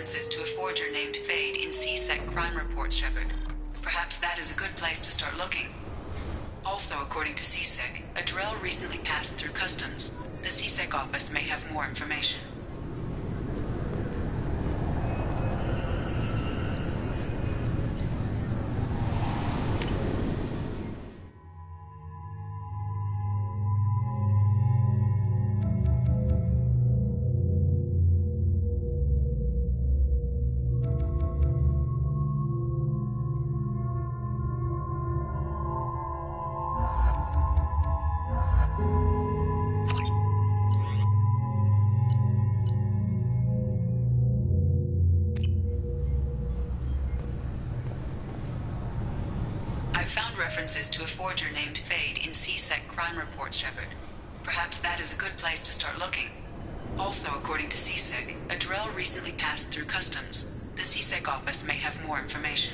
references to a forger named Fade in C-Sec crime reports, Shepard. Perhaps that is a good place to start looking. Also, according to C-Sec, a Drell recently passed through customs. The C-Sec office may have more information. References to a forger named Fade in C-Sec crime reports, Shepard. Perhaps that is a good place to start looking. Also, according to C-Sec, a Drell recently passed through customs. The C-Sec office may have more information.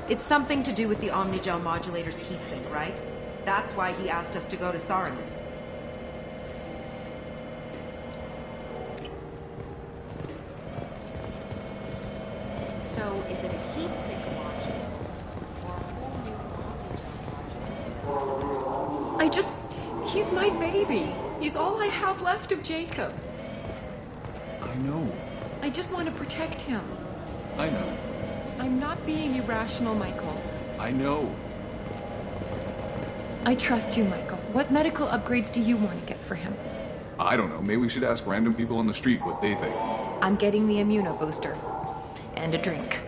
It's something to do with the Omnigel modulator's heatsink, right? That's why he asked us to go to Saranis. So, is it a heatsink module? Or a whole new Omnigel module? He's my baby. He's all I have left of Jacob. I know. I just want to protect him. I know. I'm not being irrational, Michael. I know. I trust you, Michael. What medical upgrades do you want to get for him? I don't know. Maybe we should ask random people on the street what they think. I'm getting the immuno booster. And a drink.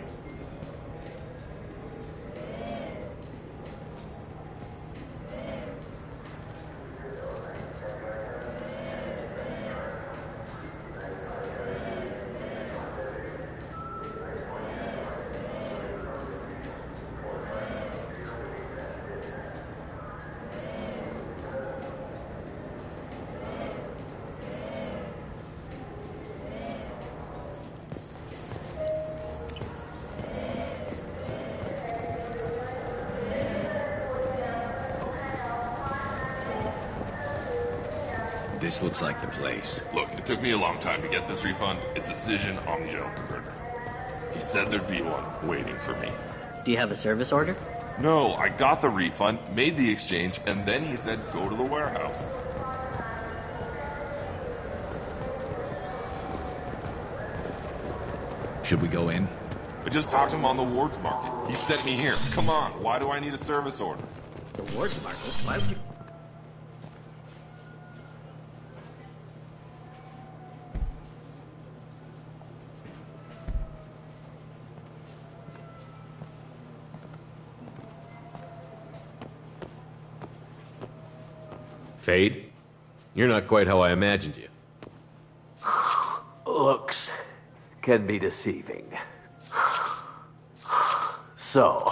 This looks like the place. Look, it took me a long time to get this refund. It's a Cision Omnigel converter. He said there'd be one waiting for me. Do you have a service order? No, I got the refund, made the exchange, and then he said go to the warehouse. Should we go in? I just talked to him on the Wards Market. He sent me here. Come on, why do I need a service order? The Wards Market? Why would you... Fade? You're not quite how I imagined you. Looks can be deceiving. So,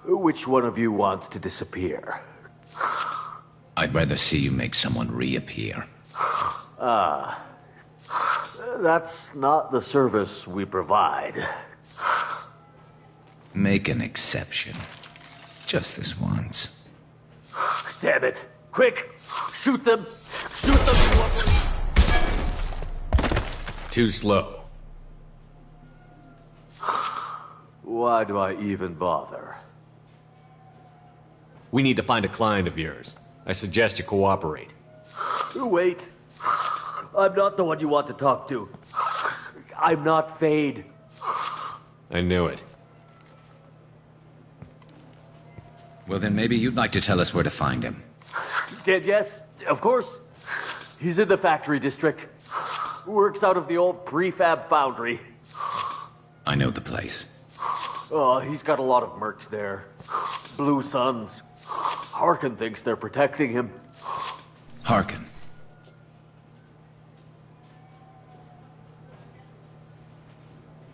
which one of you wants to disappear? I'd rather see you make someone reappear. That's not the service we provide. Make an exception. Just this once. Damn it. Quick! Shoot them! Shoot them! Too slow. Why do I even bother? We need to find a client of yours. I suggest you cooperate. Wait. I'm not the one you want to talk to. I'm not Fade. I knew it. Well, then maybe you'd like to tell us where to find him. Yes, of course. He's in the factory district. Works out of the old prefab foundry. I know the place. Oh, he's got a lot of mercs there. Blue Suns. Harkin thinks they're protecting him. Harkin.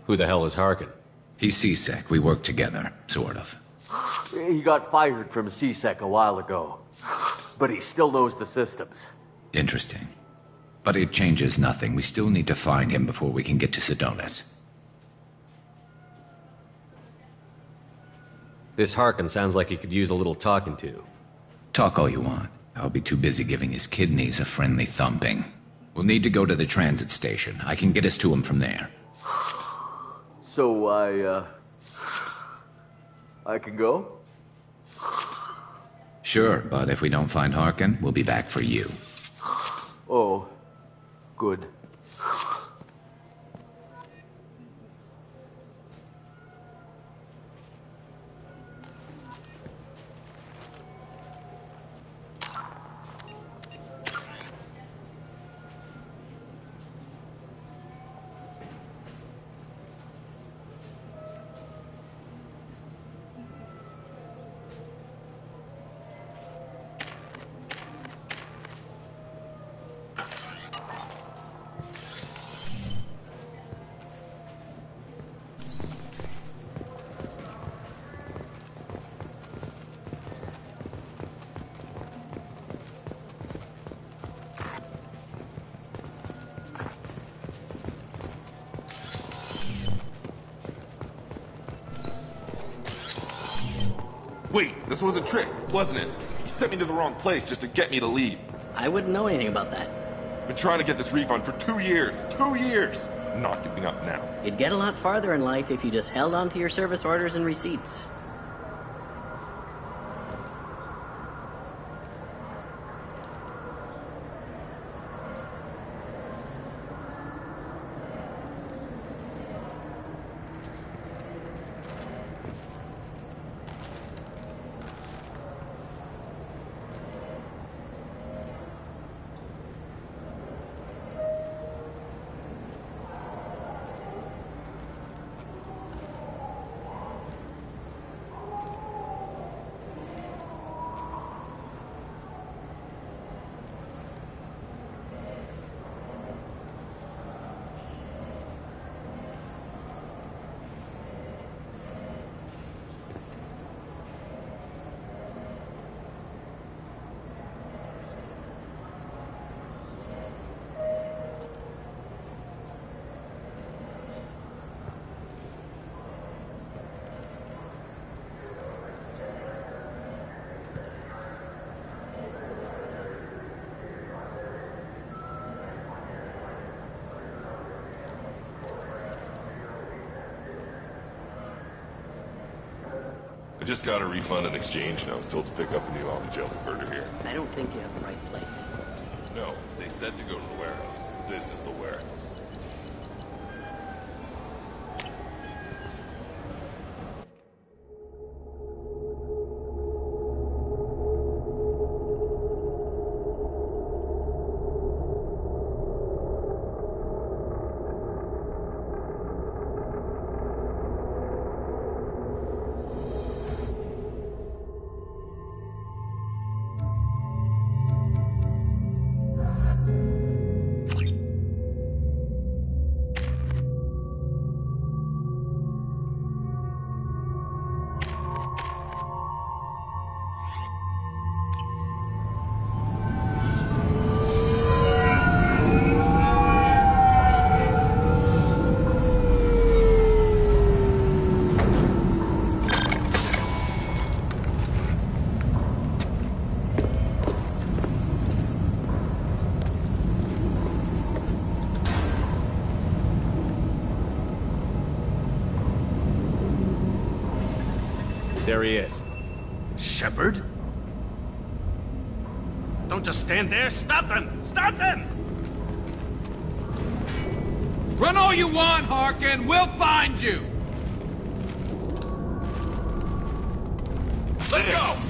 Who the hell is Harkin? He's C-Sec. We work together, sort of. He got fired from CSEC a while ago. But he still knows the systems. Interesting. But it changes nothing. We still need to find him before we can get to Sedonis. This Harkin sounds like he could use a little talking to. Talk all you want. I'll be too busy giving his kidneys a friendly thumping. We'll need to go to the transit station. I can get us to him from there. So I can go? Sure, but if we don't find Harkin, we'll be back for you. Oh, good. Wait, this was a trick, wasn't it? He sent me to the wrong place just to get me to leave. I wouldn't know anything about that. Been trying to get this refund for 2 years. 2 years! I'm not giving up now. You'd get a lot farther in life if you just held on to your service orders and receipts. I just got a refund in exchange and I was told to pick up a new Omnigel converter here. I don't think you have the right place. No, they said to go to the warehouse. This is the warehouse. There he is. Shepard? Don't just stand there. Stop them! Stop them! Run all you want, Harkin! We'll find you! Let's go!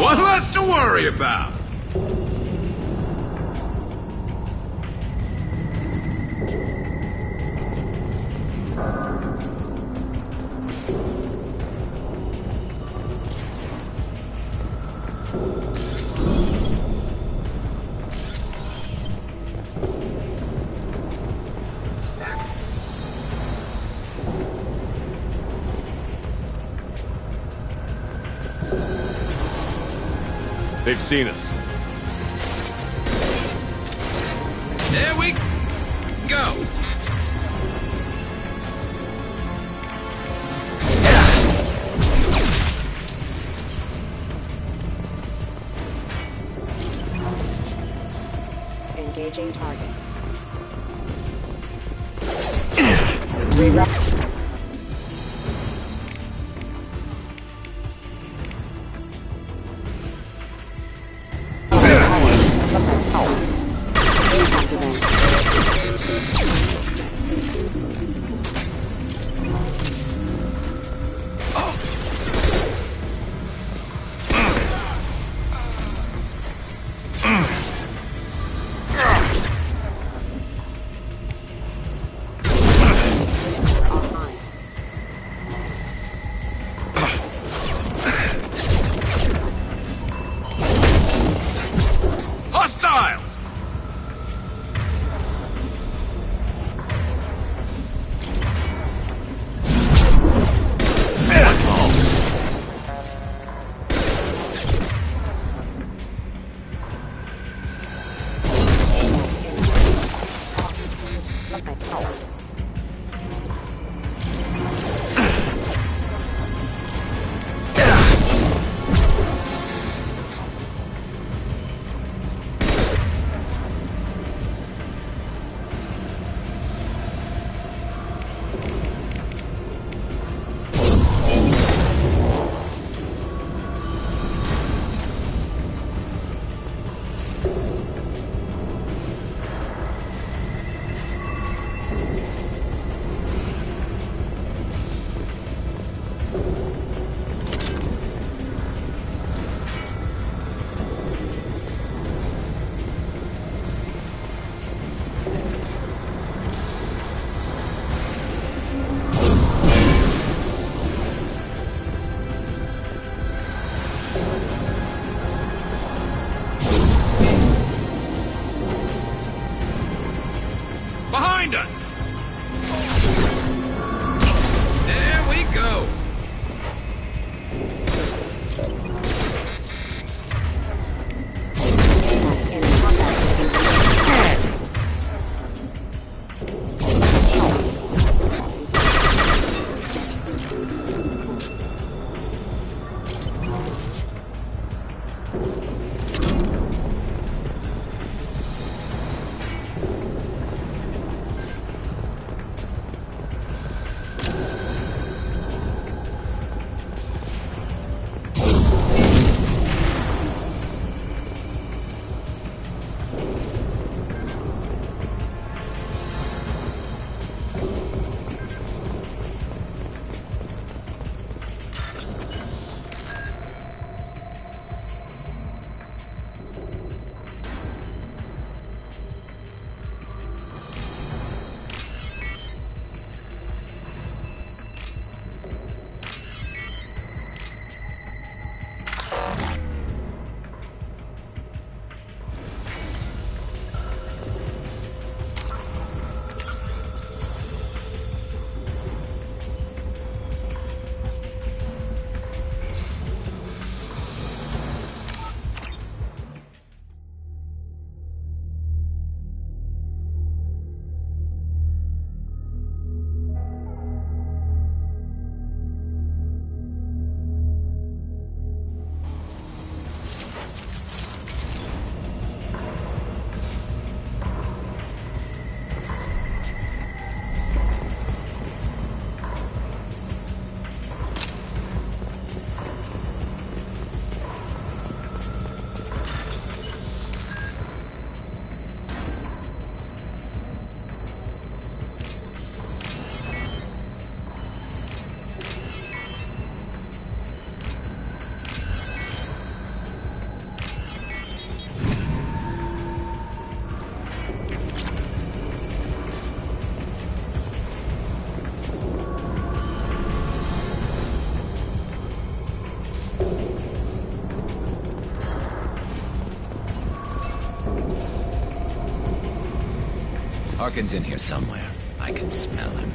One less to worry about. They've seen us. There we go. Engaging target. Harkin's in here somewhere. I can smell him.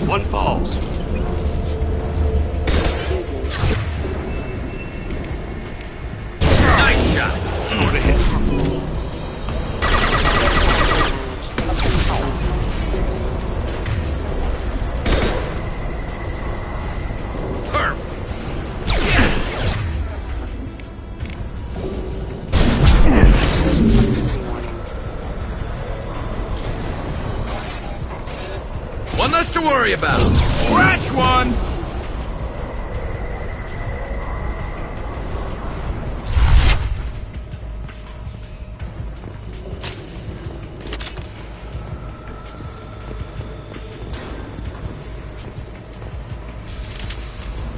One falls. Nice shot! Throw to hit. One less to worry about. Scratch one!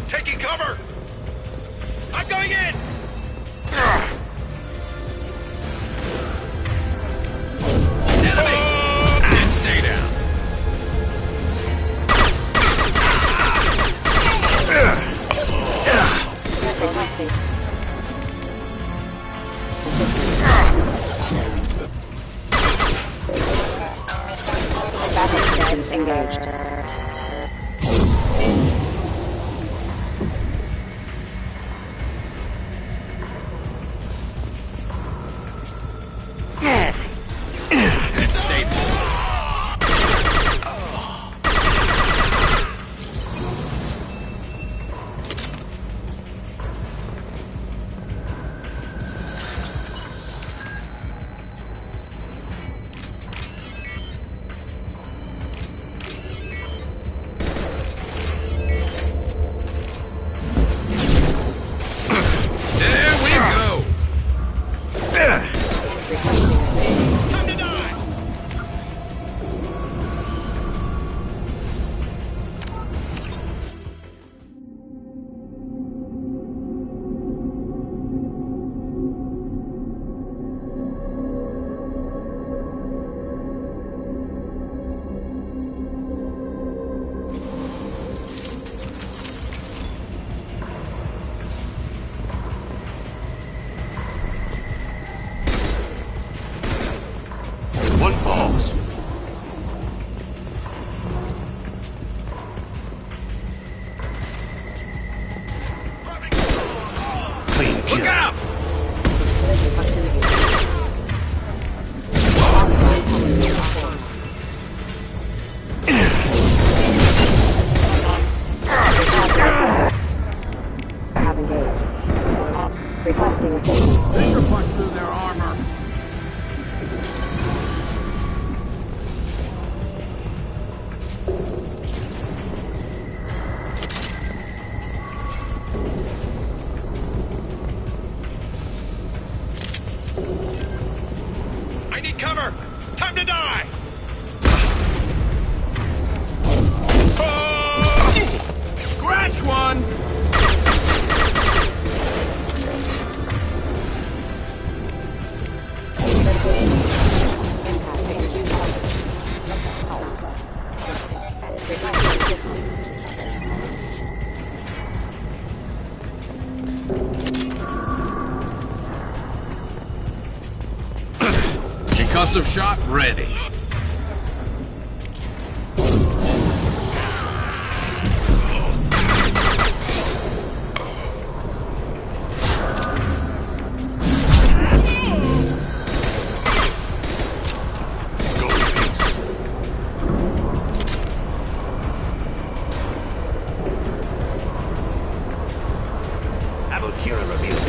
Taking cover! I'm going in! Enemy! And stay down. Engaged. And stay down. There we go. Time to die! One falls. Clean kill. Look out! Have engaged. Requesting assistance. Finger punch through their armor. I need cover! Time to die! Scratch one! Concussive shot ready. Abukira revealed.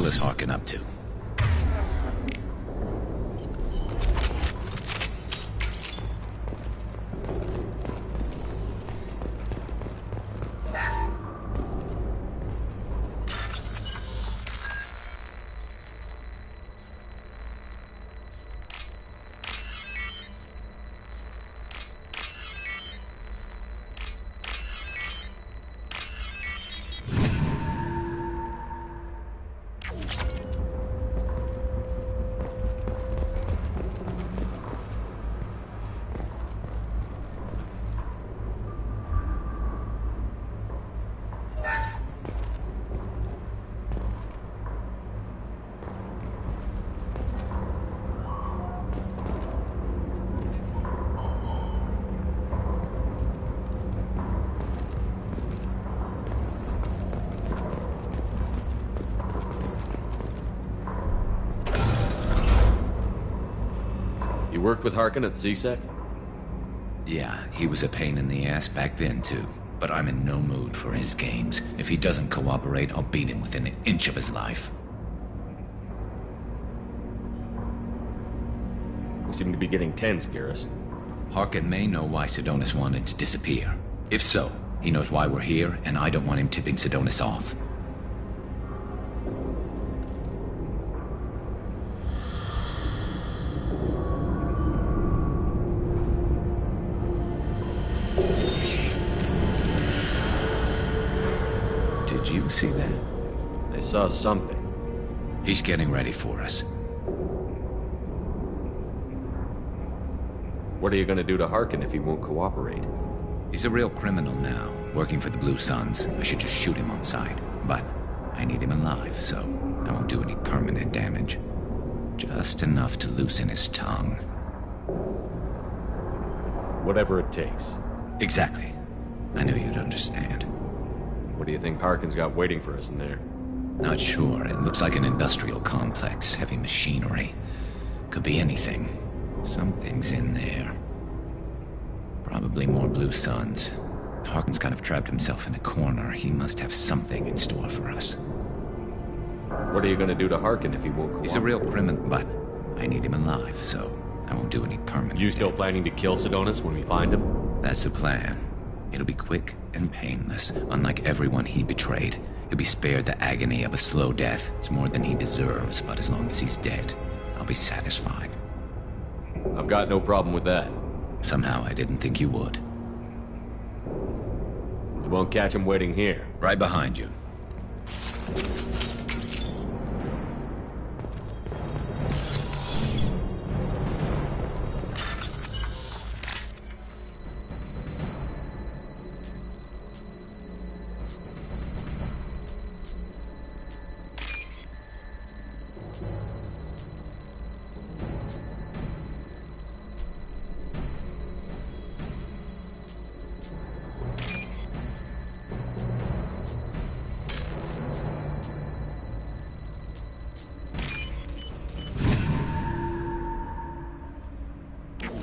is Harkin up to? You worked with Harkin at CSEC? Yeah, he was a pain in the ass back then, too. But I'm in no mood for his games. If he doesn't cooperate, I'll beat him within an inch of his life. We seem to be getting tense, Garrus. Harkin may know why Sidonis wanted to disappear. If so, he knows why we're here, and I don't want him tipping Sidonis off. Did you see that? I saw something. He's getting ready for us. What are you gonna do to Harkin if he won't cooperate? He's a real criminal now, working for the Blue Suns. I should just shoot him on sight. But I need him alive, so I won't do any permanent damage. Just enough to loosen his tongue. Whatever it takes. Exactly. I knew you'd understand. What do you think Harkin's got waiting for us in there? Not sure. It looks like an industrial complex, heavy machinery. Could be anything. Something's in there. Probably more Blue Suns. Harkin's kind of trapped himself in a corner. He must have something in store for us. What are you gonna do to Harkin if he won't cooperate? He's a real criminal, but I need him alive, so I won't do any permanent You still damage. planning to kill Sidonis when we find him? That's the plan. It'll be quick and painless. Unlike everyone he betrayed, he'll be spared the agony of a slow death. It's more than he deserves, but as long as he's dead, I'll be satisfied. I've got no problem with that. Somehow I didn't think you would. You won't catch him waiting here. Right behind you.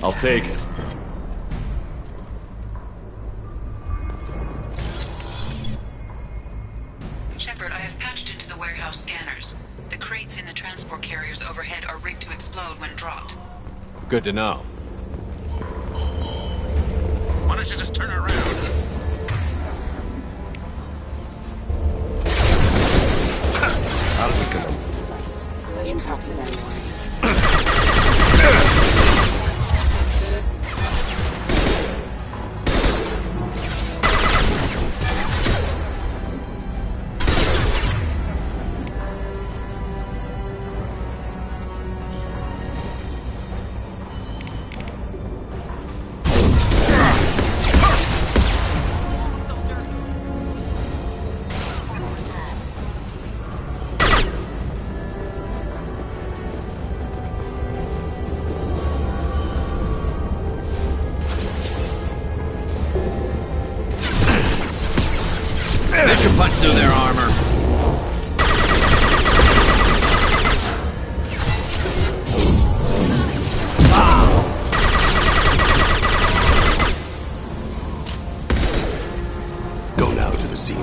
I'll take it. Shepard, I have patched into the warehouse scanners. The crates in the transport carriers overhead are rigged to explode when dropped. Good to know. Why don't you just turn around? How did we go? The impacts of anyone. This should punch through their armor. Go now to the scene.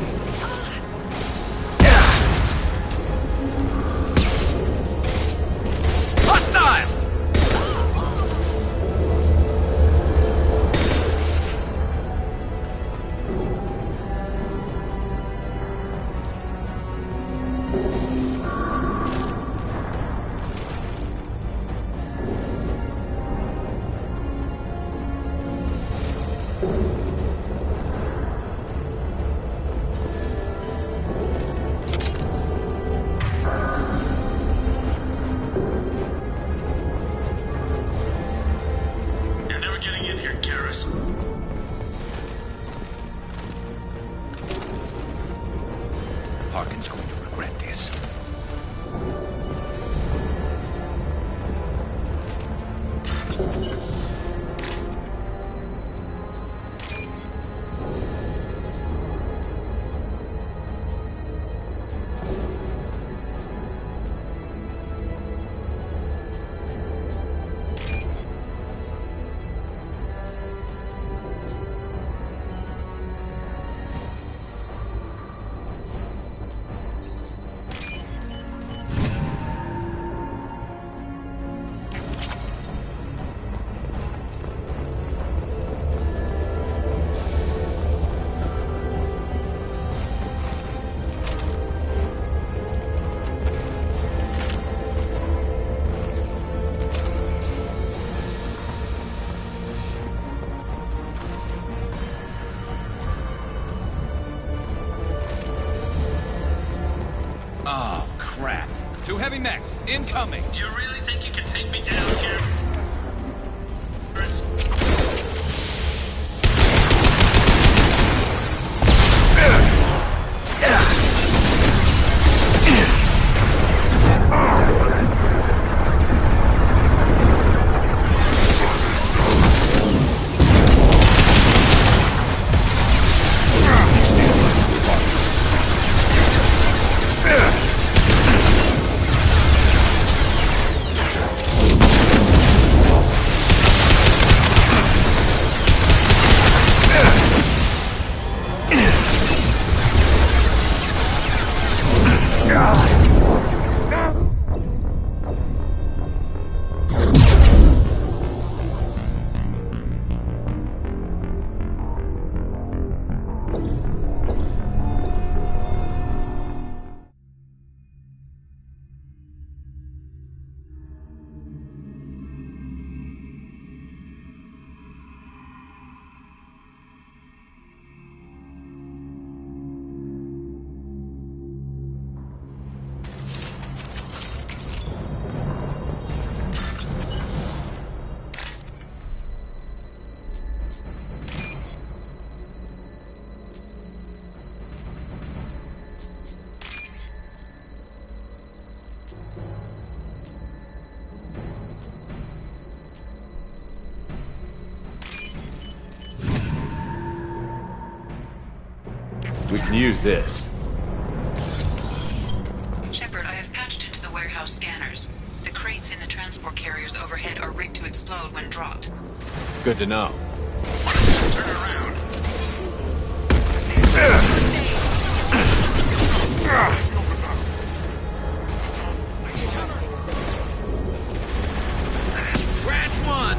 heavy mechs, incoming! Do you really think you can take me down here? We can use this. Shepard, I have patched into the warehouse scanners. The crates in the transport carriers overhead are rigged to explode when dropped. Good to know. Turn around. Scratch one!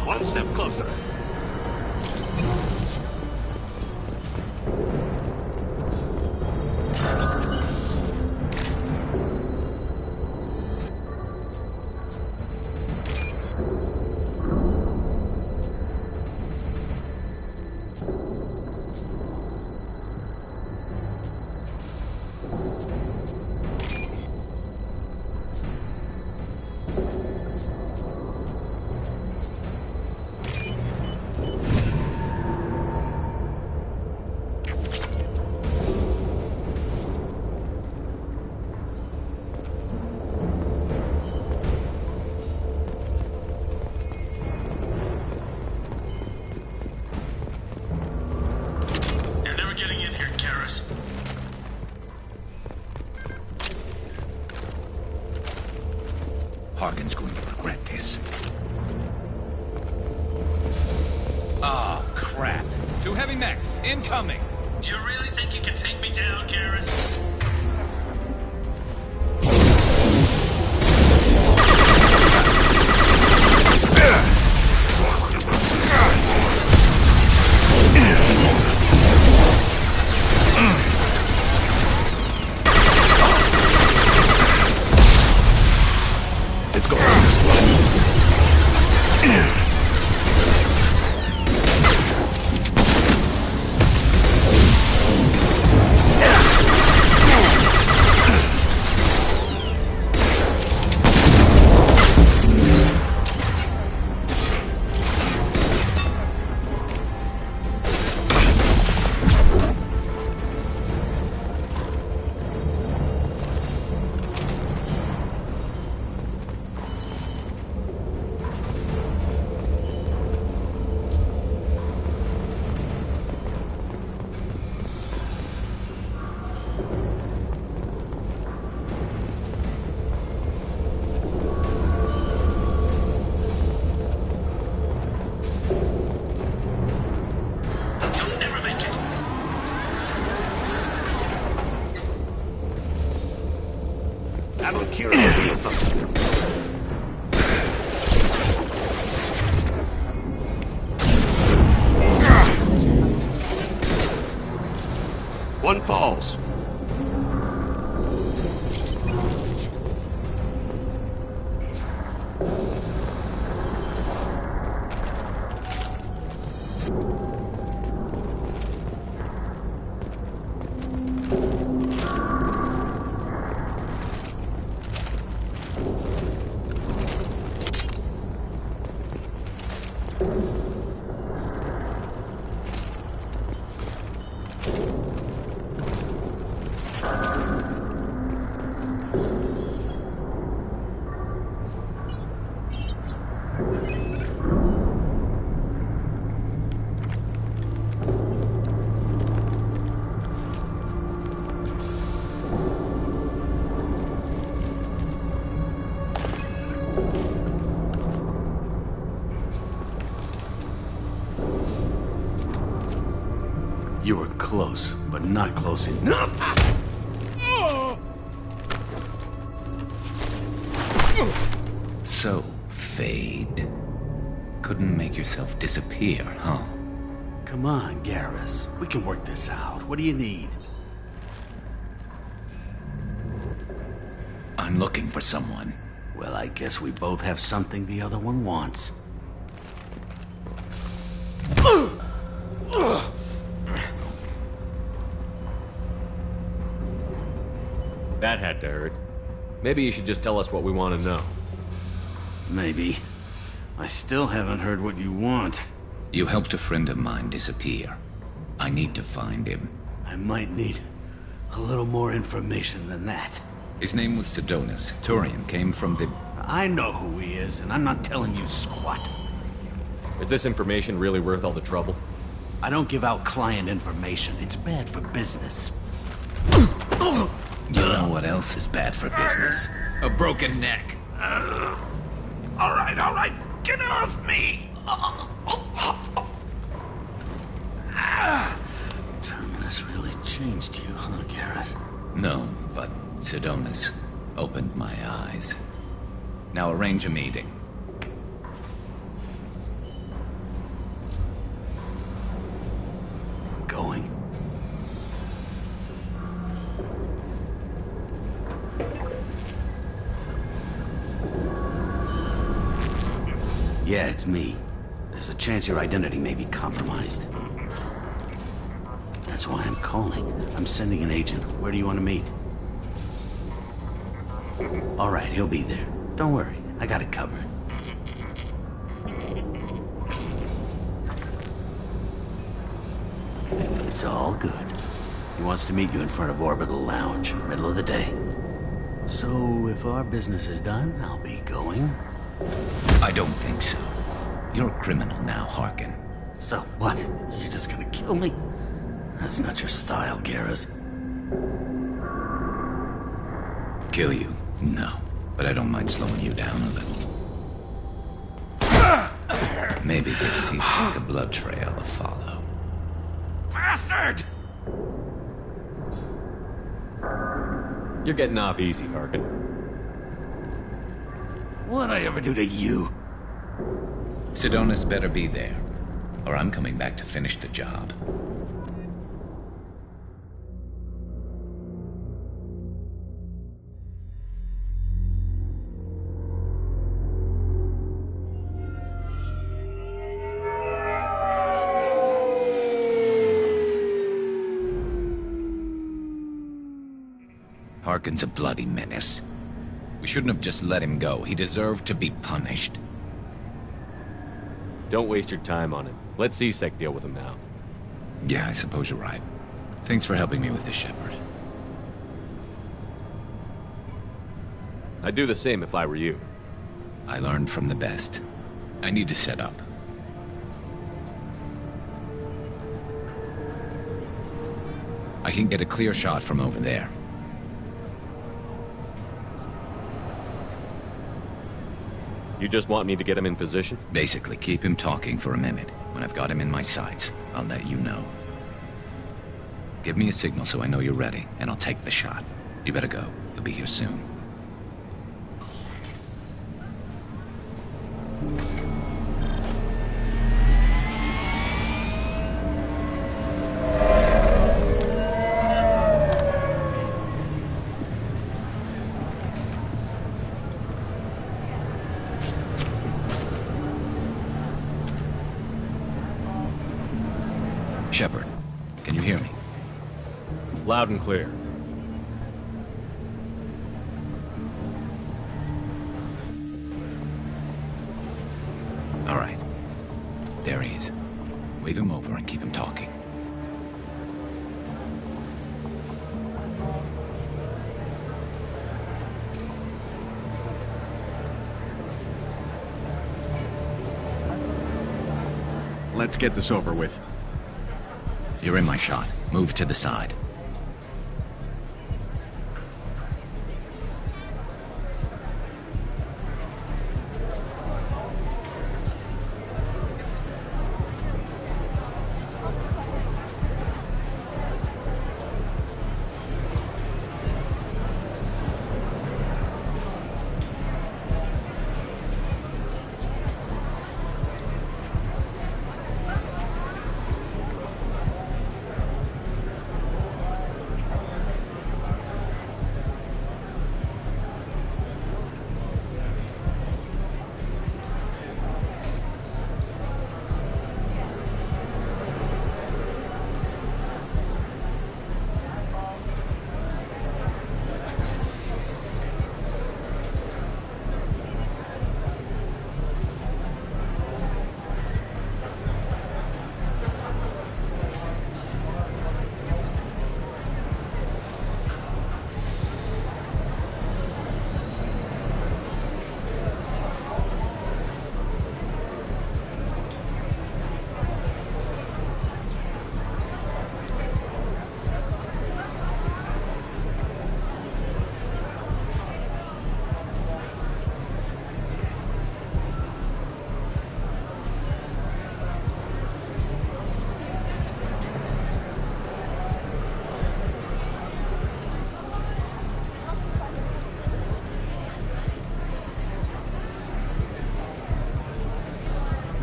One step closer. Getting in here, Garrus. Harkin's going to regret this. Ah, crap. Two heavy mechs, incoming! Do you really think you can take me down, Garrus? It's going to explode. That'll cure them. One falls. You were close, but not close enough. So, Fade. Couldn't make yourself disappear, huh? Come on, Garrus. We can work this out. What do you need? I'm looking for someone. Well, I guess we both have something the other one wants. That had to hurt. Maybe you should just tell us what we want to know. Maybe. I still haven't heard what you want. You helped a friend of mine disappear. I need to find him. I might need a little more information than that. His name was Sidonus. Turian came from the... I know who he is, and I'm not telling you squat. Is this information really worth all the trouble? I don't give out client information. It's bad for business. You know what else is bad for business? A broken neck. All right. Get off me! Terminus really changed you, huh, Garrus? No, but Sidonus opened my eyes. Now arrange a meeting. I'm going. Yeah, it's me. There's a chance your identity may be compromised. That's why I'm calling. I'm sending an agent. Where do you want to meet? All right, he'll be there. Don't worry, I got it covered. It's all good. He wants to meet you in front of Orbital Lounge, middle of the day. So, if our business is done, I'll be going. I don't think so. You're a criminal now, Harkin. So what? You're just gonna kill me? That's not your style, Garrus. Kill you? No. But I don't mind slowing you down a little. Maybe give C-Sec a blood trail to follow. Bastard! You're getting off easy, Harkin. What'd I ever do to you? Sidonus better be there, or I'm coming back to finish the job. Harkin's a bloody menace. We shouldn't have just let him go. He deserved to be punished. Don't waste your time on him. Let C-Sec deal with him now. Yeah, I suppose you're right. Thanks for helping me with this, Shepard. I'd do the same if I were you. I learned from the best. I need to set up. I can get a clear shot from over there. You just want me to get him in position? Basically, keep him talking for a minute. When I've got him in my sights, I'll let you know. Give me a signal so I know you're ready, and I'll take the shot. You better go. You'll be here soon. Shepard, can you hear me? Loud and clear. All right. There he is. Wave him over and keep him talking. Let's get this over with. You're in my shot. Move to the side.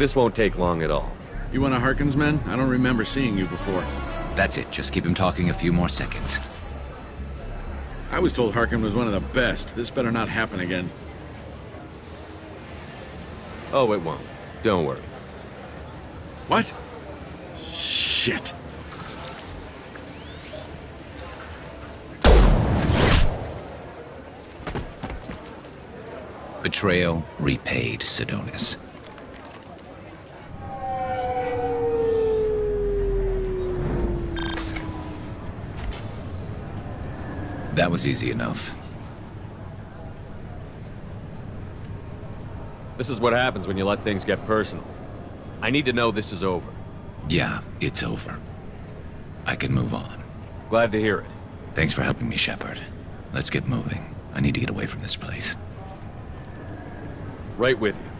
This won't take long at all. You one of Harkin's men? I don't remember seeing you before. That's it. Just keep him talking a few more seconds. I was told Harkin was one of the best. This better not happen again. Oh, it won't. Don't worry. What? Shit. Betrayal repaid, Sidonis. That was easy enough. This is what happens when you let things get personal. I need to know this is over. Yeah, it's over. I can move on. Glad to hear it. Thanks for helping me, Shepard. Let's get moving. I need to get away from this place. Right with you.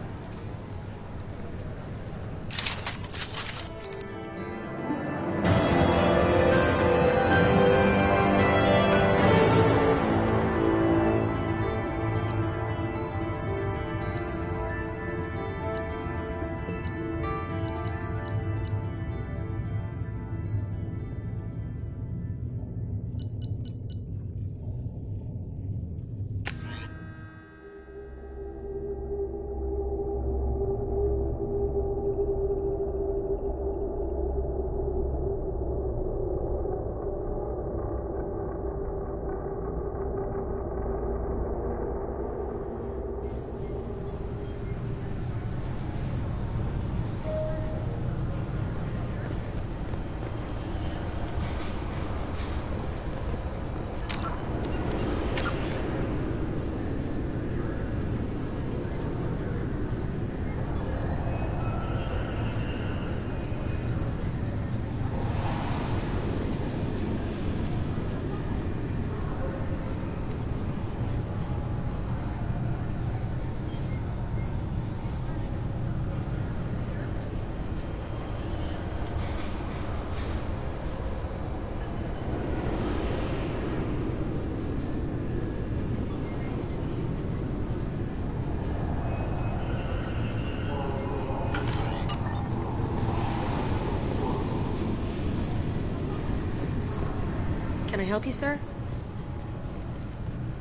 Can I help you, sir?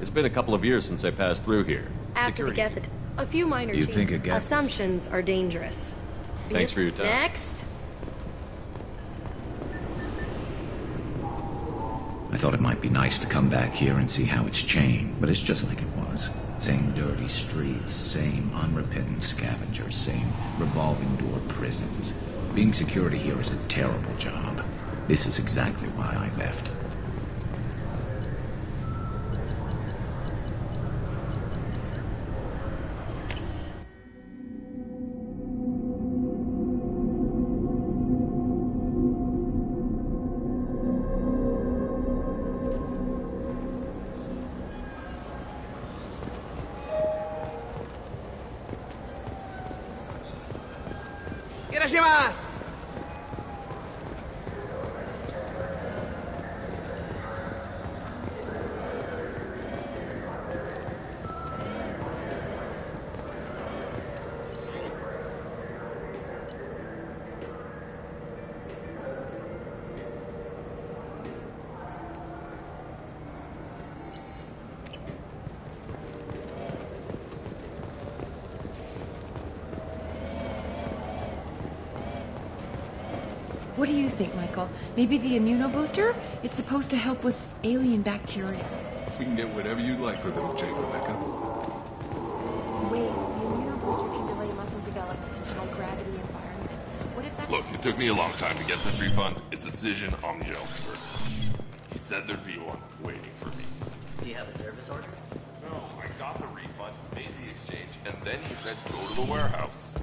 It's been a couple of years since I passed through here. After we get the a few minor You think a gap- assumptions are dangerous. Thanks for your time. Next. I thought it might be nice to come back here and see how it's changed, but it's just like it was. Same dirty streets, same unrepentant scavengers, same revolving door prisons. Being security here is a terrible job. This is exactly why I left. What do you think, Michael? Maybe the immunobooster? It's supposed to help with alien bacteria. We can get whatever you like for those, Jake, Rebecca. Waves. The immunobooster can delay muscle development in high-gravity environments. What if that... Look, it took me a long time to get this refund. It's Decision Omnigel converter. He said there'd be one waiting for me. Do you have a service order? No, I got the refund, made the exchange, and then he said go to the warehouse.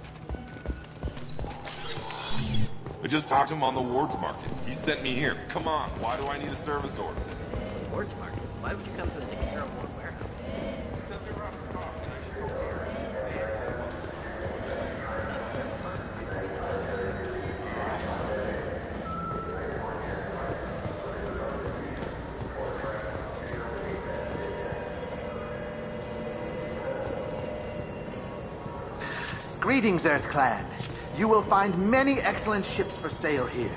I just talked to him on the Wards Market. He sent me here. Come on, why do I need a service order? Wards Market? Why would you come to a secure warehouse? Greetings, EarthClan. You will find many excellent ships for sale here.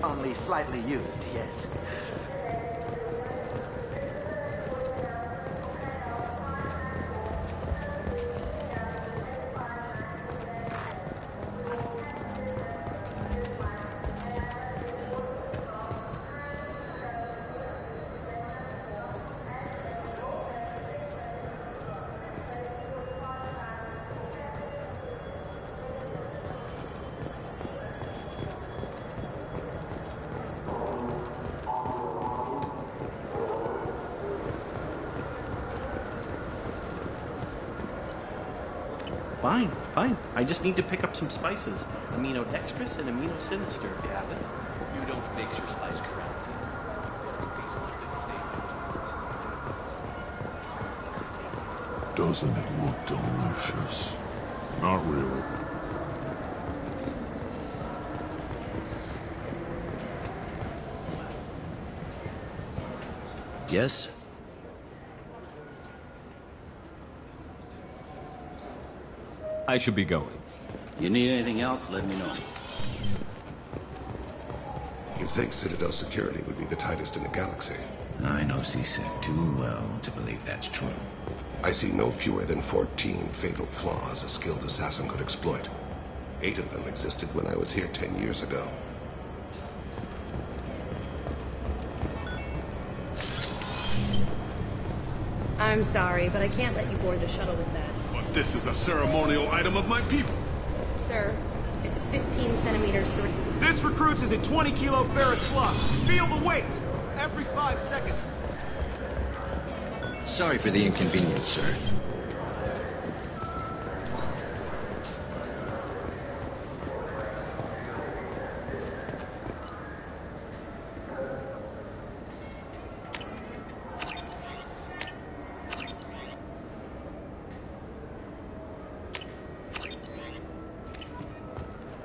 Only slightly used, yes. Fine. I just need to pick up some spices. Aminodextrous and aminosinister, if you have it. You don't mix your spice correctly. Doesn't it look delicious? Not really. Yes? I should be going. You need anything else, let me know. You think Citadel security would be the tightest in the galaxy? I know C-Sec too well to believe that's true. I see no fewer than 14 fatal flaws a skilled assassin could exploit. 8 of them existed when I was here 10 years ago. I'm sorry, but I can't let you board the shuttle with that. But this is a ceremonial item of my people. Sir, it's a 15-centimeter syringe. This recruits is a 20-kilo ferrous slug. Feel the weight. Every 5 seconds. Sorry for the inconvenience, sir.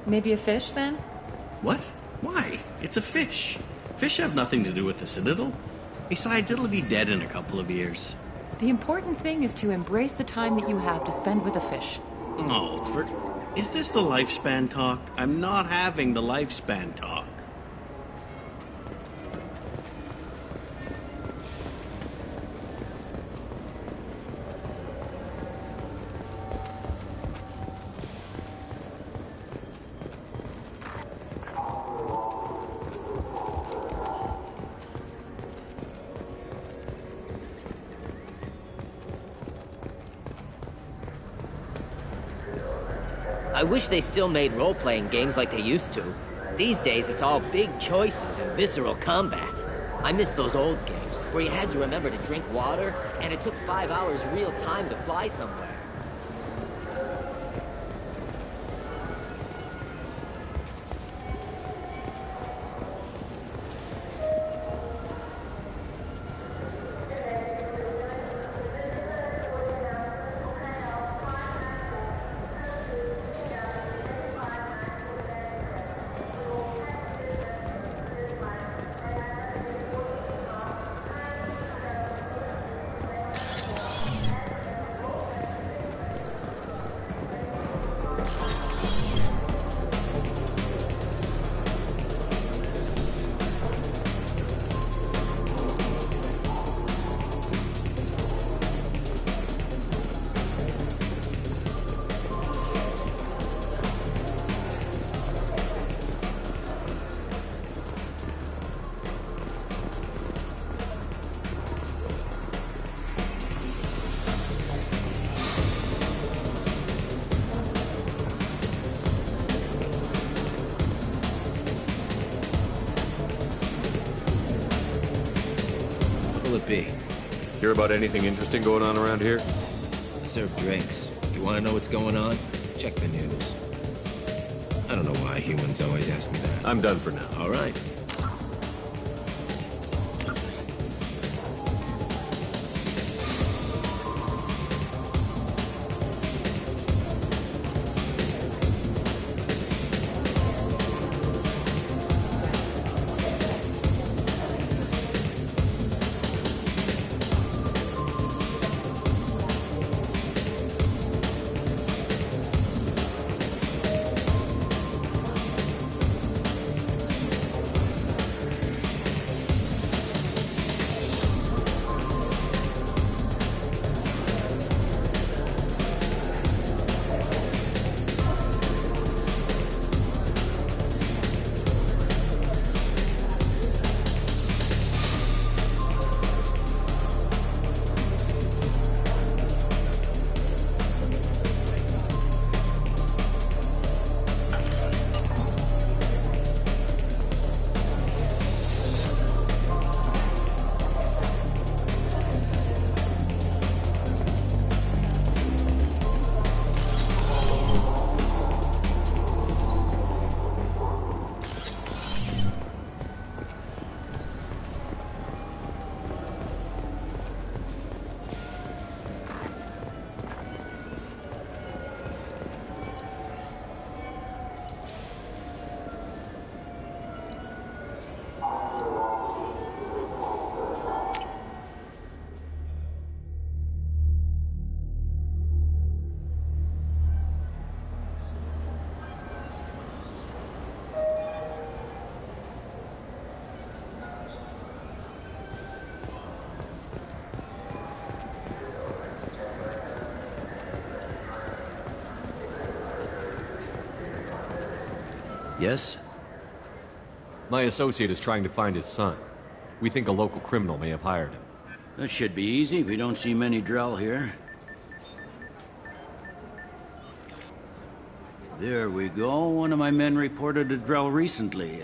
Maybe a fish, then? What? Why? It's a fish. Fish have nothing to do with the Citadel. Besides, it'll be dead in a couple of years. The important thing is to embrace the time that you have to spend with a fish. Oh, is this the lifespan talk? I'm not having the lifespan talk. I wish they still made role-playing games like they used to. These days, it's all big choices and visceral combat. I miss those old games, where you had to remember to drink water, and it took 5 hours real time to fly somewhere. Be. Hear about anything interesting going on around here? I serve drinks. You want to know what's going on? Check the news. I don't know why humans always ask me that. I'm done for now. All right. Yes? My associate is trying to find his son. We think a local criminal may have hired him. That should be easy. We don't see many Drell here. There we go. One of my men reported a Drell recently.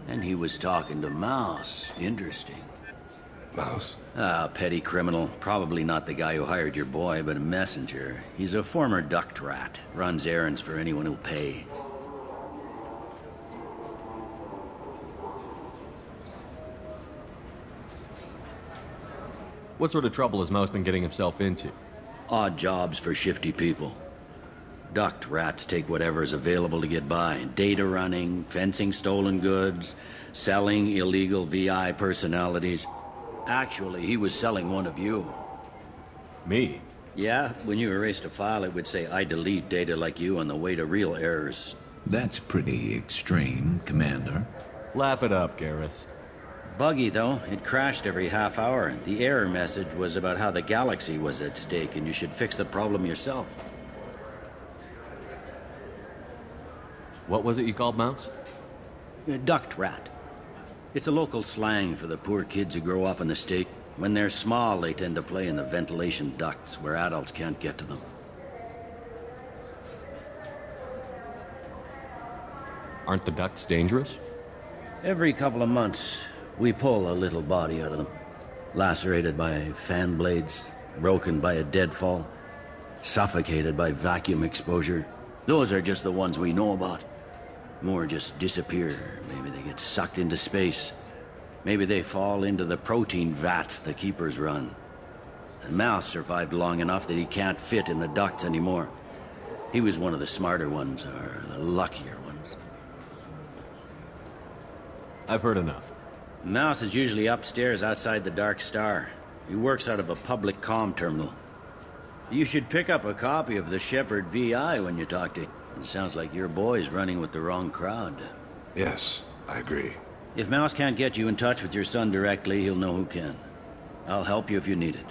And he was talking to Mouse. Interesting. Mouse? Ah, petty criminal. Probably not the guy who hired your boy, but a messenger. He's a former duct rat. Runs errands for anyone who'll pay. What sort of trouble has Mouse been getting himself into? Odd jobs for shifty people. Duct rats take whatever is available to get by. Data running, fencing stolen goods, selling illegal VI personalities. Actually, he was selling one of you. Me? Yeah, when you erased a file, it would say, I delete data like you on the way to real errors. That's pretty extreme, Commander. Laugh it up, Garrus. Buggy, though. It crashed every half hour. The error message was about how the galaxy was at stake, and you should fix the problem yourself. What was it you called Mouse? A duct rat. It's a local slang for the poor kids who grow up in the state. When they're small, they tend to play in the ventilation ducts, where adults can't get to them. Aren't the ducts dangerous? Every couple of months, we pull a little body out of them. Lacerated by fan blades, broken by a deadfall, suffocated by vacuum exposure. Those are just the ones we know about. More just disappear. Maybe they get sucked into space. Maybe they fall into the protein vats the Keepers run. And Mouse survived long enough that he can't fit in the ducts anymore. He was one of the smarter ones, or the luckier ones. I've heard enough. Mouse is usually upstairs outside the Dark Star. He works out of a public comm terminal. You should pick up a copy of the Shepard VI when you talk to him. It sounds like your boy's running with the wrong crowd. Yes, I agree. If Mouse can't get you in touch with your son directly, he'll know who can. I'll help you if you need it.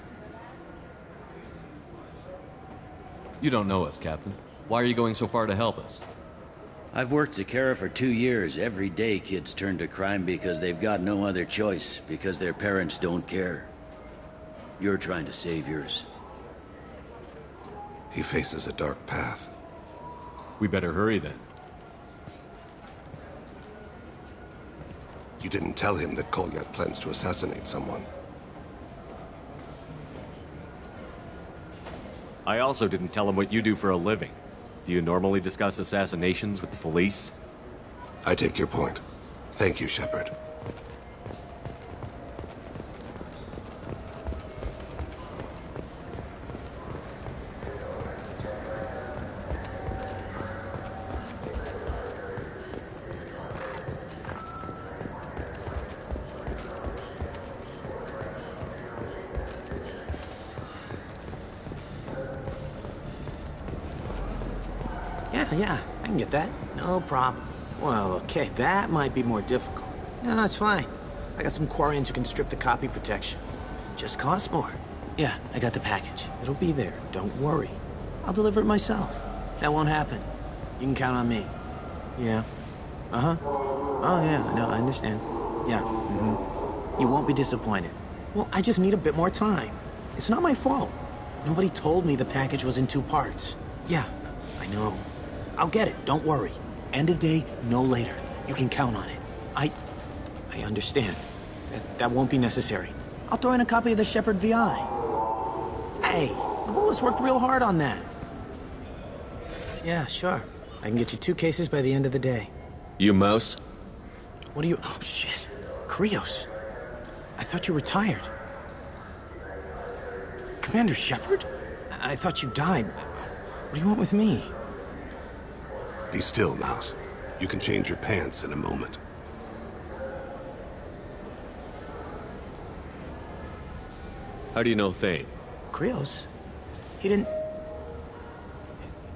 You don't know us, Captain. Why are you going so far to help us? I've worked Zakera for 2 years. Every day kids turn to crime because they've got no other choice, because their parents don't care. You're trying to save yours. He faces a dark path. We better hurry then. You didn't tell him that Kolyat plans to assassinate someone. I also didn't tell him what you do for a living. Do you normally discuss assassinations with the police? I take your point. Thank you, Shepard. Yeah, I can get that. No problem. Well, okay, that might be more difficult. No, it's fine. I got some Quarians who can strip the copy protection. Just costs more. Yeah, I got the package. It'll be there. Don't worry. I'll deliver it myself. That won't happen. You can count on me. Yeah. Uh-huh. Oh, yeah, no, I understand. Yeah, You won't be disappointed. Well, I just need a bit more time. It's not my fault. Nobody told me the package was in 2 parts. Yeah, I know. I'll get it, don't worry. End of day, no later. You can count on it. I understand. That won't be necessary. I'll throw in a copy of the Shepard VI. Hey, Volus worked real hard on that. Yeah, sure. I can get you 2 cases by the end of the day. You Mouse? What do you... Oh, shit. Krios. I thought you retired. Commander Shepard? I thought you died. What do you want with me? Be still, Mouse. You can change your pants in a moment. How do you know Thane? Krios? He didn't...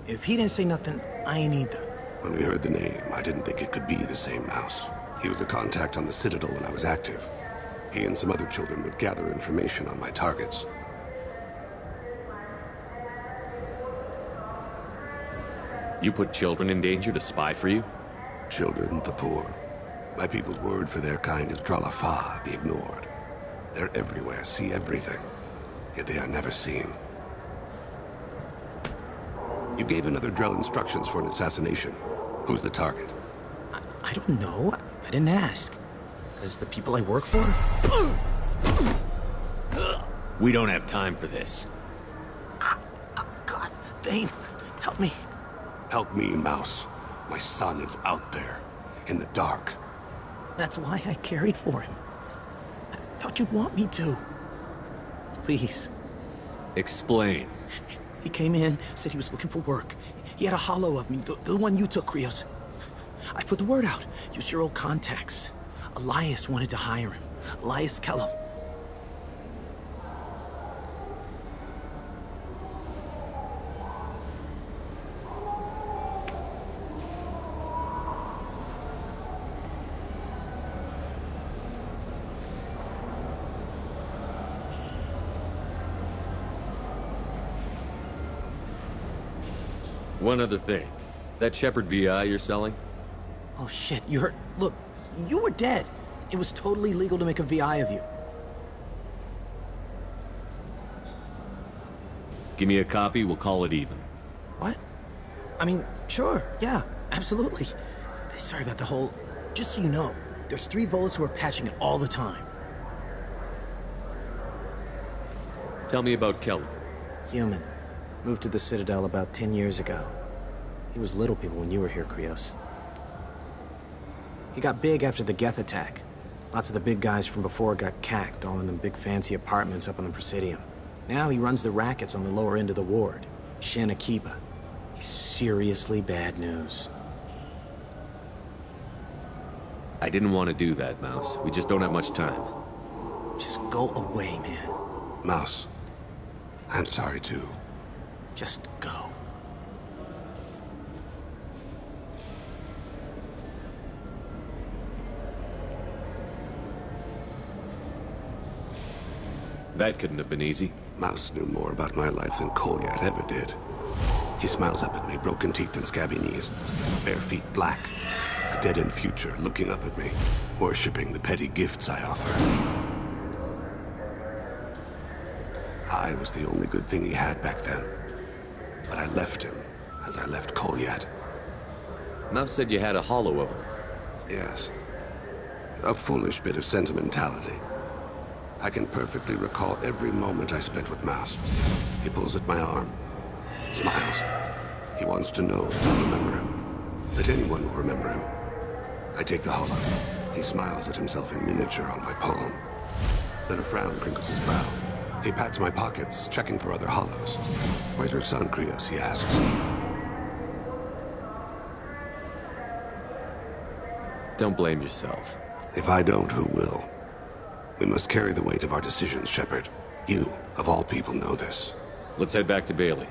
If he didn't say nothing, I ain't either. When we heard the name, I didn't think it could be the same Mouse. He was a contact on the Citadel when I was active. He and some other children would gather information on my targets. You put children in danger to spy for you? Children, the poor. My people's word for their kind is Dralafa, the ignored. They're everywhere, see everything. Yet they are never seen. You gave another Drell instructions for an assassination. Who's the target? I don't know. I didn't ask. As the people I work for? We don't have time for this. God, Thane, help me. Help me, Mouse. My son is out there, in the dark. That's why I carried for him. I thought you'd want me to. Please. Explain. He came in, said he was looking for work. He had a hollow of me, the one you took, Krios. I put the word out, used your old contacts. Elias wanted to hire him. Elias Kellum. One other thing. That Shepard VI you're selling? Oh shit, you heard... Look, you were dead. It was totally legal to make a VI of you. Give me a copy, we'll call it even. What? I mean, sure, yeah, absolutely. Sorry about the whole... Just so you know, there's 3 Volus who are patching it all the time. Tell me about Kelly. Human. Moved to the Citadel about 10 years ago. He was Little People when you were here, Krios. He got big after the Geth attack. Lots of the big guys from before got cacked, all in them big fancy apartments up on the Presidium. Now he runs the rackets on the lower end of the ward, Shin Akiba. He's seriously bad news. I didn't want to do that, Mouse. We just don't have much time. Just go away, man. Mouse, I'm sorry too. Just go. That couldn't have been easy. Mouse knew more about my life than Kolyat ever did. He smiles up at me, broken teeth and scabby knees, bare feet black, a dead-end future looking up at me, worshipping the petty gifts I offer. I was the only good thing he had back then, but I left him as I left Kolyat. Mouse said you had a hollow of him. Yes. A foolish bit of sentimentality. I can perfectly recall every moment I spent with Mouse. He pulls at my arm, smiles. He wants to know if I'll remember him, that anyone will remember him. I take the hollow. He smiles at himself in miniature on my palm. Then a frown crinkles his brow. He pats my pockets, checking for other hollows. Where's your son, Krios? He asks. Don't blame yourself. If I don't, who will? We must carry the weight of our decisions, Shepard. You, of all people, know this. Let's head back to Bailey.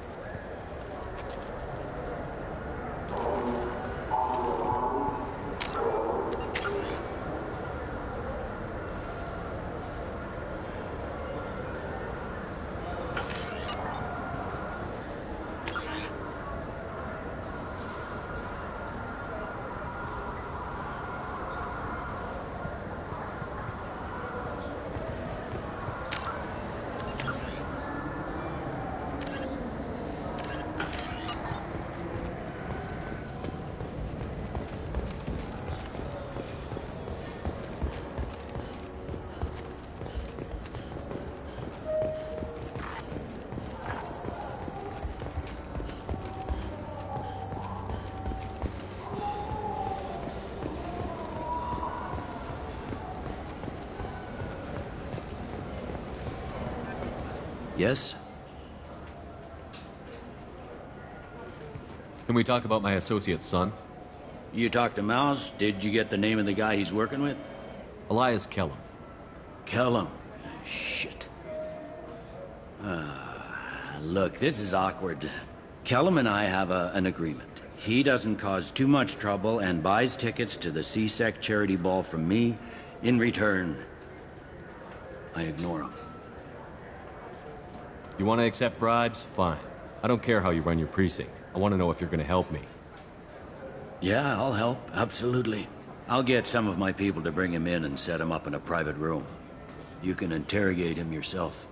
Yes? Can we talk about my associate's son? You talked to Mouse? Did you get the name of the guy he's working with? Elias Kellum. Kellum? Shit. Look, this is awkward. Kellum and I have an agreement. He doesn't cause too much trouble and buys tickets to the C-Sec charity ball from me. In return, I ignore him. You want to accept bribes? Fine. I don't care how you run your precinct. I want to know if you're going to help me. Yeah, I'll help. Absolutely. I'll get some of my people to bring him in and set him up in a private room. You can interrogate him yourself.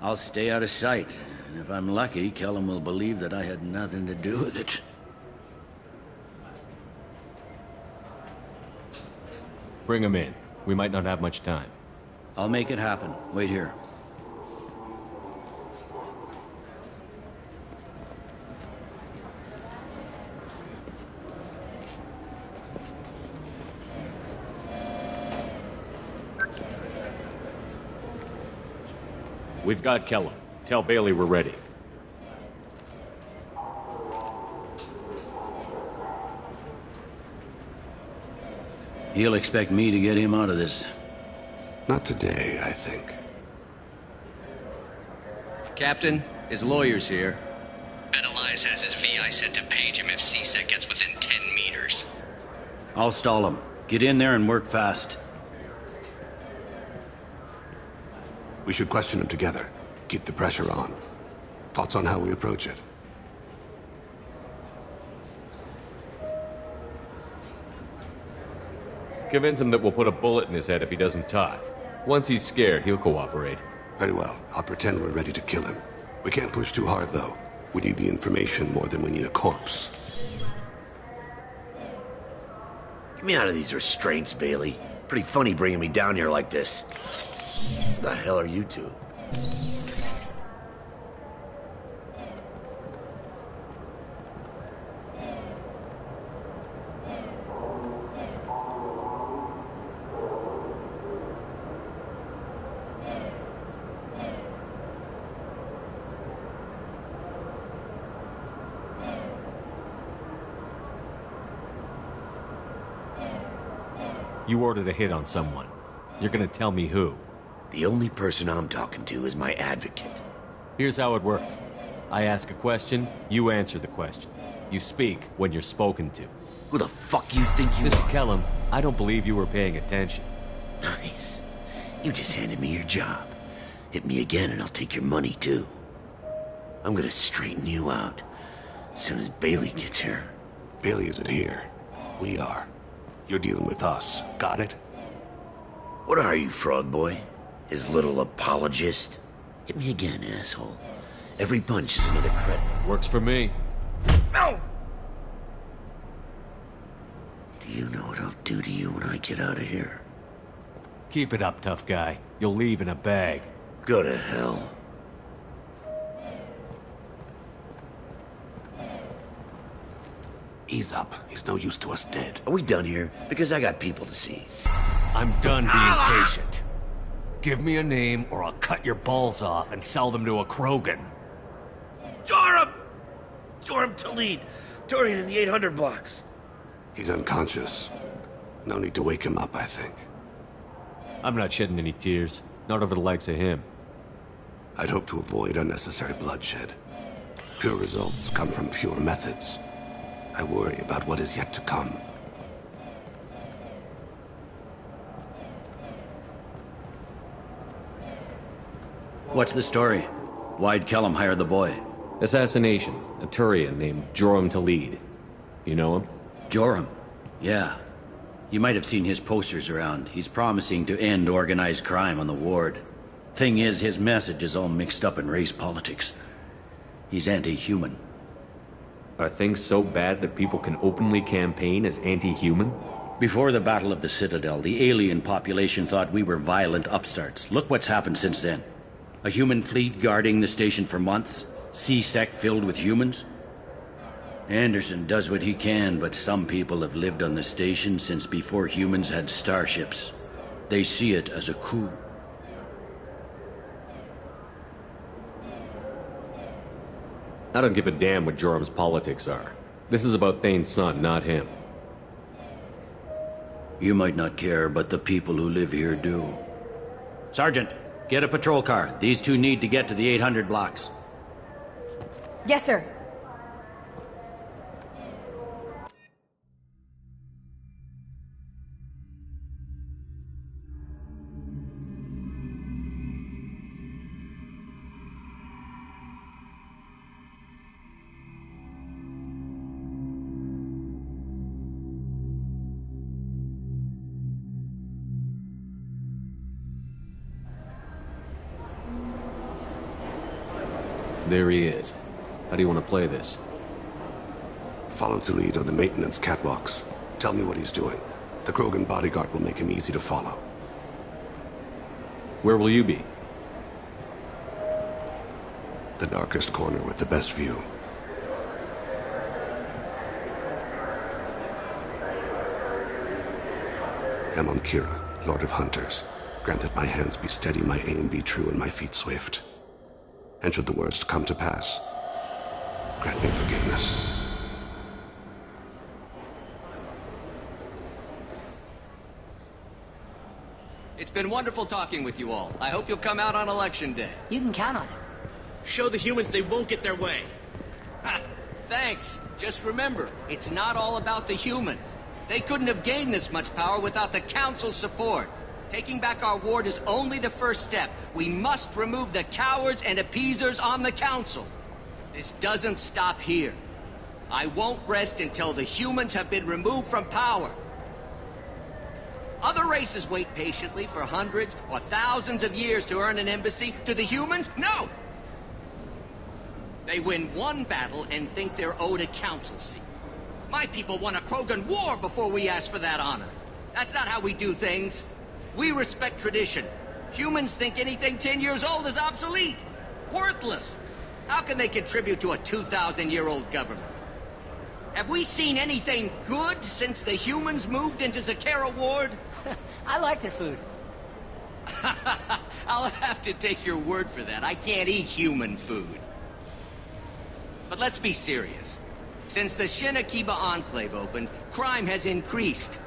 I'll stay out of sight, and if I'm lucky, Kellum will believe that I had nothing to do with it. Bring him in. We might not have much time. I'll make it happen. Wait here. We've got Kellum. Tell Bailey we're ready. He'll expect me to get him out of this. Not today, I think. Captain, his lawyer's here. Bet Elias has his VI set to page him if C-Sec gets within 10 meters. I'll stall him. Get in there and work fast. We should question him together. Keep the pressure on. Thoughts on how we approach it? Convince him that we'll put a bullet in his head if he doesn't talk. Once he's scared, he'll cooperate. Very well. I'll pretend we're ready to kill him. We can't push too hard, though. We need the information more than we need a corpse. Get me out of these restraints, Bailey. Pretty funny bringing me down here like this. What the hell are you two? You ordered a hit on someone. You're gonna tell me who? The only person I'm talking to is my advocate. Here's how it works. I ask a question, you answer the question. You speak when you're spoken to. Who the fuck you think you Mr. are? Kellum, I don't believe you were paying attention. Nice. You just handed me your job. Hit me again and I'll take your money too. I'm gonna straighten you out as soon as Bailey gets here. Bailey isn't here. We are. You're dealing with us. Got it? What are you, Frog Boy? His little apologist? Hit me again, asshole. Every punch is another credit. Works for me. No! Do you know what I'll do to you when I get out of here? Keep it up, tough guy. You'll leave in a bag. Go to hell. Ease up. He's no use to us dead. Are we done here? Because I got people to see. I'm done being patient. Give me a name or I'll cut your balls off and sell them to a Krogan. Joram! Joram Talid. Turian in the 800 blocks. He's unconscious. No need to wake him up, I think. I'm not shedding any tears. Not over the likes of him. I'd hope to avoid unnecessary bloodshed. Pure results come from pure methods. I worry about what is yet to come. What's the story? Why'd Kellum hire the boy? Assassination. A Turian named Joram Talid. You know him? Joram? Yeah. You might have seen his posters around. He's promising to end organized crime on the ward. Thing is, his message is all mixed up in race politics. He's anti-human. Are things so bad that people can openly campaign as anti-human? Before the Battle of the Citadel, the alien population thought we were violent upstarts. Look what's happened since then. A human fleet guarding the station for months. C-Sec filled with humans. Anderson does what he can, but some people have lived on the station since before humans had starships. They see it as a coup. I don't give a damn what Joram's politics are. This is about Thane's son, not him. You might not care, but the people who live here do. Sergeant, get a patrol car. These two need to get to the 800 blocks. Yes, sir. There he is. How do you want to play this? Follow Talid on the maintenance catwalks. Tell me what he's doing. The Krogan bodyguard will make him easy to follow. Where will you be? The darkest corner with the best view. Amon Kira, Lord of Hunters. Grant that my hands be steady, my aim be true, and my feet swift. And should the worst come to pass, grant me forgiveness. It's been wonderful talking with you all. I hope you'll come out on Election Day. You can count on it. Show the humans they won't get their way. Ha! Thanks. Just remember, it's not all about the humans. They couldn't have gained this much power without the Council's support. Taking back our ward is only the first step. We must remove the cowards and appeasers on the Council. This doesn't stop here. I won't rest until the humans have been removed from power. Other races wait patiently for hundreds or thousands of years to earn an embassy. To the humans, no! They win one battle and think they're owed a council seat. My people won a Krogan war before we asked for that honor. That's not how we do things. We respect tradition. Humans think anything 10 years old is obsolete. Worthless. How can they contribute to a 2,000-year-old government? Have we seen anything good since the humans moved into Zakera Ward? I like their food. I'll have to take your word for that. I can't eat human food. But let's be serious. Since the Shinakiba Enclave opened, crime has increased.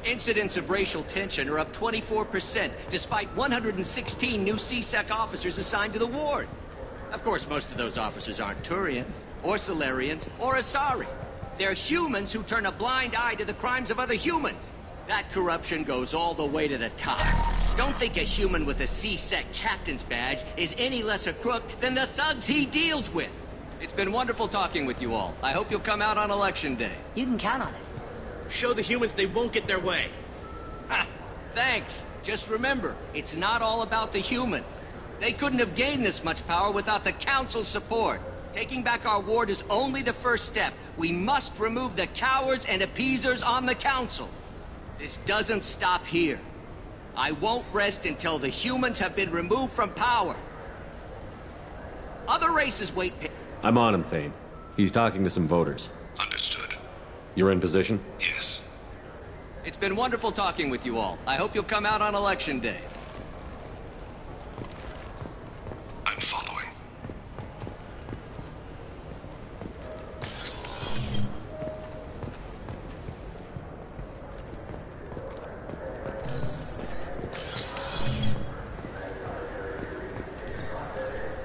Incidents of racial tension are up 24%, despite 116 new C-Sec officers assigned to the ward. Of course, most of those officers aren't Turians, or Solarians, or Asari. They're humans who turn a blind eye to the crimes of other humans. That corruption goes all the way to the top. Don't think a human with a C-Sec captain's badge is any less a crook than the thugs he deals with. It's been wonderful talking with you all. I hope you'll come out on Election Day. You can count on it. Show the humans they won't get their way. Ha! Thanks. Just remember, it's not all about the humans. They couldn't have gained this much power without the Council's support. Taking back our ward is only the first step. We must remove the cowards and appeasers on the Council. This doesn't stop here. I won't rest until the humans have been removed from power. Other races wait. I'm on him, Thane. He's talking to some voters. Understood. You're in position? Yes. It's been wonderful talking with you all. I hope you'll come out on Election Day. I'm following.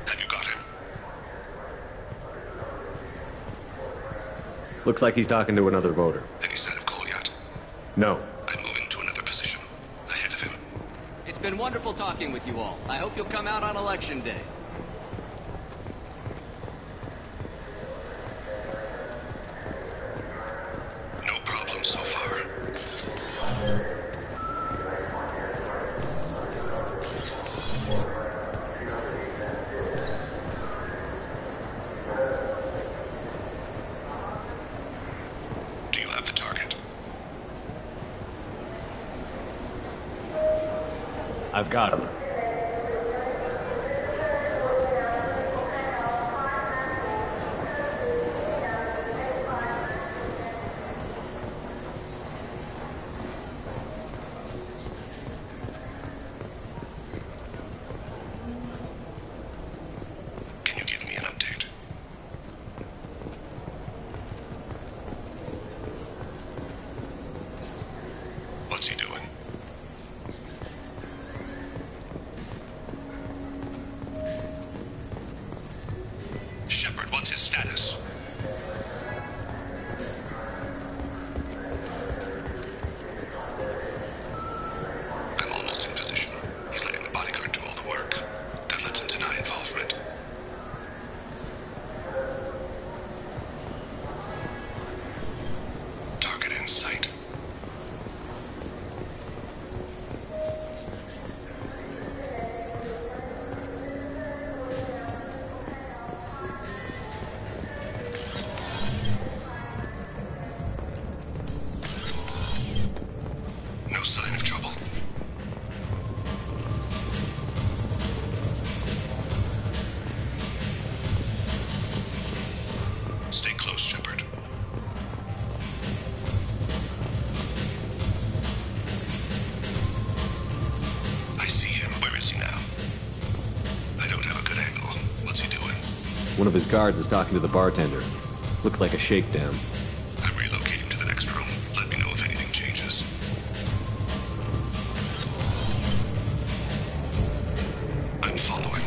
Have you got him? Looks like he's talking to another voter. Any sign of Kolyat? No. I'm moving to another position. Ahead of him. It's been wonderful talking with you all. I hope you'll come out on Election Day. No problem so far. Do you have the target? I've got him. Can you give me an update? What's he doing? Shepard, what's his status? I'm almost in position. He's letting the bodyguard do all the work. That lets him deny involvement. Target in sight. No sign of trouble. Stay close, Shepard. I see him. Where is he now? I don't have a good angle. What's he doing? One of his guards is talking to the bartender. Looks like a shakedown. I'm relocating to the next room. Let me know if anything changes. I'm following.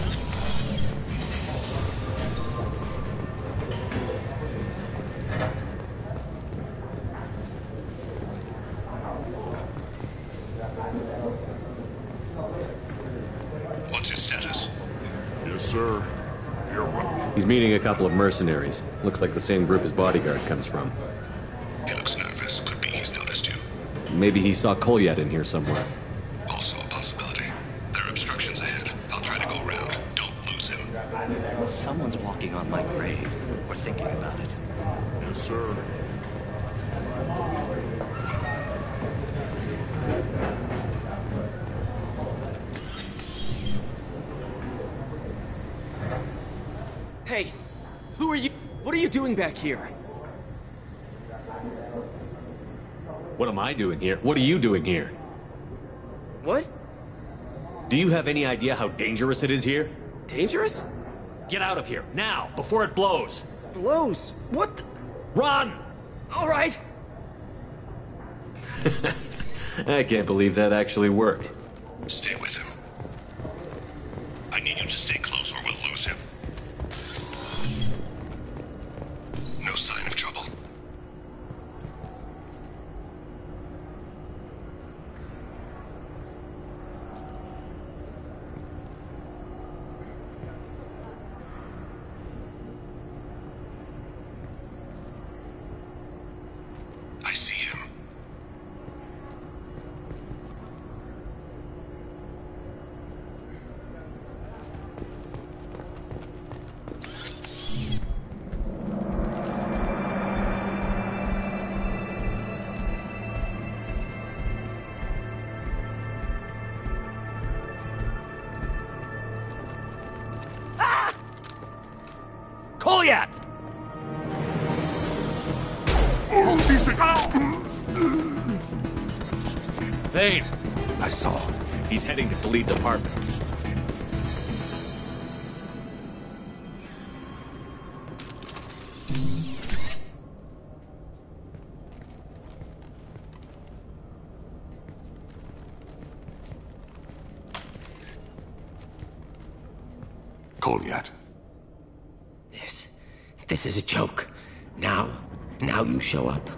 What's his status? Yes, sir. You're right. He's meeting a couple of mercenaries. Looks like the same group his bodyguard comes from. He looks nervous. Could be he's noticed you. Maybe he saw Kolyat in here somewhere. Also a possibility. There are obstructions ahead. I'll try to go around. Don't lose him. Someone's walking on my grave, or thinking about it. Yes, sir. Hey, who are you? What are you doing back here? What am I doing here? What are you doing here? What? Do you have any idea how dangerous it is here? Dangerous? Get out of here, now, before it blows! Blows? What the? Run! All right. I can't believe that actually worked. Stay with him. I need you to stay close or we'll lose him. No sign of trouble. I see him. Kolyat! Thane! I saw. He's heading to Khalid's apartment. Kolyat. This is a joke. Now you show up.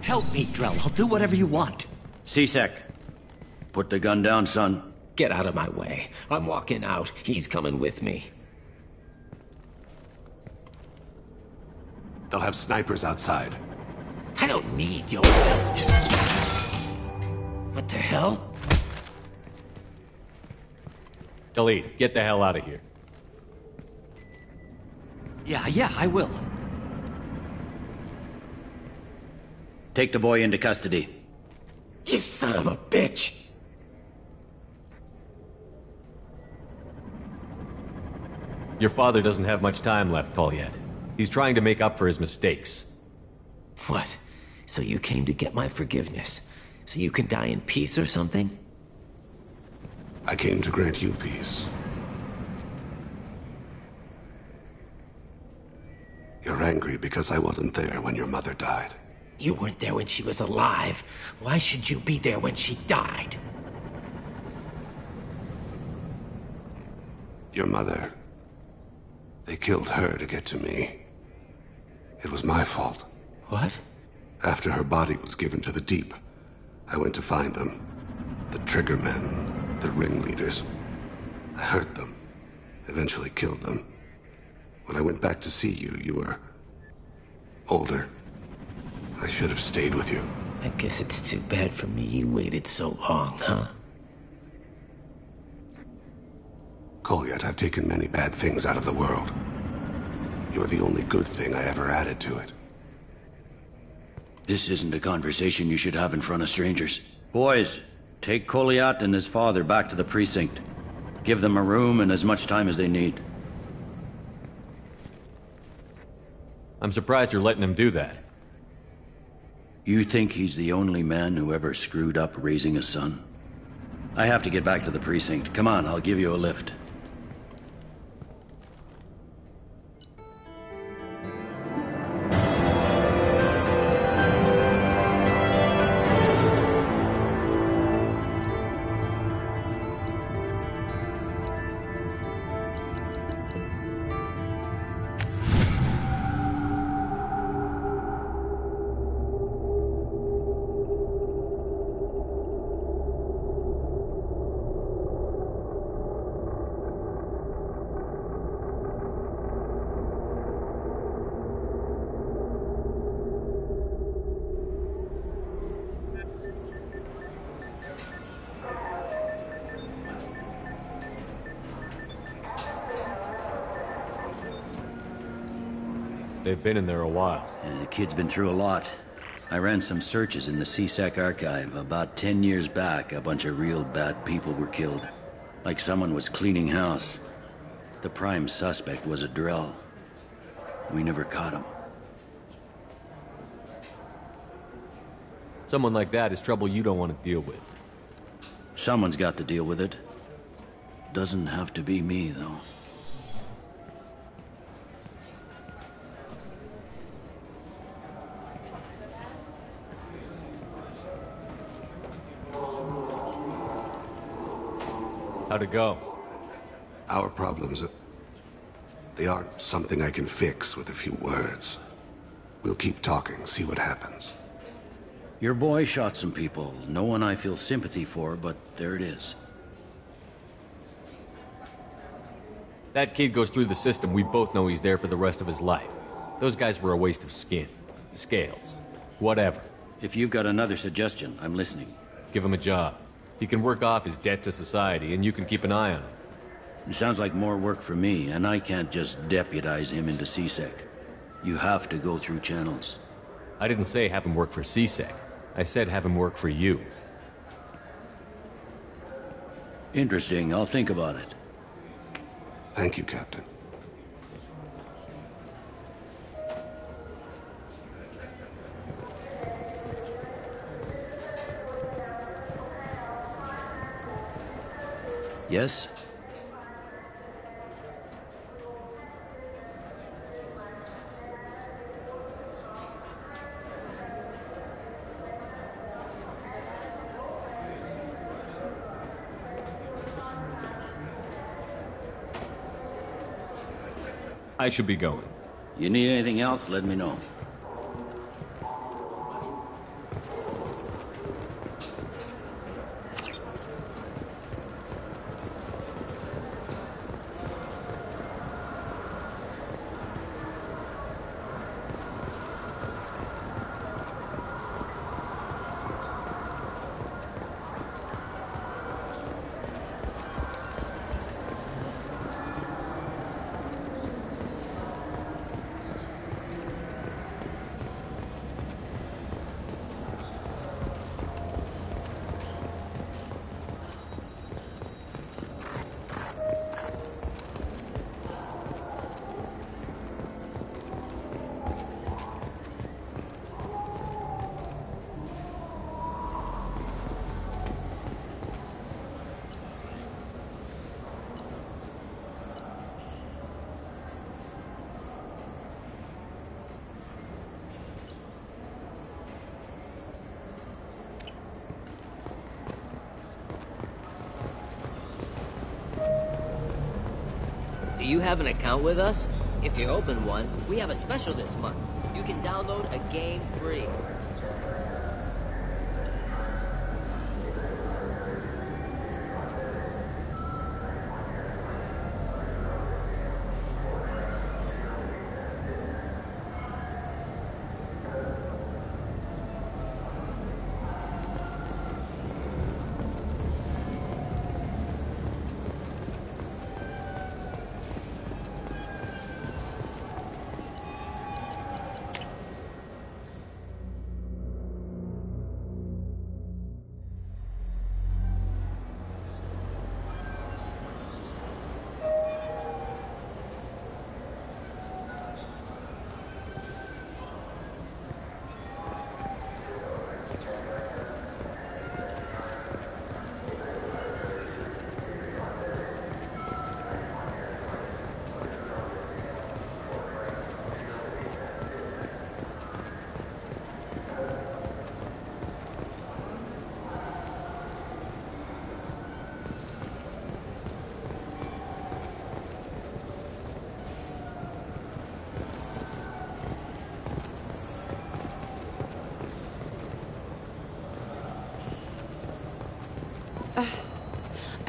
Help me, Drell. I'll do whatever you want. C-Sec, put the gun down, son. Get out of my way. I'm walking out. He's coming with me. They'll have snipers outside. I don't need your help. What the hell? Khalid, get the hell out of here. Yeah, I will. Take the boy into custody. You son of a bitch! Your father doesn't have much time left, Kolyat. He's trying to make up for his mistakes. What? So you came to get my forgiveness? So you can die in peace or something? I came to grant you peace. You're angry because I wasn't there when your mother died. You weren't there when she was alive. Why should you be there when she died? Your mother. They killed her to get to me. It was my fault. What? After her body was given to the deep, I went to find them. The triggermen, the ringleaders. I hurt them, eventually killed them. When I went back to see you, you were older. I should have stayed with you. I guess it's too bad for me you waited so long, huh? Kolyat, I've taken many bad things out of the world. You're the only good thing I ever added to it. This isn't a conversation you should have in front of strangers. Boys, take Kolyat and his father back to the precinct. Give them a room and as much time as they need. I'm surprised you're letting him do that. You think he's the only man who ever screwed up raising a son? I have to get back to the precinct. Come on, I'll give you a lift. They've been in there a while. The kid's been through a lot. I ran some searches in the CSEC archive. About 10 years back, a bunch of real bad people were killed. Like someone was cleaning house. The prime suspect was a Drell. We never caught him. Someone like that is trouble you don't want to deal with. Someone's got to deal with it. Doesn't have to be me, though. How'd it go? Our problems, they aren't something I can fix with a few words. We'll keep talking, see what happens. Your boy shot some people. No one I feel sympathy for, but there it is. That kid goes through the system, we both know he's there for the rest of his life. Those guys were a waste of skin. Scales. Whatever. If you've got another suggestion, I'm listening. Give him a job. He can work off his debt to society, and you can keep an eye on him. It sounds like more work for me, and I can't just deputize him into CSEC. You have to go through channels. I didn't say have him work for CSEC. I said have him work for you. Interesting. I'll think about it. Thank you, Captain. Yes? I should be going. You need anything else, let me know. Do you have an account with us? If you open one, we have a special this month. You can download a game free.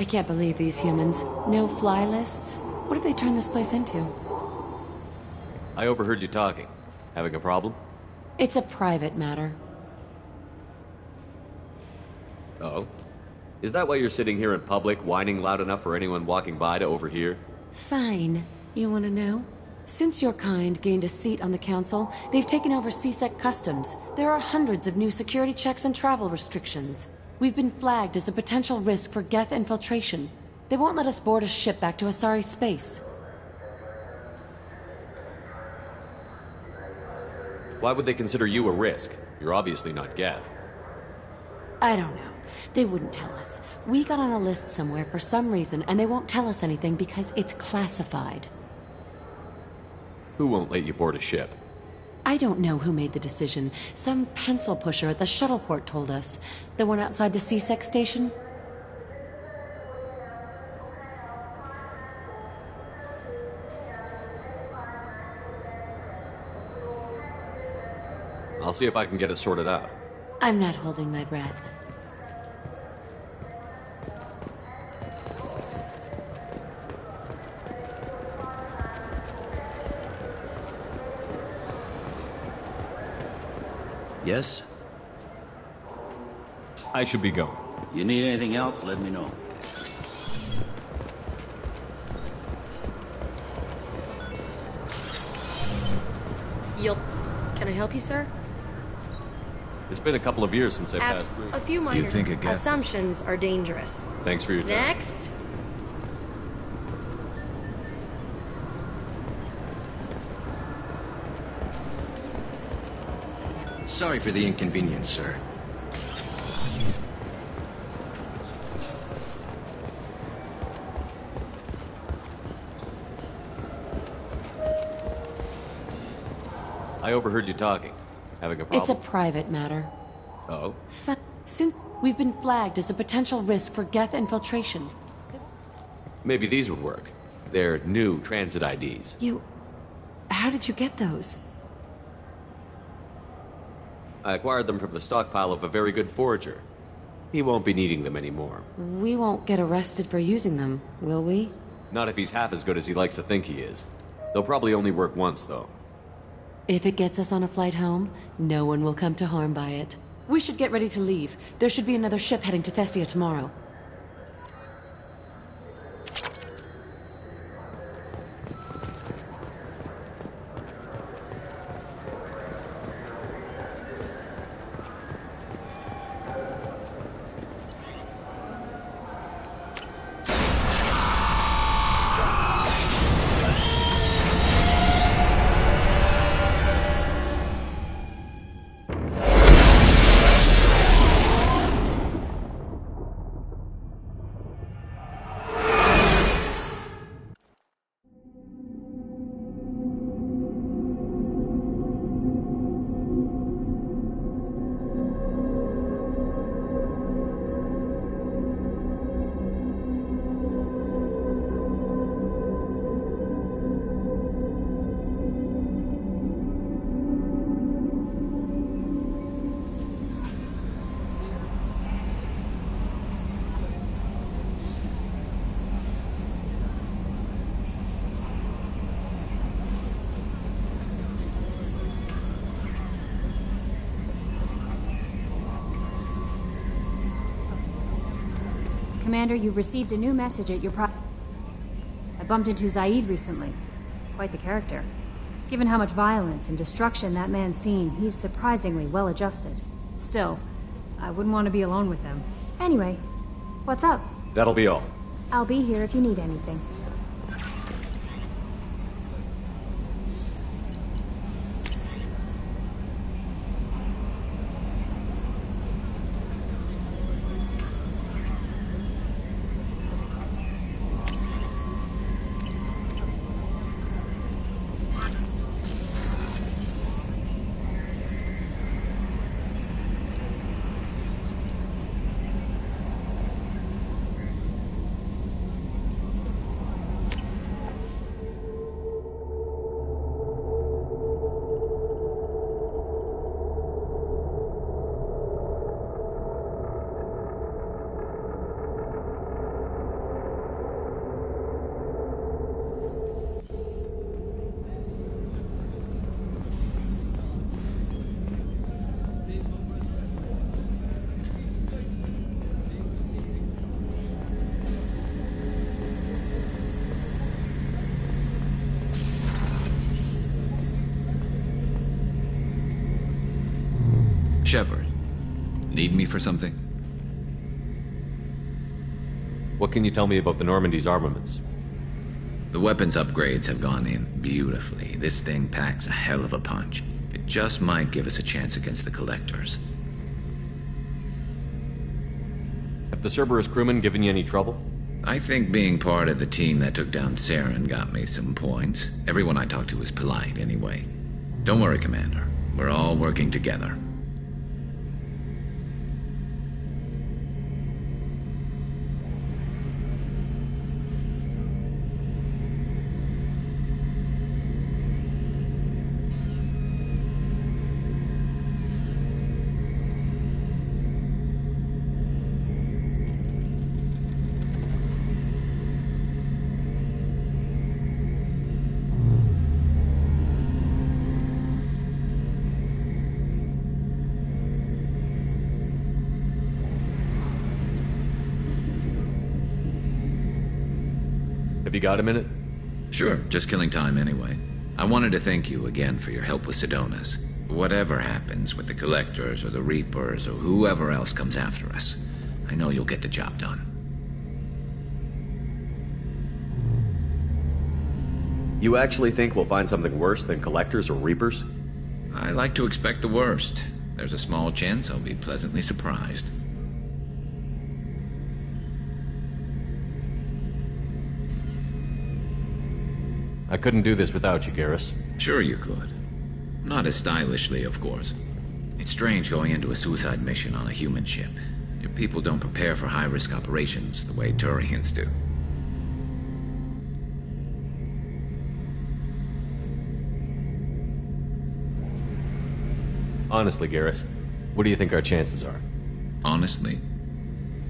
I can't believe these humans. No fly lists? What have they turned this place into? I overheard you talking. Having a problem? It's a private matter. Oh? Is that why you're sitting here in public, whining loud enough for anyone walking by to overhear? Fine. You want to know? Since your kind gained a seat on the council, they've taken over CSEC Customs. There are hundreds of new security checks and travel restrictions. We've been flagged as a potential risk for Geth infiltration. They won't let us board a ship back to Asari space. Why would they consider you a risk? You're obviously not Geth. I don't know. They wouldn't tell us. We got on a list somewhere for some reason, and they won't tell us anything because it's classified. Who won't let you board a ship? I don't know who made the decision. Some pencil pusher at the shuttleport told us. The one outside the CSEC station? I'll see if I can get it sorted out. I'm not holding my breath. Yes? I should be going. You need anything else, let me know. Can I help you, sir? It's been a couple of years since I passed through. A few minor assumptions are dangerous. Thanks for your time. Next. Sorry for the inconvenience, sir. I overheard you talking. Having a problem? It's a private matter. Oh? Since we've been flagged as a potential risk for Geth infiltration. Maybe these would work. They're new transit IDs. How did you get those? I acquired them from the stockpile of a very good forager. He won't be needing them anymore. We won't get arrested for using them, will we? Not if he's half as good as he likes to think he is. They'll probably only work once, though. If it gets us on a flight home, no one will come to harm by it. We should get ready to leave. There should be another ship heading to Thessia tomorrow. Commander, you've received a new message at your I bumped into Zaid recently. Quite the character. Given how much violence and destruction that man's seen, he's surprisingly well adjusted. Still, I wouldn't want to be alone with him. Anyway, what's up? That'll be all. I'll be here if you need anything. Shepard, need me for something? What can you tell me about the Normandy's armaments? The weapons upgrades have gone in beautifully. This thing packs a hell of a punch. It just might give us a chance against the Collectors. Have the Cerberus crewmen given you any trouble? I think being part of the team that took down Saren got me some points. Everyone I talked to was polite anyway. Don't worry, Commander. We're all working together. Have you got a minute? Sure, just killing time anyway. I wanted to thank you again for your help with Sidonis. Whatever happens with the Collectors or the Reapers or whoever else comes after us, I know you'll get the job done. You actually think we'll find something worse than Collectors or Reapers? I like to expect the worst. There's a small chance I'll be pleasantly surprised. I couldn't do this without you, Garrus. Sure you could. Not as stylishly, of course. It's strange going into a suicide mission on a human ship. Your people don't prepare for high-risk operations the way Turians do. Honestly, Garrus, what do you think our chances are? Honestly?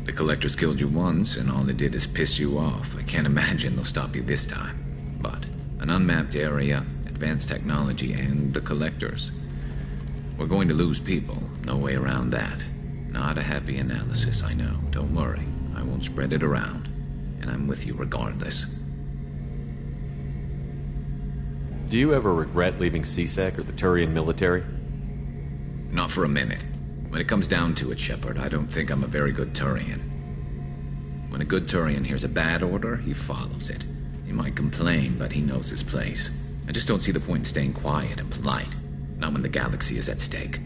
The Collectors killed you once, and all they did is piss you off. I can't imagine they'll stop you this time. But an unmapped area, advanced technology, and the Collectors. We're going to lose people. No way around that. Not a happy analysis, I know. Don't worry. I won't spread it around. And I'm with you regardless. Do you ever regret leaving C-Sec or the Turian military? Not for a minute. When it comes down to it, Shepard, I don't think I'm a very good Turian. When a good Turian hears a bad order, he follows it. He might complain, but he knows his place. I just don't see the point in staying quiet and polite. Not when the galaxy is at stake.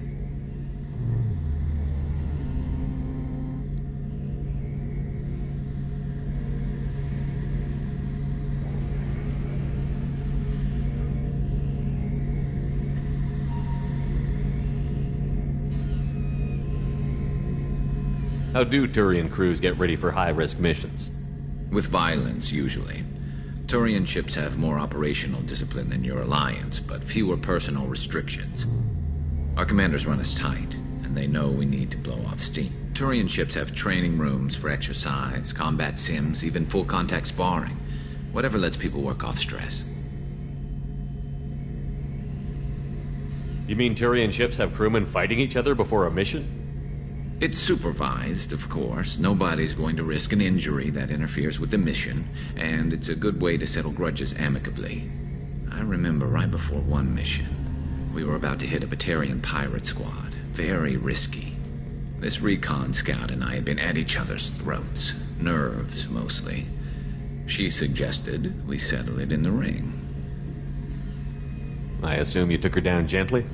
How do Turian crews get ready for high-risk missions? With violence, usually. Turian ships have more operational discipline than your alliance, but fewer personal restrictions. Our commanders run us tight, and they know we need to blow off steam. Turian ships have training rooms for exercise, combat sims, even full-contact sparring. Whatever lets people work off stress. You mean Turian ships have crewmen fighting each other before a mission? It's supervised, of course. Nobody's going to risk an injury that interferes with the mission, and it's a good way to settle grudges amicably. I remember right before one mission, we were about to hit a Batarian pirate squad. Very risky. This recon scout and I had been at each other's throats. Nerves, mostly. She suggested we settle it in the ring. I assume you took her down gently?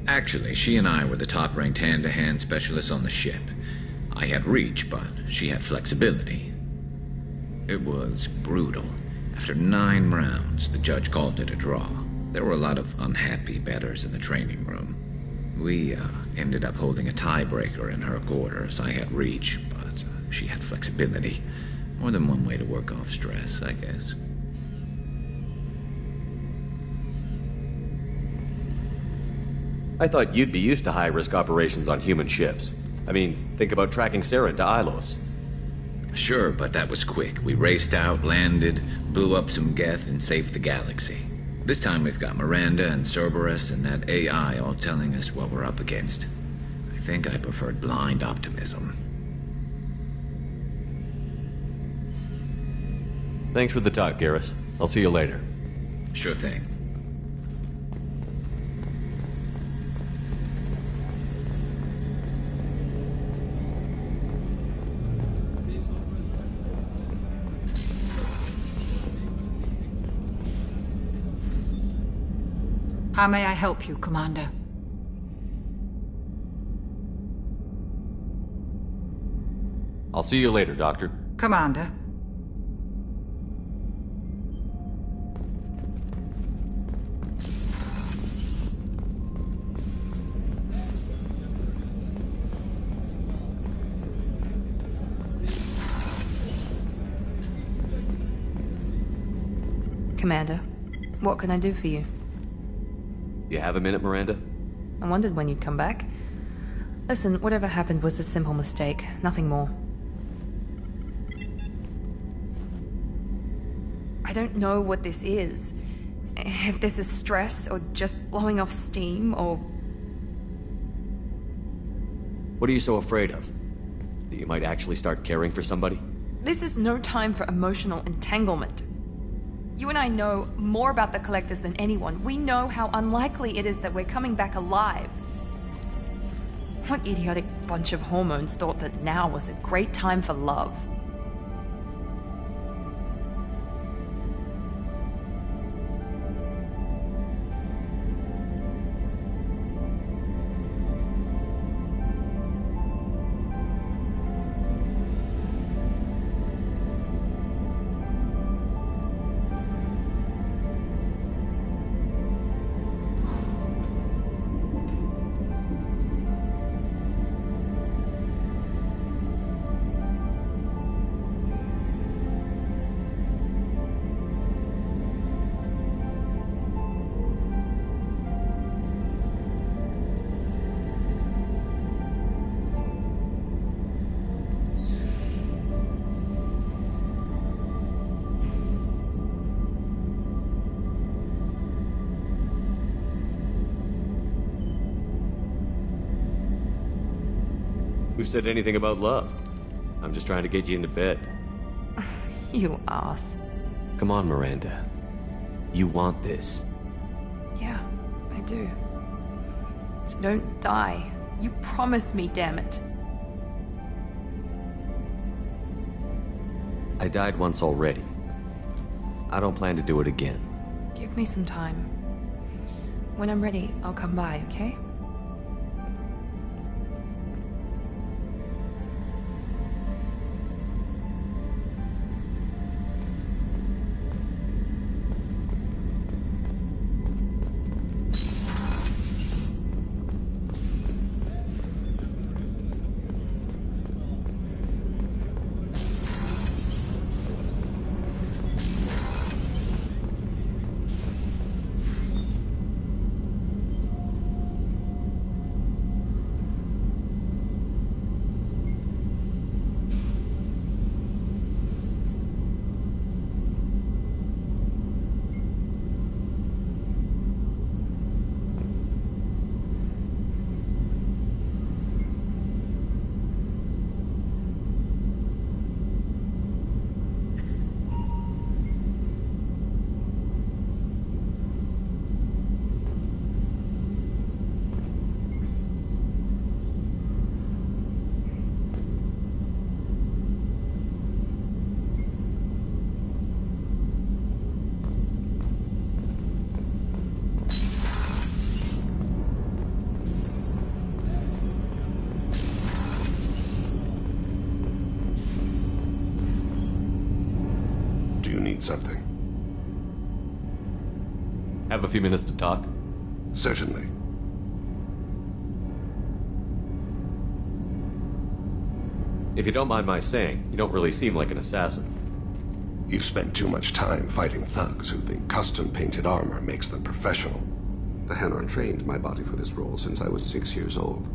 Actually, she and I were the top-ranked hand-to-hand specialists on the ship. I had reach, but she had flexibility. It was brutal. After 9 rounds, the judge called it a draw. There were a lot of unhappy bettors in the training room. We ended up holding a tiebreaker in her quarters. I had reach, but she had flexibility. More than one way to work off stress, I guess. I thought you'd be used to high-risk operations on human ships. I mean, think about tracking Saren to Ilos. Sure, but that was quick. We raced out, landed, blew up some Geth, and saved the galaxy. This time we've got Miranda and Cerberus and that AI all telling us what we're up against. I think I preferred blind optimism. Thanks for the talk, Garrus. I'll see you later. Sure thing. How may I help you, Commander? I'll see you later, Doctor. Commander. Commander, what can I do for you? You have a minute, Miranda? I wondered when you'd come back. Listen, whatever happened was a simple mistake, nothing more. I don't know what this is. If this is stress, or just blowing off steam, or... What are you so afraid of? That you might actually start caring for somebody? This is no time for emotional entanglement. You and I know more about the Collectors than anyone. We know how unlikely it is that we're coming back alive. What idiotic bunch of hormones thought that now was a great time for love? Who said anything about love? I'm just trying to get you into bed. You ass. Come on, Miranda. You want this. Yeah, I do. So don't die. You promised me, damn it. I died once already. I don't plan to do it again. Give me some time. When I'm ready, I'll come by, okay? Something. Have a few minutes to talk? Certainly. If you don't mind my saying, you don't really seem like an assassin. You've spent too much time fighting thugs who think custom-painted armor makes them professional. The Hanar trained my body for this role since I was 6 years old.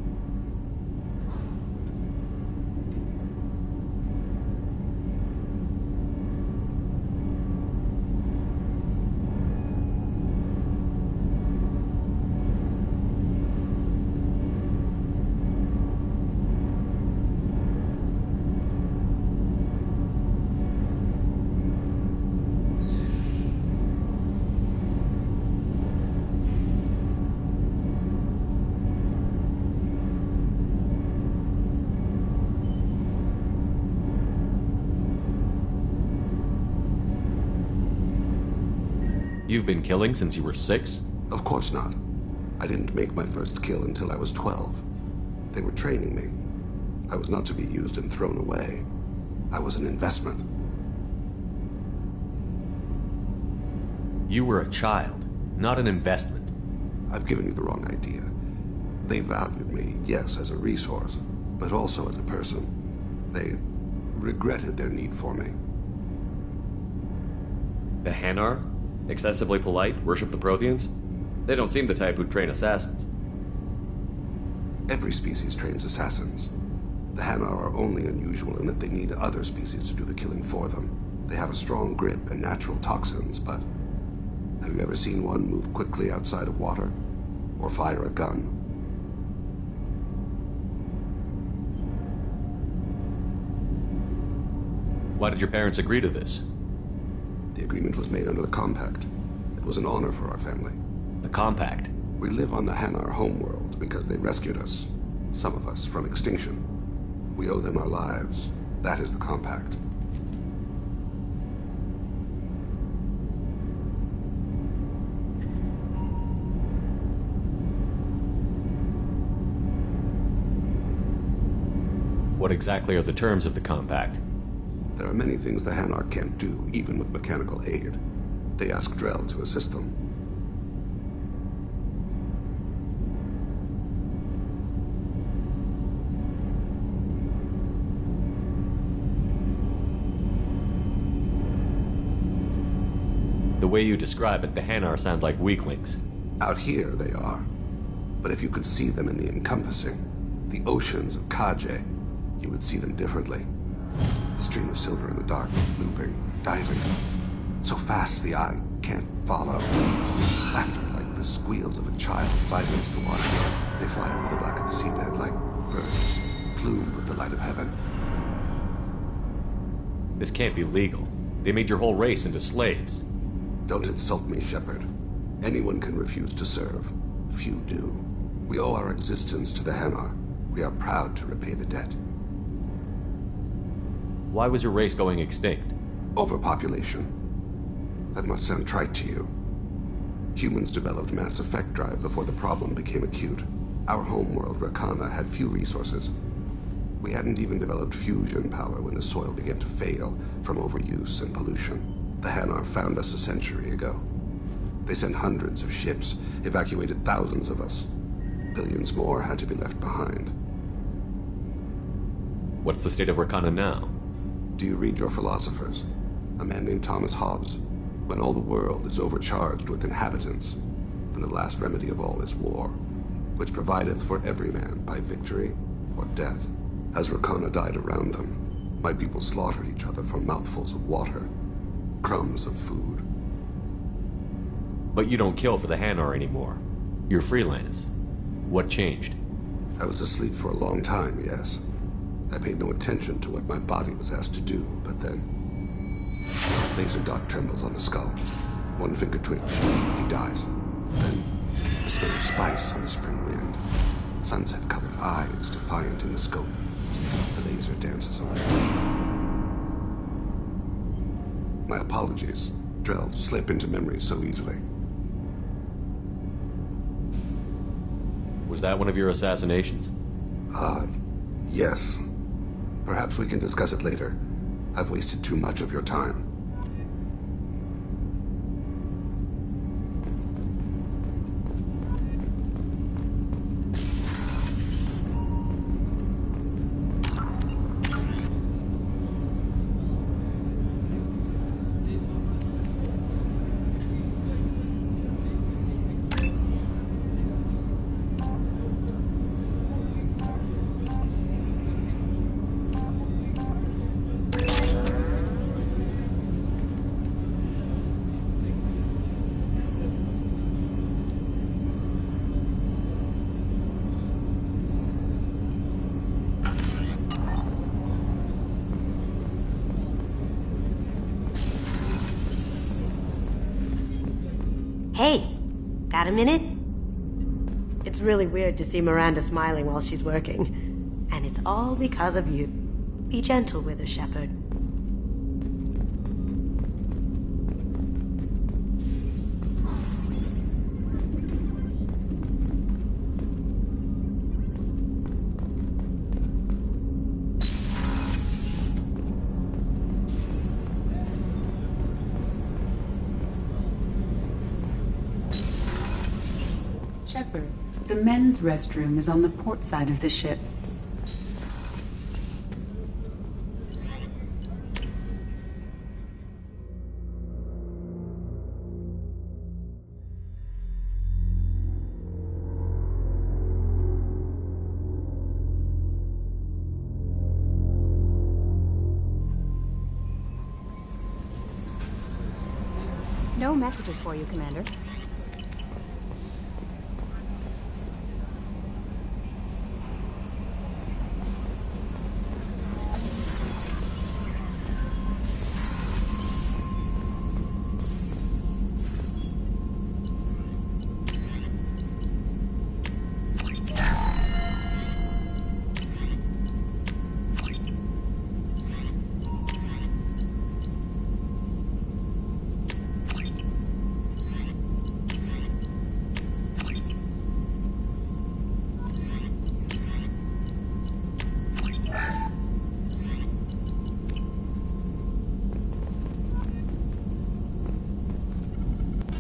You've been killing since you were 6? Of course not. I didn't make my first kill until I was 12. They were training me. I was not to be used and thrown away. I was an investment. You were a child, not an investment. I've given you the wrong idea. They valued me, yes, as a resource, but also as a person. They regretted their need for me. The Hanar? Excessively polite, worship the Protheans? They don't seem the type who'd train assassins. Every species trains assassins. The Hanar are only unusual in that they need other species to do the killing for them. They have a strong grip and natural toxins, but have you ever seen one move quickly outside of water? Or fire a gun? Why did your parents agree to this? The agreement was made under the Compact. It was an honor for our family. The Compact? We live on the Hanar homeworld because they rescued us. Some of us from extinction. We owe them our lives. That is the Compact. What exactly are the terms of the Compact? There are many things the Hanar can't do, even with mechanical aid. They ask Drell to assist them. The way you describe it, the Hanar sound like weaklings. Out here, they are. But if you could see them in the encompassing, the oceans of Kaje, you would see them differently. A stream of silver in the dark, looping, diving. So fast the eye can't follow. Laughter like the squeals of a child vibrates the water. They fly over the black of the seabed like birds, plumed with the light of heaven. This can't be legal. They made your whole race into slaves. Don't insult me, Shepard. Anyone can refuse to serve. Few do. We owe our existence to the Hanar. We are proud to repay the debt. Why was your race going extinct? Overpopulation. That must sound trite to you. Humans developed mass effect drive before the problem became acute. Our homeworld, Rakana, had few resources. We hadn't even developed fusion power when the soil began to fail from overuse and pollution. The Hanar found us a century ago. They sent hundreds of ships, evacuated thousands of us. Billions more had to be left behind. What's the state of Rakana now? Do you read your philosophers? A man named Thomas Hobbes. When all the world is overcharged with inhabitants, then the last remedy of all is war, which provideth for every man by victory or death. As Rakana died around them, my people slaughtered each other for mouthfuls of water, crumbs of food. But you don't kill for the Hanar anymore. You're freelance. What changed? I was asleep for a long time, yes. I paid no attention to what my body was asked to do, but then... Laser dot trembles on the skull. One finger twitch. He dies. Then, the smell of spice on the spring wind. Sunset-colored eyes defiant in the scope. The laser dances away. My apologies. Drell slip into memory so easily. Was that one of your assassinations? Yes. Perhaps we can discuss it later. I've wasted too much of your time. Hey, got a minute? It's really weird to see Miranda smiling while she's working. And it's all because of you. Be gentle with her, Shepard. Shepard, the men's restroom is on the port side of the ship. No messages for you, Commander.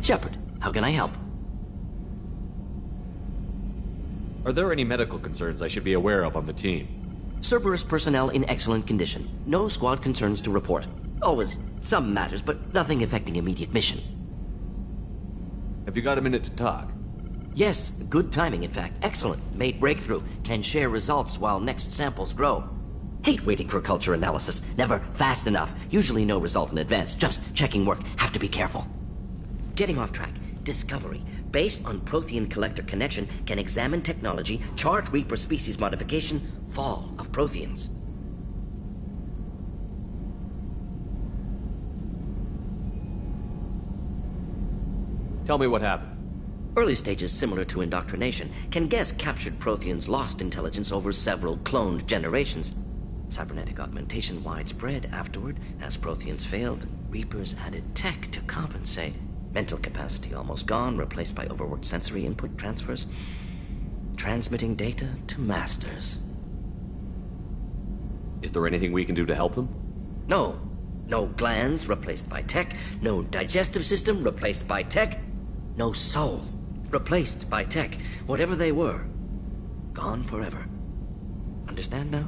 Shepard, how can I help? Are there any medical concerns I should be aware of on the team? Cerberus personnel in excellent condition. No squad concerns to report. Always some matters, but nothing affecting immediate mission. Have you got a minute to talk? Yes, good timing, in fact. Excellent. Made breakthrough. Can share results while next samples grow. Hate waiting for culture analysis. Never fast enough. Usually no result in advance. Just checking work. Have to be careful. Getting off track. Discovery. Based on Prothean collector connection, can examine technology, chart Reaper species modification, fall of Protheans. Tell me what happened. Early stages similar to indoctrination. Can guess captured Protheans lost intelligence over several cloned generations. Cybernetic augmentation widespread afterward. As Protheans failed, Reapers added tech to compensate. Mental capacity almost gone, replaced by overworked sensory input transfers. Transmitting data to masters. Is there anything we can do to help them? No. No glands replaced by tech. No digestive system replaced by tech. No soul replaced by tech. Whatever they were, gone forever. Understand now?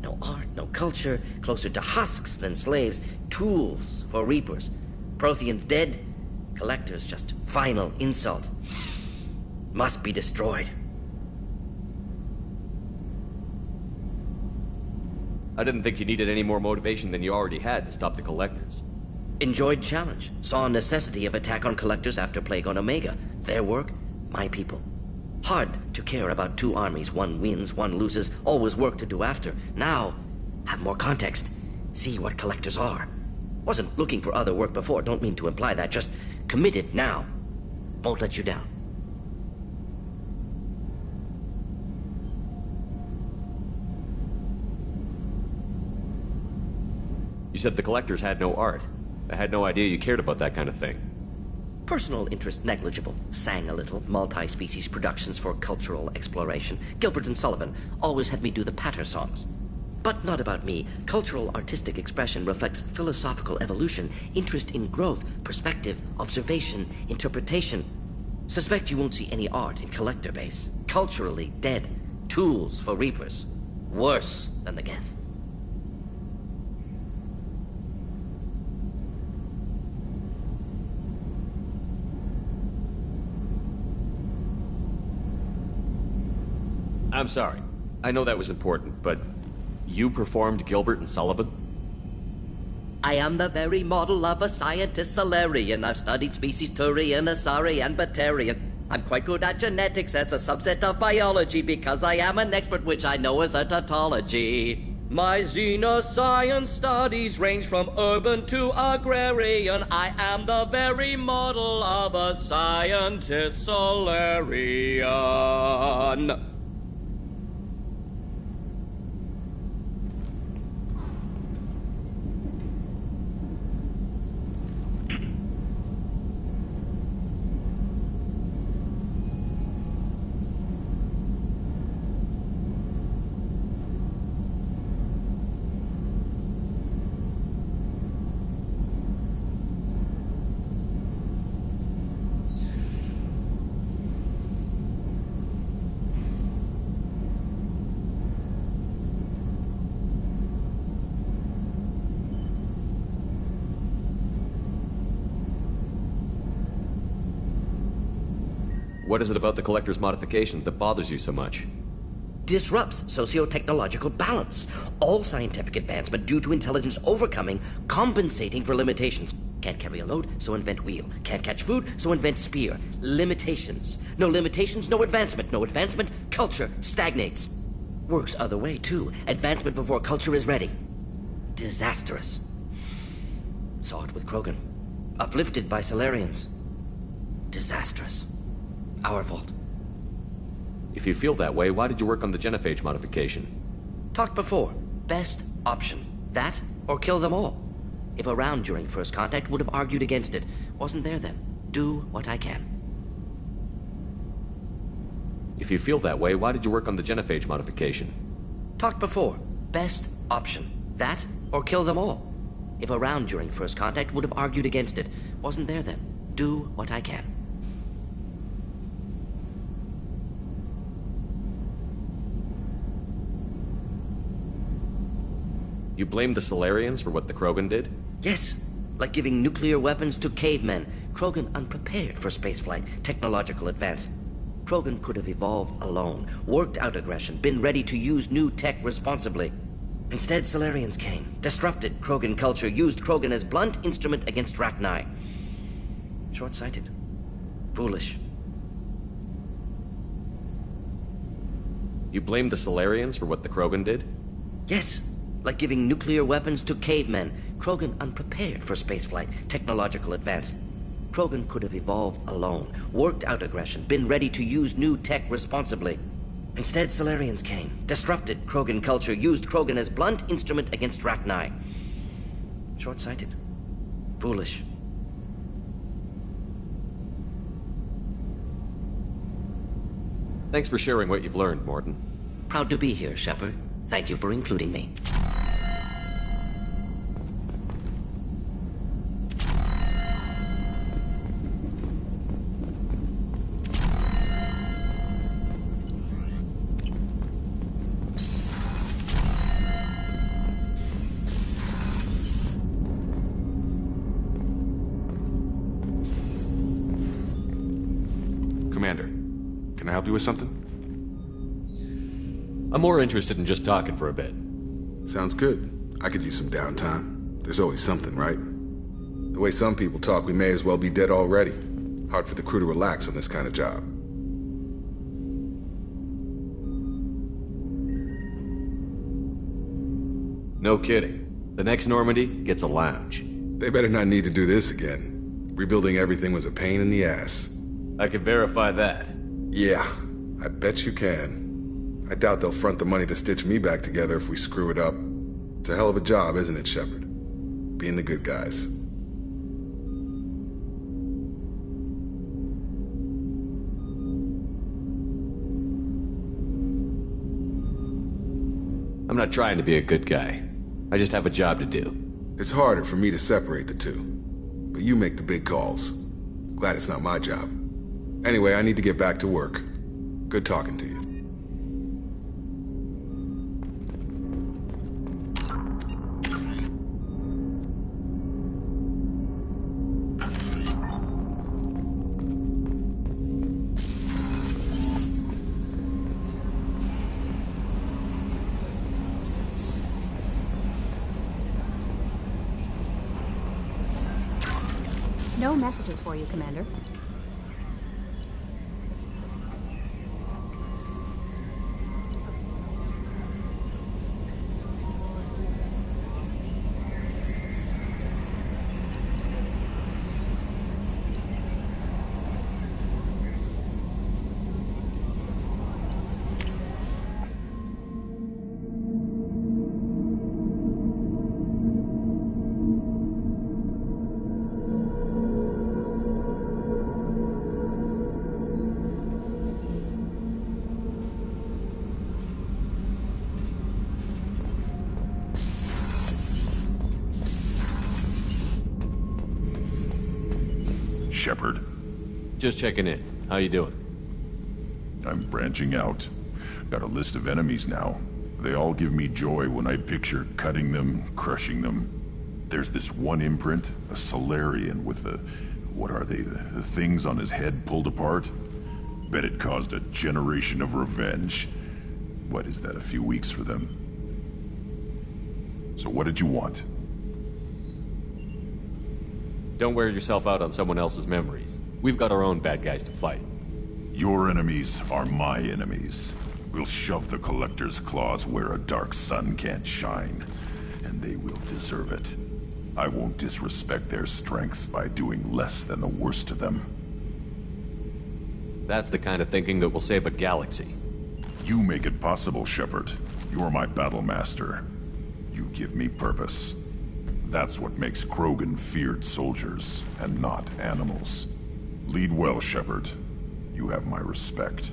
No art, no culture, closer to husks than slaves. Tools for Reapers. Protheans dead. Collectors just final insult. Must be destroyed. I didn't think you needed any more motivation than you already had to stop the Collectors. Enjoyed challenge. Saw necessity of attack on Collectors after Plague on Omega. Their work, my people. Hard to care about two armies. One wins, one loses. Always work to do after. Now, have more context. See what Collectors are. Wasn't looking for other work before. Don't mean to imply that. Just committed now. Won't let you down. You said the Collectors had no art. I had no idea you cared about that kind of thing. Personal interest negligible. Sang a little. Multi-species productions for cultural exploration. Gilbert and Sullivan always had me do the patter songs. But not about me. Cultural artistic expression reflects philosophical evolution, interest in growth, perspective, observation, interpretation. Suspect you won't see any art in Collector base. Culturally dead. Tools for Reapers. Worse than the Geth. I'm sorry. I know that was important, but you performed Gilbert and Sullivan? I am the very model of a scientist Solarian. I've studied species Turian, Asari, and Batarian. I'm quite good at genetics as a subset of biology because I am an expert, which I know as a tautology. My xenoscience studies range from urban to agrarian. I am the very model of a scientist Solarian. What is it about the Collector's modification that bothers you so much? Disrupts socio-technological balance. All scientific advancement due to intelligence overcoming, compensating for limitations. Can't carry a load, so invent wheel. Can't catch food, so invent spear. Limitations. No limitations, no advancement. No advancement, culture stagnates. Works other way, too. Advancement before culture is ready. Disastrous. Saw it with Krogan. Uplifted by Salarians. Disastrous. Our fault. If you feel that way, why did you work on the genophage modification? Talked before. Best option. That, or kill them all. If around during first contact, would have argued against it. Wasn't there then. Do what I can. If you feel that way, why did you work on the genophage modification? Talked before. Best option. That, or kill them all. If around during first contact, would have argued against it. Wasn't there then. Do what I can. You blame the Salarians for what the Krogan did? Yes. Like giving nuclear weapons to cavemen. Krogan unprepared for spaceflight, technological advance. Krogan could have evolved alone, worked out aggression, been ready to use new tech responsibly. Instead, Salarians came, disrupted Krogan culture, used Krogan as blunt instrument against Rachni. Short-sighted. Foolish. You blame the Salarians for what the Krogan did? Yes. Like giving nuclear weapons to cavemen. Krogan unprepared for spaceflight, technological advance. Krogan could have evolved alone, worked out aggression, been ready to use new tech responsibly. Instead, Salarians came, disrupted Krogan culture, used Krogan as blunt instrument against Rachni. Short-sighted. Foolish. Thanks for sharing what you've learned, Mordin. Proud to be here, Shepard. Thank you for including me. Commander, can I help you with something? I'm more interested in just talking for a bit. Sounds good. I could use some downtime. There's always something, right? The way some people talk, we may as well be dead already. Hard for the crew to relax on this kind of job. No kidding. The next Normandy gets a lounge. They better not need to do this again. Rebuilding everything was a pain in the ass. I can verify that. Yeah, I bet you can. I doubt they'll front the money to stitch me back together if we screw it up. It's a hell of a job, isn't it, Shepard? Being the good guys. I'm not trying to be a good guy. I just have a job to do. It's harder for me to separate the two. But you make the big calls. Glad it's not my job. Anyway, I need to get back to work. Good talking to you. No messages for you, Commander. Shepard. Just checking in. How you doing? I'm branching out. Got a list of enemies now. They all give me joy when I picture cutting them, crushing them. There's this one imprint, a Salarian with the... what are they? The things on his head pulled apart? Bet it caused a generation of revenge. What is that, a few weeks for them? So what did you want? Don't wear yourself out on someone else's memories. We've got our own bad guys to fight. Your enemies are my enemies. We'll shove the Collector's claws where a dark sun can't shine, and they will deserve it. I won't disrespect their strengths by doing less than the worst of them. That's the kind of thinking that will save a galaxy. You make it possible, Shepard. You're my battle master. You give me purpose. That's what makes Krogan feared soldiers, and not animals. Lead well, Shepard. You have my respect.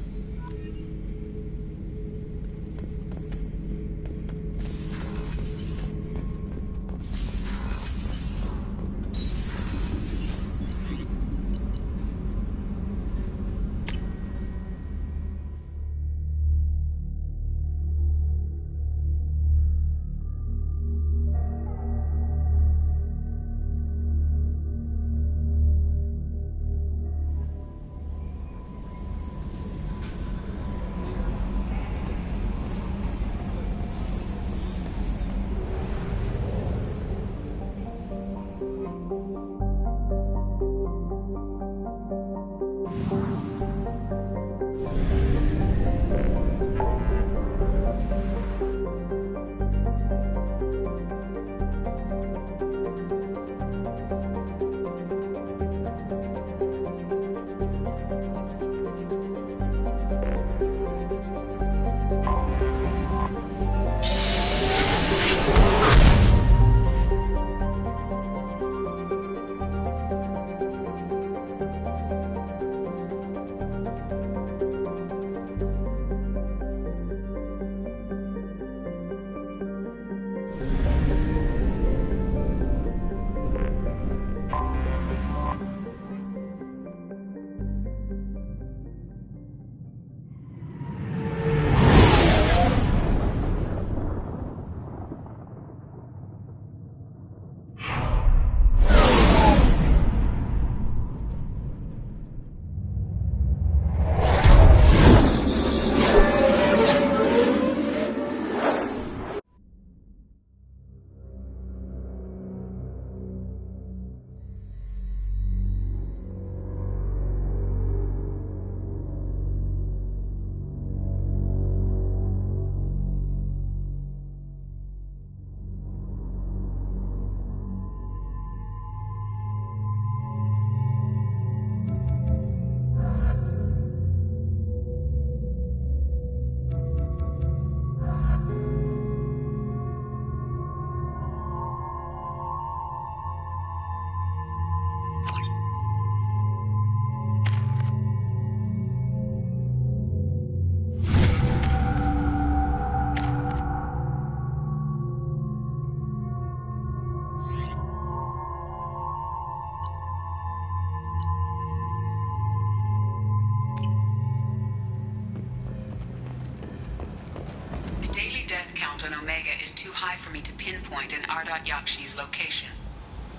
For me to pinpoint an Ardat Yakshi's location.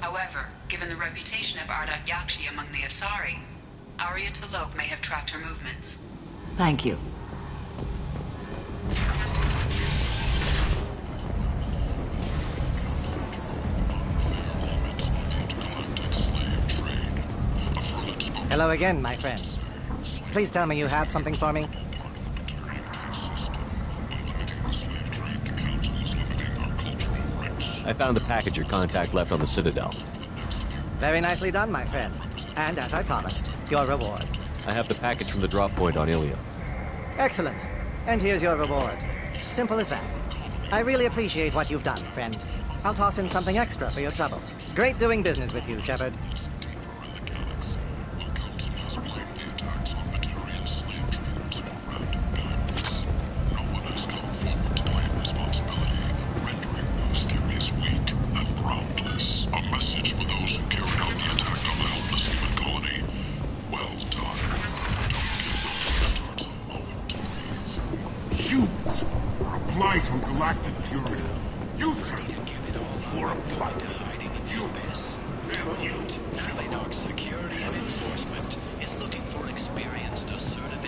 However, given the reputation of Ardat Yakshi among the Asari, Arya T'Loak may have tracked her movements. Thank you. Hello again, my friends. Please tell me you have something for me. I found the package your contact left on the Citadel. Very nicely done, my friend. And as I promised, your reward. I have the package from the drop point on Ilium. Excellent. And here's your reward. Simple as that. I really appreciate what you've done, friend. I'll toss in something extra for your trouble. Great doing business with you, Shepard. Security and enforcement is looking for experienced, assertive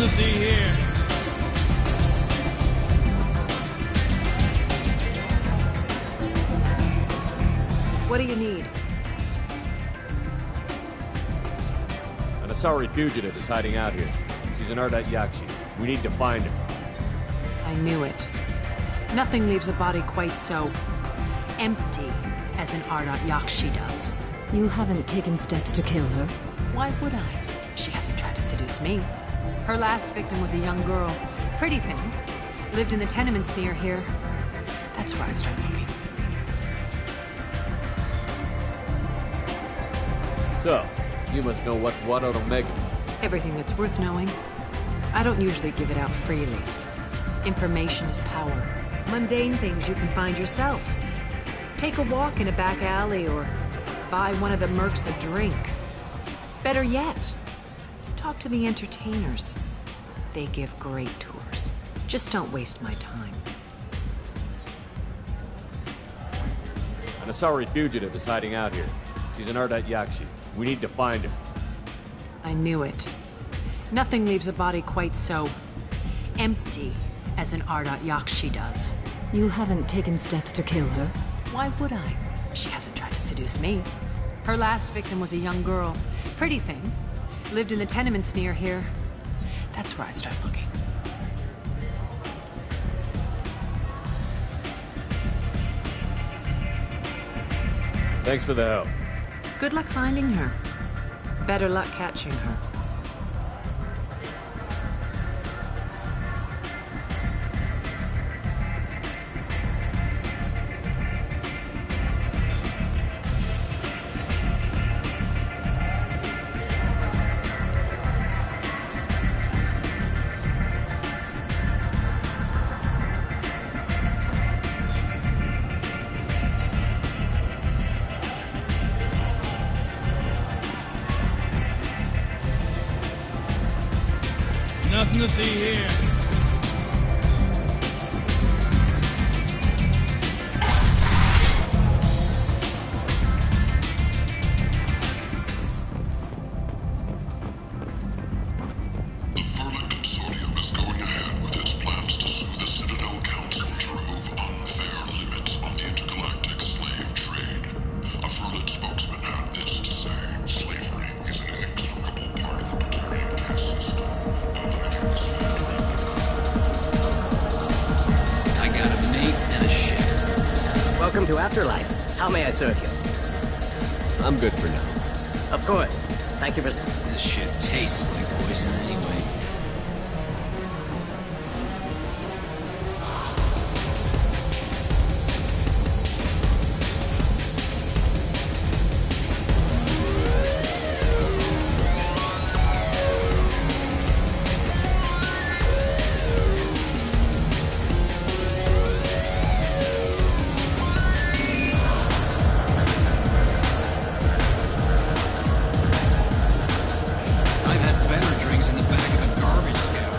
to see here. What do you need? An Asari fugitive is hiding out here. She's an Ardat Yakshi. We need to find her. I knew it. Nothing leaves a body quite so empty as an Ardat Yakshi does. You haven't taken steps to kill her? Why would I? She hasn't tried to seduce me. Her last victim was a young girl. Pretty thing. Lived in the tenements near here. That's where I'd start looking. So, you must know what's what out Omega. Everything that's worth knowing. I don't usually give it out freely. Information is power. Mundane things you can find yourself. Take a walk in a back alley or buy one of the mercs a drink. Better yet, talk to the entertainers. They give great tours. Just don't waste my time. An Asari fugitive is hiding out here. She's an Ardat Yakshi. We need to find her. I knew it. Nothing leaves a body quite so empty as an Ardat Yakshi does. You haven't taken steps to kill her? Why would I? She hasn't tried to seduce me. Her last victim was a young girl. Pretty thing. Lived in the tenements near here. That's where I'd start looking. Thanks for the help. Good luck finding her. Better luck catching her. Nothing to see here. The Verlet Consortium is going ahead with its plans to sue the Citadel Council to remove unfair limits on the intergalactic slave trade. A Verlet spokesman had this to say: slavery is an inextricable part of the Batarian caste system. I got a mate and a ship. Welcome to Afterlife. How may I serve you? I'm good for now. Of course. Thank you for... This shit tastes like poison anyway. I've had better drinks in the back of a garbage scow.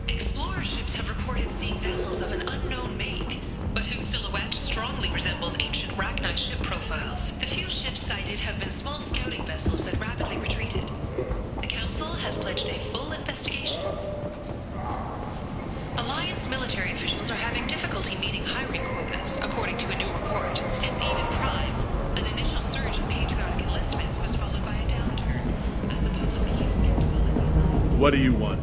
Explorer ships have reported seeing vessels of an unknown make, but whose silhouette strongly resembles ancient Ragni ship profiles. The few ships sighted have been small scouting vessels that rapidly retreated. The Council has pledged a full investigation. Alliance military officials are having difficulty meeting hiring quotas, according to a new report. Since even Prime, an initial surge in patriotic enlistments was followed by a downturn, as the public became skeptical. What do you want?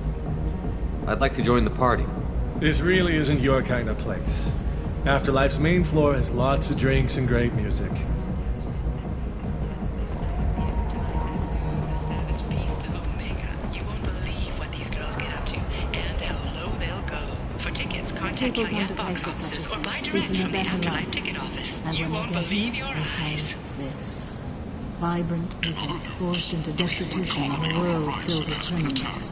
I'd like to join the party. This really isn't your kind of place. Afterlife's main floor has lots of drinks and great music. Savage beasts of Omega. You won't believe what these girls get up to, and how low they'll go. For tickets, contact People your come to box places such offices as or buy this, direct seeking a from the better Afterlife life. ticket office. And You when won't they get believe here, your they find eyes. this. Vibrant people forced into destitution in a world filled with criminals.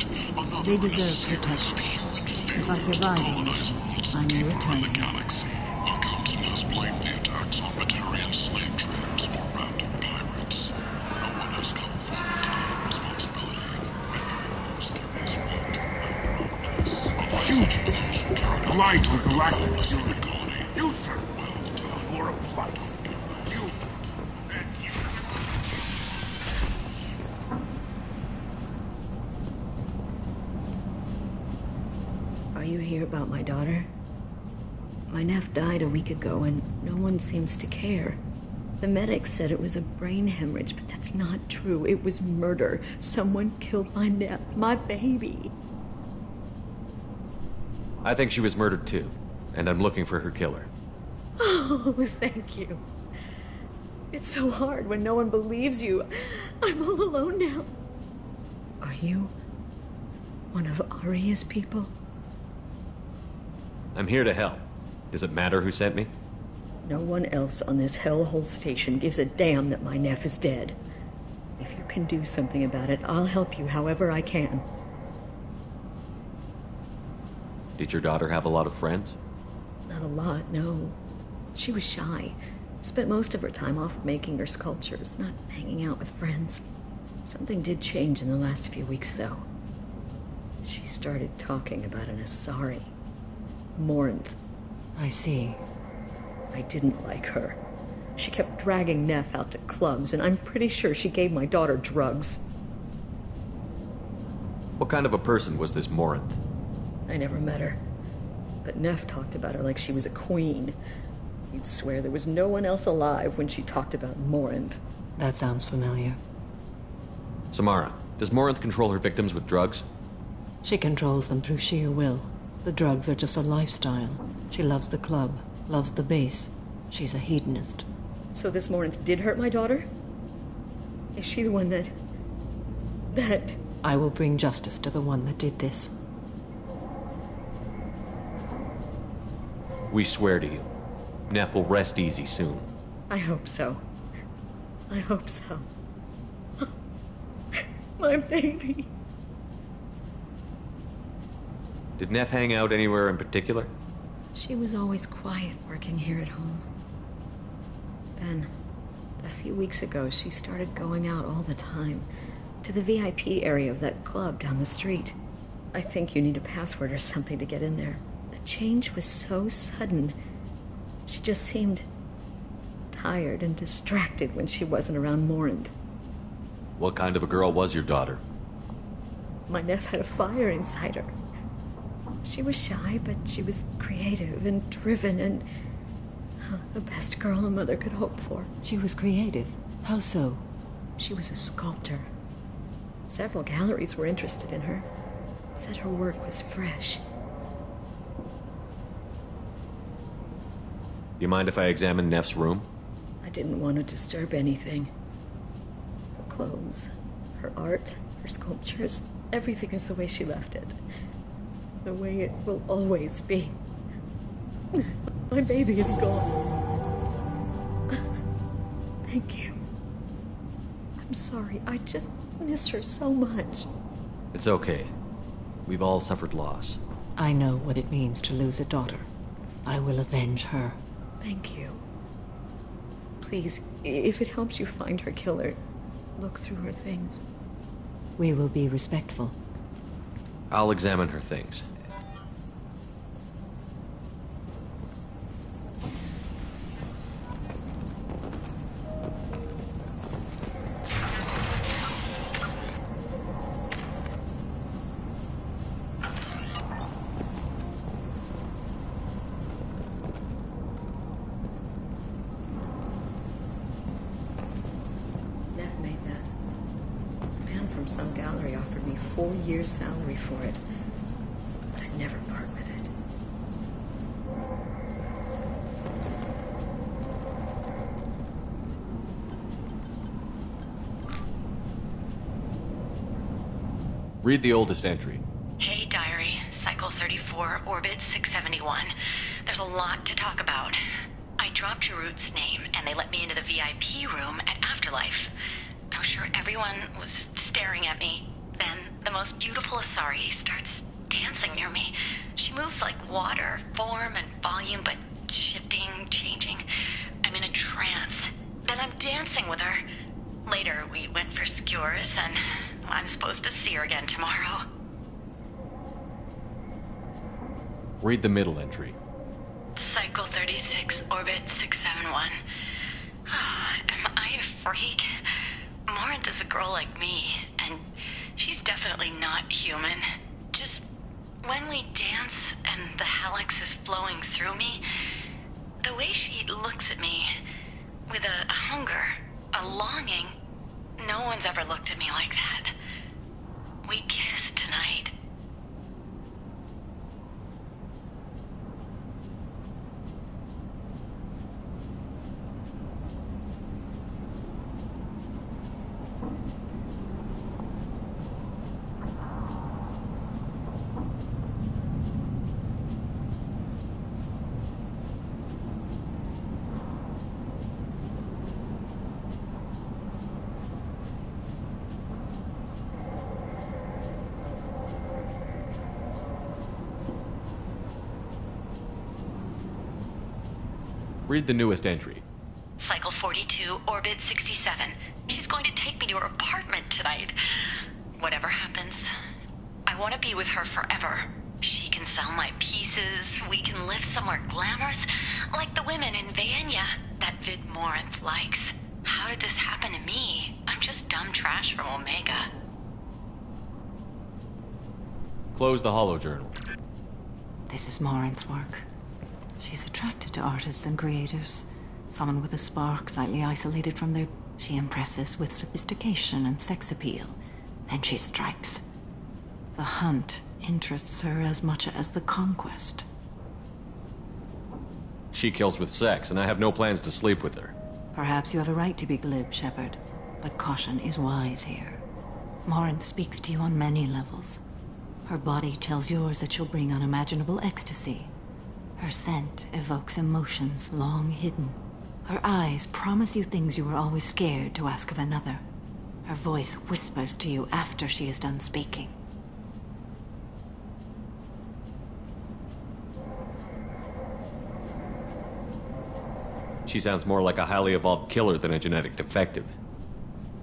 They deserve protection. If I survive the mission, I may return them. Galaxy. Our council has blamed the attacks on Batarian slave traders or random pirates. No one has come forward to take responsibility. Humans glides with galactic purity. You serve well for a plight. You and you. Are you here about my daughter? My nephew died a week ago and no one seems to care. The medics said it was a brain hemorrhage, but that's not true. It was murder. Someone killed my nephew, my baby. I think she was murdered too, and I'm looking for her killer. Oh, thank you. It's so hard when no one believes you. I'm all alone now. Are you one of Aria's people? I'm here to help. Does it matter who sent me? No one else on this hellhole station gives a damn that my nephew is dead. If you can do something about it, I'll help you however I can. Did your daughter have a lot of friends? Not a lot, no. She was shy. Spent most of her time off making her sculptures, not hanging out with friends. Something did change in the last few weeks, though. She started talking about an Asari. Morinth. I see. I didn't like her. She kept dragging Neff out to clubs, and I'm pretty sure she gave my daughter drugs. What kind of a person was this Morinth? I never met her. But Neff talked about her like she was a queen. You'd swear there was no one else alive when she talked about Morinth. That sounds familiar. Samara, does Morinth control her victims with drugs? She controls them through sheer will. The drugs are just a lifestyle. She loves the club, loves the base. She's a hedonist. So this Morinth did hurt my daughter? Is she the one that... I will bring justice to the one that did this. We swear to you. Neff will rest easy soon. I hope so. I hope so. My baby. Did Neff hang out anywhere in particular? She was always quiet working here at home. Then, a few weeks ago, she started going out all the time to the VIP area of that club down the street. I think you need a password or something to get in there. The change was so sudden. She just seemed tired and distracted when she wasn't around Morinth. What kind of a girl was your daughter? My nephew had a fire inside her. She was shy, but she was creative and driven and the best girl a mother could hope for. She was creative. How so? She was a sculptor. Several galleries were interested in her. Said her work was fresh. Do you mind if I examine Neff's room? I didn't want to disturb anything. Her clothes, her art, her sculptures, everything is the way she left it. The way it will always be. My baby is gone. Thank you. I'm sorry. I just miss her so much. It's okay. We've all suffered loss. I know what it means to lose a daughter. I will avenge her. Thank you. Please, if it helps you find her killer, look through her things. We will be respectful. I'll examine her things. Neff made that. A man from some gallery offered me 4 years' salary for it. But I'd never part with it. Read the oldest entry. Hey, Diary. Cycle 34, Orbit 671. There's a lot to talk about. I dropped Jarut's name, and they let me into the VIP room at Afterlife. I'm sure everyone was staring at me. Then the most beautiful Asari starts dancing near me. She moves like water, form and volume, but shifting, changing. I'm in a trance. Then I'm dancing with her. Later, we went for skewers, and I'm supposed to see her again tomorrow. Read the middle entry. Cycle 36, orbit 671. Am I a freak? Morinth is a girl like me, and she's definitely not human. Just when we dance and the helix is flowing through me, the way she looks at me with a hunger, a longing, no one's ever looked at me like that. We kissed tonight. Read the newest entry. Cycle 42, orbit 67. She's going to take me to her apartment tonight. Whatever happens, I want to be with her forever. She can sell my pieces. We can live somewhere glamorous, like the women in Vanya that Vid Morinth likes. How did this happen to me? I'm just dumb trash from Omega. Close the holojournal. This is Morinth's work. She's attracted to artists and creators. Someone with a spark, slightly isolated from their... She impresses with sophistication and sex appeal. Then she strikes. The hunt interests her as much as the conquest. She kills with sex, and I have no plans to sleep with her. Perhaps you have a right to be glib, Shepard. But caution is wise here. Morinth speaks to you on many levels. Her body tells yours that she'll bring unimaginable ecstasy. Her scent evokes emotions long hidden. Her eyes promise you things you were always scared to ask of another. Her voice whispers to you after she is done speaking. She sounds more like a highly evolved killer than a genetic defective.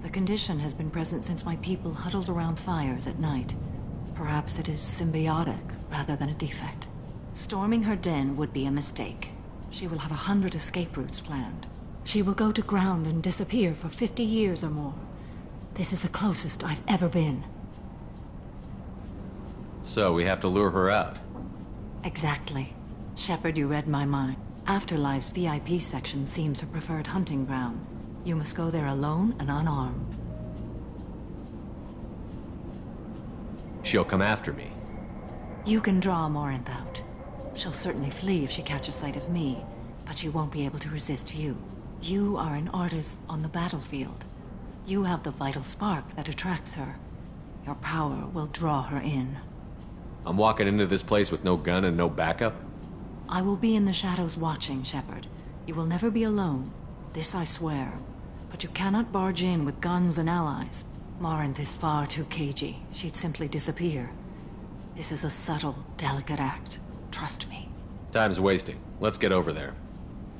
The condition has been present since my people huddled around fires at night. Perhaps it is symbiotic rather than a defect. Storming her den would be a mistake. She will have 100 escape routes planned. She will go to ground and disappear for 50 years or more. This is the closest I've ever been. So we have to lure her out. Exactly. Shepard, you read my mind. Afterlife's VIP section seems her preferred hunting ground. You must go there alone and unarmed. She'll come after me. You can draw Morinth out. She'll certainly flee if she catches sight of me, but she won't be able to resist you. You are an artist on the battlefield. You have the vital spark that attracts her. Your power will draw her in. I'm walking into this place with no gun and no backup? I will be in the shadows watching, Shepard. You will never be alone. This I swear. But you cannot barge in with guns and allies. Morinth is far too cagey. She'd simply disappear. This is a subtle, delicate act. Trust me. Time's wasting. Let's get over there.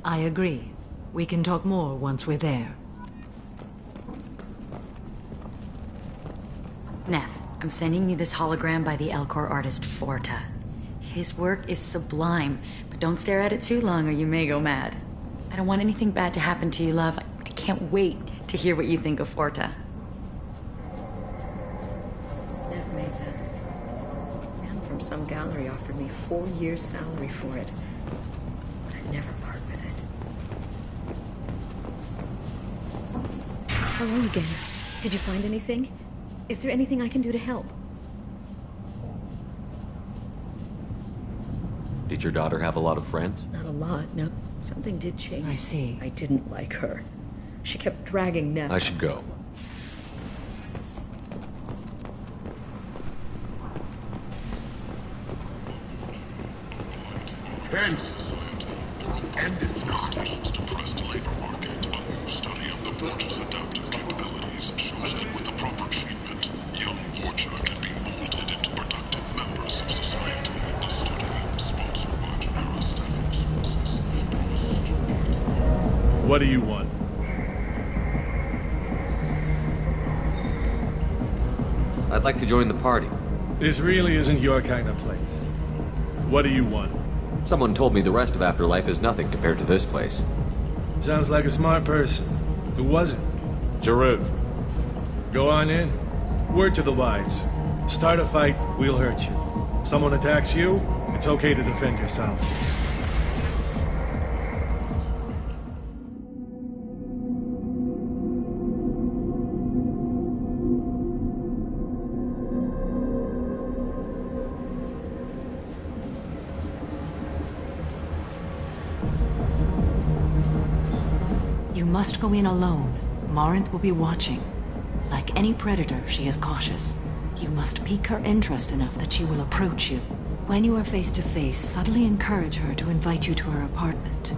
I agree. We can talk more once we're there. Neff, I'm sending you this hologram by the Elcor artist Forta. His work is sublime, but don't stare at it too long or you may go mad. I don't want anything bad to happen to you, love. I can't wait to hear what you think of Forta. Neff made that. A man from some gallery offered me 4 years' salary for it. But I'd never part with it. Hello again. Did you find anything? Is there anything I can do to help? Did your daughter have a lot of friends? Not a lot, no. Something did change. I see. I didn't like her. She kept dragging Neff. I should go. Kent! And if not, depressed labor market, a new study of the Forge's adaptive capabilities shows that with the proper treatment, young Forger can be molded into productive members of society. A study sponsored by Genera Staffing Services. What do you want? I'd like to join the party. This really isn't your kind of place. What do you want? Someone told me the rest of Afterlife is nothing compared to this place. Sounds like a smart person. Who was it? Jarut. Go on in. Word to the wise. Start a fight, we'll hurt you. Someone attacks you, it's okay to defend yourself. You must go in alone. Morinth will be watching. Like any predator, she is cautious. You must pique her interest enough that she will approach you. When you are face to face, subtly encourage her to invite you to her apartment.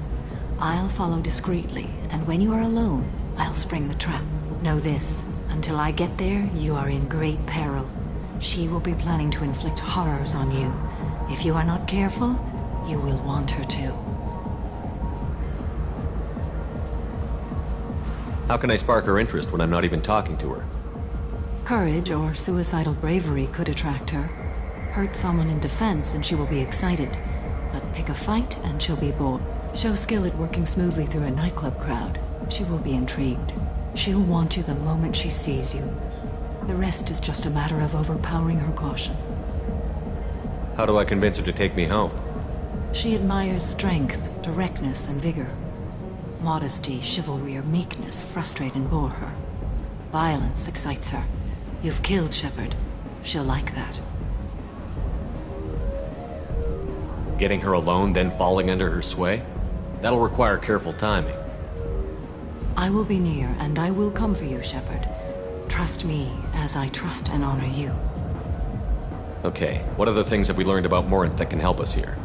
I'll follow discreetly, and when you are alone, I'll spring the trap. Know this, until I get there, you are in great peril. She will be planning to inflict horrors on you. If you are not careful, you will want her to. How can I spark her interest when I'm not even talking to her? Courage or suicidal bravery could attract her. Hurt someone in defense and she will be excited. But pick a fight and she'll be bored. Show skill at working smoothly through a nightclub crowd. She will be intrigued. She'll want you the moment she sees you. The rest is just a matter of overpowering her caution. How do I convince her to take me home? She admires strength, directness, and vigor. Modesty, chivalry, or meekness frustrate and bore her. Violence excites her. You've killed Shepard. She'll like that. Getting her alone, then falling under her sway? That'll require careful timing. I will be near, and I will come for you, Shepard. Trust me, as I trust and honor you. Okay, what other things have we learned about Morinth that can help us here?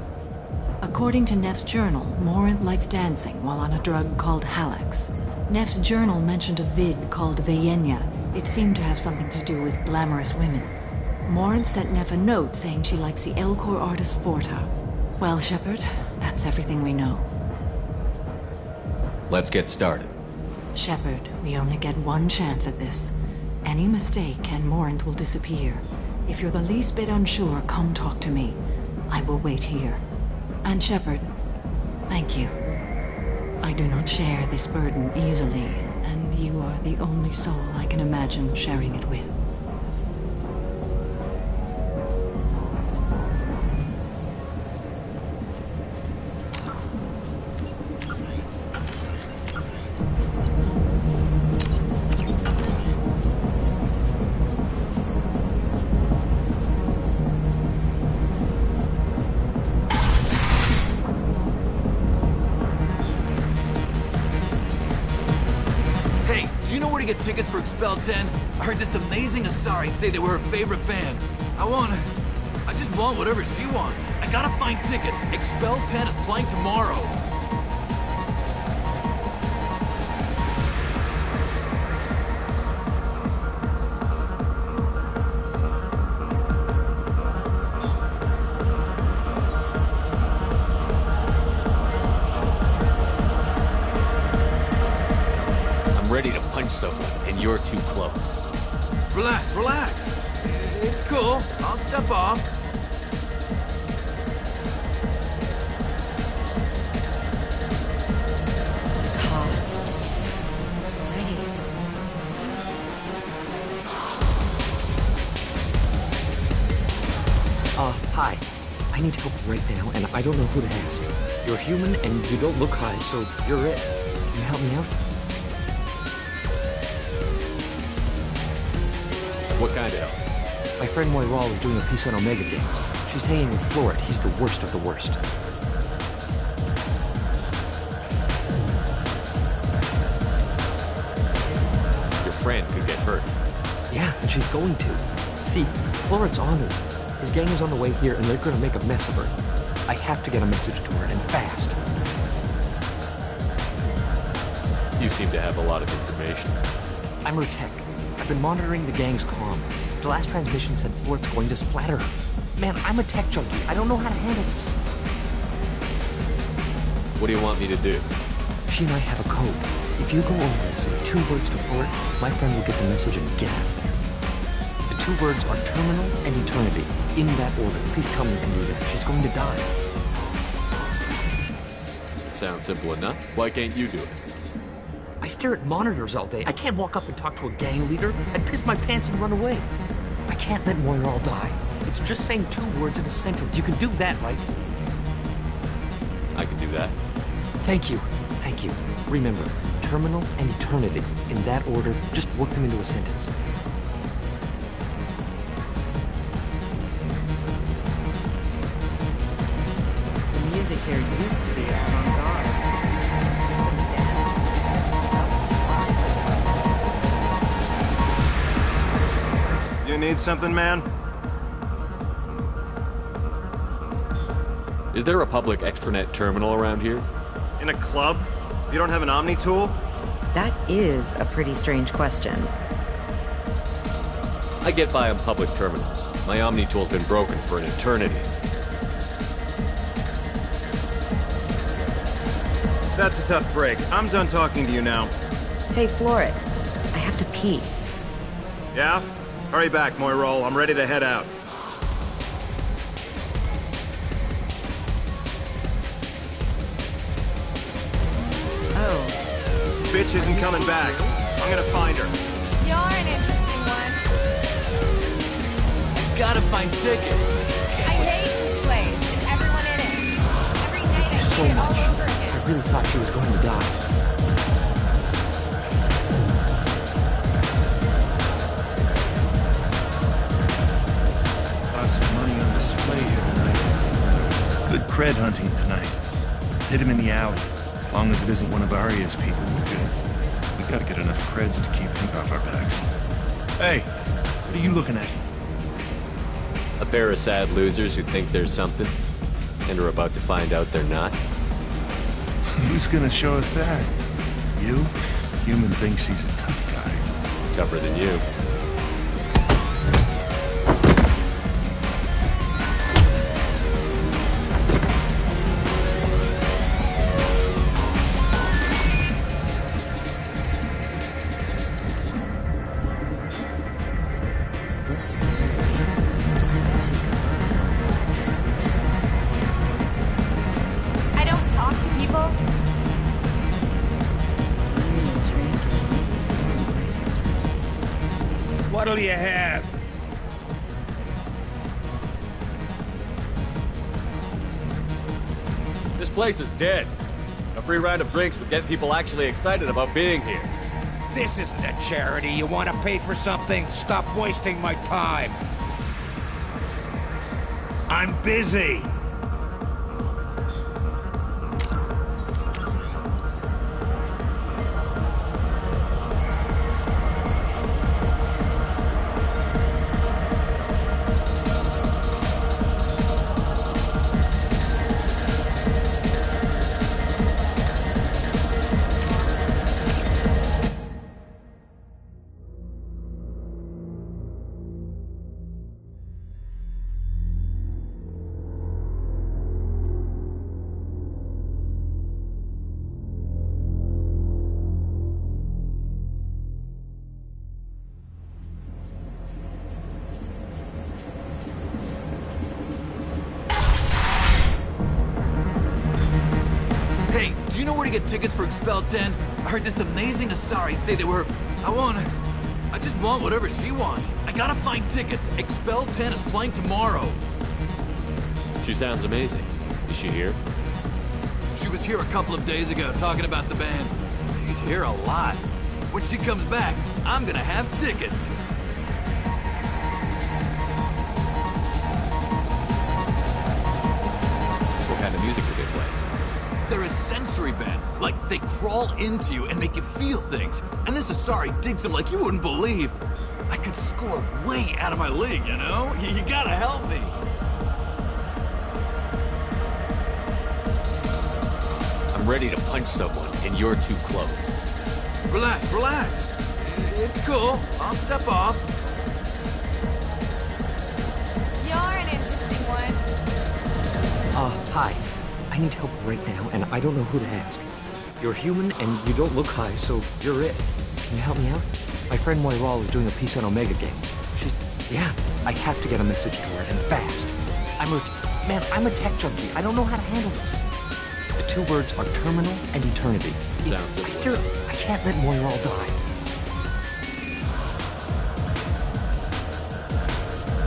According to Neff's journal, Morinth likes dancing while on a drug called Halax. Neff's journal mentioned a vid called Veyenya. It seemed to have something to do with glamorous women. Morinth sent Neff a note saying she likes the Elcor artist Forta. Well, Shepard, that's everything we know. Let's get started. Shepard, we only get one chance at this. Any mistake and Morinth will disappear. If you're the least bit unsure, come talk to me. I will wait here. And Shepard, thank you. I do not share this burden easily, and you are the only soul I can imagine sharing it with. Get tickets for Expel 10. I heard this amazing Asari say they were her favorite band. I just want whatever she wants. I gotta find tickets. Expel 10 is playing tomorrow. Ready to punch someone, and you're too close. Relax, relax. It's cool. I'll step off. It's hot. Sweaty. Hi. I need help right now, and I don't know who to ask. You're human, and you don't look high, so you're it. Can you help me out? What kind of help? My friend Moiral is doing a piece on Omega Games. She's hanging with Floret. He's the worst of the worst. Your friend could get hurt. Yeah, and she's going to. See, Floret's on her. His gang is on the way here, and they're gonna make a mess of her. I have to get a message to her, and fast. You seem to have a lot of information. I'm her tech. I've been monitoring the gang's comm. The last transmission said Flort's going to splatter her. Man, I'm a tech junkie. I don't know how to handle this. What do you want me to do? She and I have a code. If you go over and say 2 words to Flort, my friend will get the message and get out of there. The 2 words are terminal and eternity. In that order. Please tell me you can do that. She's going to die. Sounds simple enough. Why can't you do it? I stare at monitors all day. I can't walk up and talk to a gang leader. I'd piss my pants and run away. I can't let Moira all die. It's just saying 2 words in a sentence. You can do that, right? I can do that. Thank you. Thank you. Remember, terminal and eternity. In that order, just work them into a sentence. The music here used to be avant-garde. You need something, man? Is there a public extranet terminal around here? In a club? You don't have an Omni tool? That is a pretty strange question. I get by on public terminals. My Omni tool's been broken for an eternity. That's a tough break. I'm done talking to you now. Hey, Florent. I have to pee. Yeah? Hurry back, Moira. I'm ready to head out. Oh. Bitch isn't coming back. I'm gonna find her. You're an interesting one. I gotta find tickets. I hate this place and everyone in it. Every night I So see it all much. over again. I really thought she was going to die. Lots of money on display here tonight. Good cred hunting tonight. Hit him in the alley. As long as it isn't one of Arya's people, we're good. We gotta get enough creds to keep him off our backs. Hey, what are you looking at? A pair of sad losers who think there's something, and are about to find out they're not. Who's gonna show us that? You? Human thinks he's a tough guy. Tougher than you. I don't talk to people. What'll you have? This place is dead. A free round of drinks would get people actually excited about being here. This isn't a charity. You want to pay for something? Stop wasting my time. I'm busy. Hey, do you know where to get tickets for Expel 10? I heard this amazing Asari say they were... I just want whatever she wants. I gotta find tickets. Expel 10 is playing tomorrow. She sounds amazing. Is she here? She was here a couple of days ago talking about the band. She's here a lot. When she comes back, I'm gonna have tickets. What kind of music do they play? They're a sensory band. Like, they crawl into you and make you feel things. And this Asari digs them like you wouldn't believe. I could score way out of my league, you know? You gotta help me. I'm ready to punch someone, and you're too close. Relax, relax. It's cool. I'll step off. You're an interesting one. Hi. I need help right now, and I don't know who to ask. You're human, and you don't look high, so you're it. Can you help me out? My friend Moiral is doing a piece on Omega Game. Yeah, I have to get a message to her, and fast. Man, I'm a tech junkie. I don't know how to handle this. The two words are terminal and eternity. Sounds simple. I can't let Moiral die.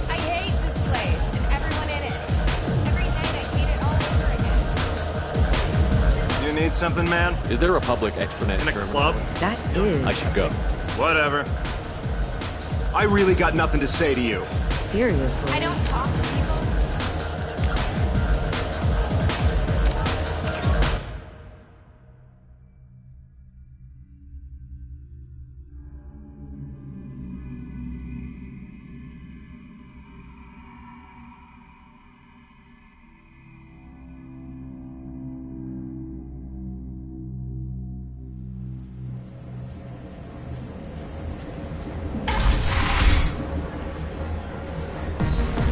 I hate this place and everyone in it. Every night I hate it all over again. You need something, man? Is there a public extranet In a terminal? club? That is... I should go. Whatever. I really got nothing to say to you. Seriously. I don't talk to people.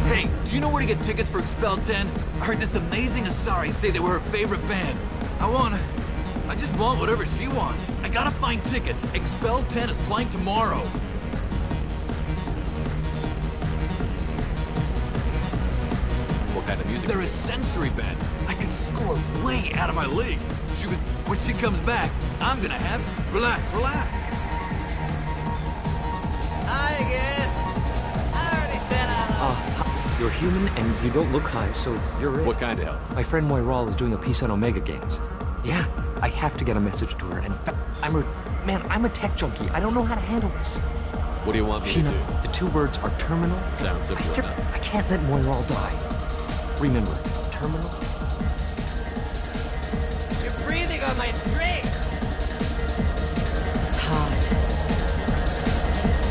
Hey, do you know where to get tickets for Expel 10? I heard this amazing Asari say they were her favorite band. I just want whatever she wants. I gotta find tickets. Expel 10 is playing tomorrow. What kind of music? They're a sensory band. I can score way out of my league. When she comes back, I'm gonna have... Relax, relax. Hi again. I already said I... You're human, and you don't look high, so you're it. What kind of help? My friend Moiral is doing a piece on Omega Games. Yeah, I have to get a message to her, and I'm a tech junkie. I don't know how to handle this. What do you want me to do? The two words are terminal. Sounds simple enough. I can't let Moiral die. Remember, terminal. You're breathing on my drink. It's hot.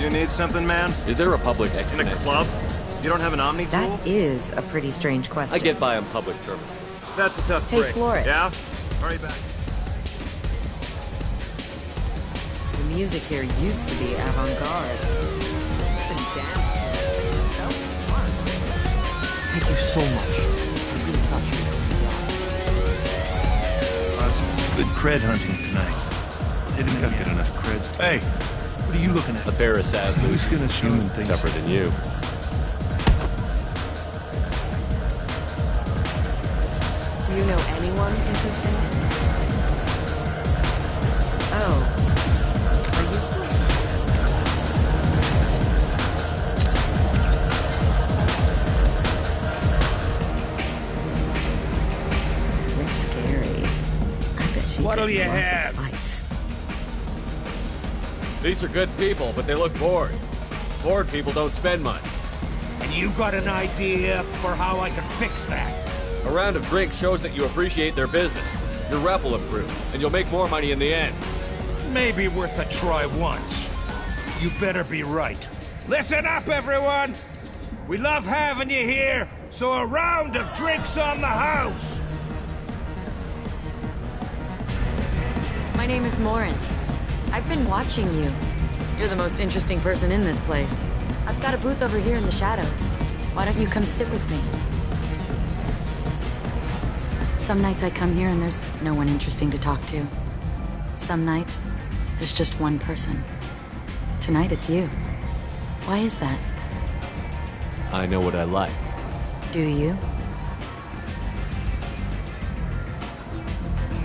You need something, man? Is there a public extranet? In a club? You don't have an Omni tool? That is a pretty strange question. I get by on public terminal. That's a tough Hey, break. Flores. Yeah? Hurry back. The music here used to be avant-garde. Been danced to. So smart. Thank you so much. I really thought you Lots of good cred hunting tonight. Didn't gotta get enough creds to... Hey, what are you looking at? A pair of sad Who's gonna show human us things? tougher than you. Do you know anyone interesting? Oh. Are you still... You're scary. I bet you What'll get you lots have? of fights. These are good people, but they look bored. Bored people don't spend money. And you got an idea for how I could fix that? A round of drinks shows that you appreciate their business. Your rep will improve, and you'll make more money in the end. Maybe worth a try once. You better be right. Listen up, everyone! We love having you here, so a round of drinks on the house! My name is Morin. I've been watching you. You're the most interesting person in this place. I've got a booth over here in the shadows. Why don't you come sit with me? Some nights I come here and there's no one interesting to talk to. Some nights, there's just one person. Tonight it's you. Why is that? I know what I like. Do you?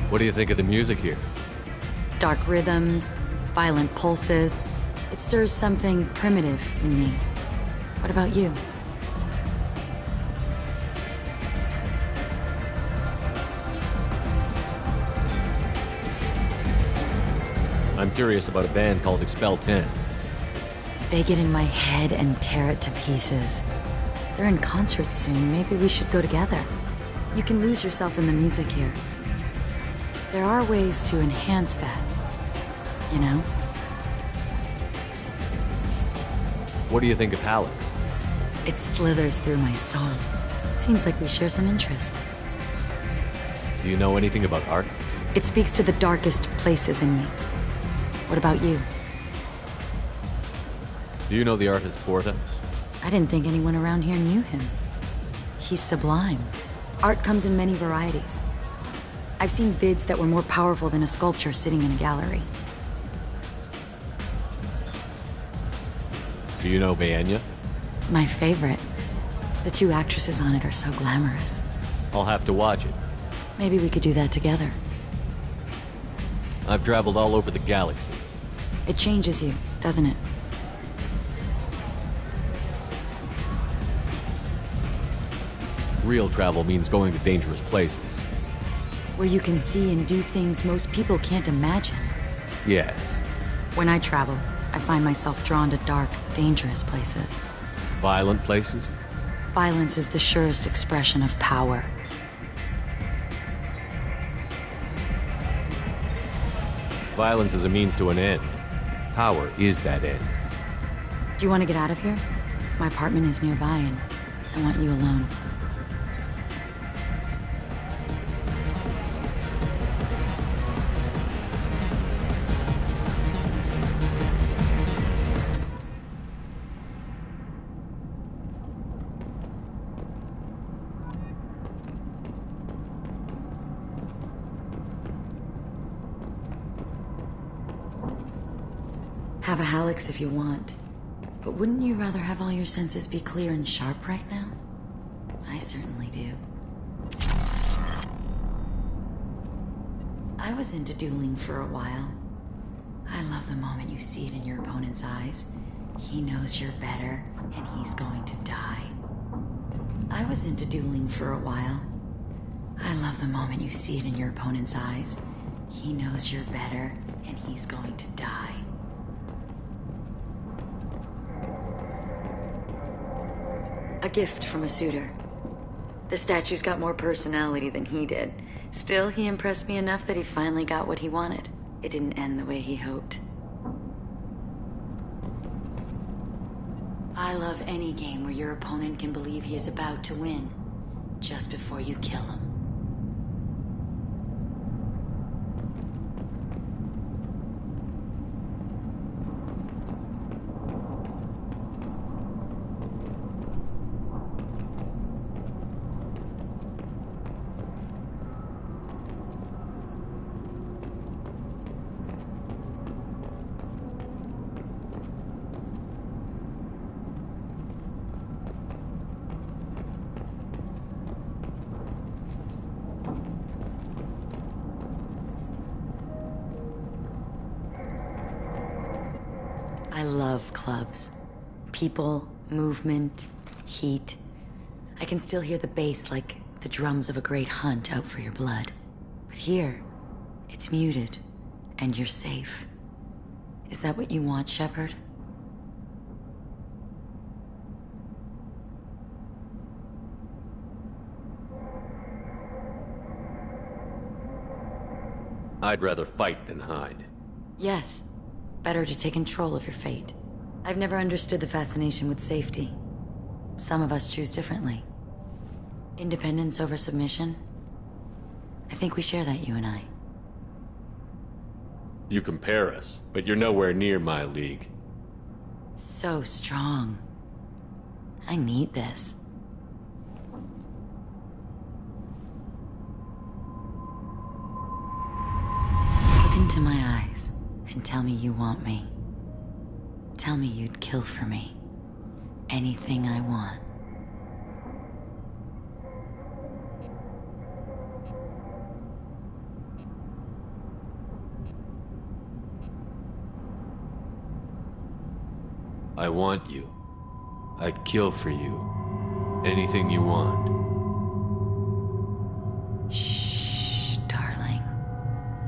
What do you think of the music here? Dark rhythms, violent pulses. It stirs something primitive in me. What about you? I'm curious about a band called Expel 10. They get in my head and tear it to pieces. They're in concert soon. Maybe we should go together. You can lose yourself in the music here. There are ways to enhance that, you know? What do you think of Halleck? It slithers through my soul. Seems like we share some interests. Do you know anything about art? It speaks to the darkest places in me. What about you? Do you know the artist Porta? I didn't think anyone around here knew him. He's sublime. Art comes in many varieties. I've seen vids that were more powerful than a sculpture sitting in a gallery. Do you know Vaenya? My favorite. The two actresses on it are so glamorous. I'll have to watch it. Maybe we could do that together. I've traveled all over the galaxy. It changes you, doesn't it? Real travel means going to dangerous places. Where you can see and do things most people can't imagine. Yes. When I travel, I find myself drawn to dark, dangerous places. Violent places? Violence is the surest expression of power. Violence is a means to an end. Power is that end. Do you want to get out of here? My apartment is nearby and I want you alone. Have a Hallex if you want. But wouldn't you rather have all your senses be clear and sharp right now? I certainly do. I was into dueling for a while. I love the moment you see it in your opponent's eyes. He knows you're better, and he's going to die. I was into dueling for a while. I love the moment you see it in your opponent's eyes. He knows you're better, and he's going to die. A gift from a suitor. The statue's got more personality than he did. Still, he impressed me enough that he finally got what he wanted. It didn't end the way he hoped. I love any game where your opponent can believe he is about to win, just before you kill him. I love clubs. People, movement, heat. I can still hear the bass like the drums of a great hunt out for your blood. But here, it's muted, and you're safe. Is that what you want, Shepard? I'd rather fight than hide. Yes. Better to take control of your fate. I've never understood the fascination with safety. Some of us choose differently. Independence over submission? I think we share that, you and I. You compare us, but you're nowhere near my league. So strong. I need this. Look into my eyes. And tell me you want me. Tell me you'd kill for me. Anything I want. I want you. I'd kill for you. Anything you want. Shh, darling.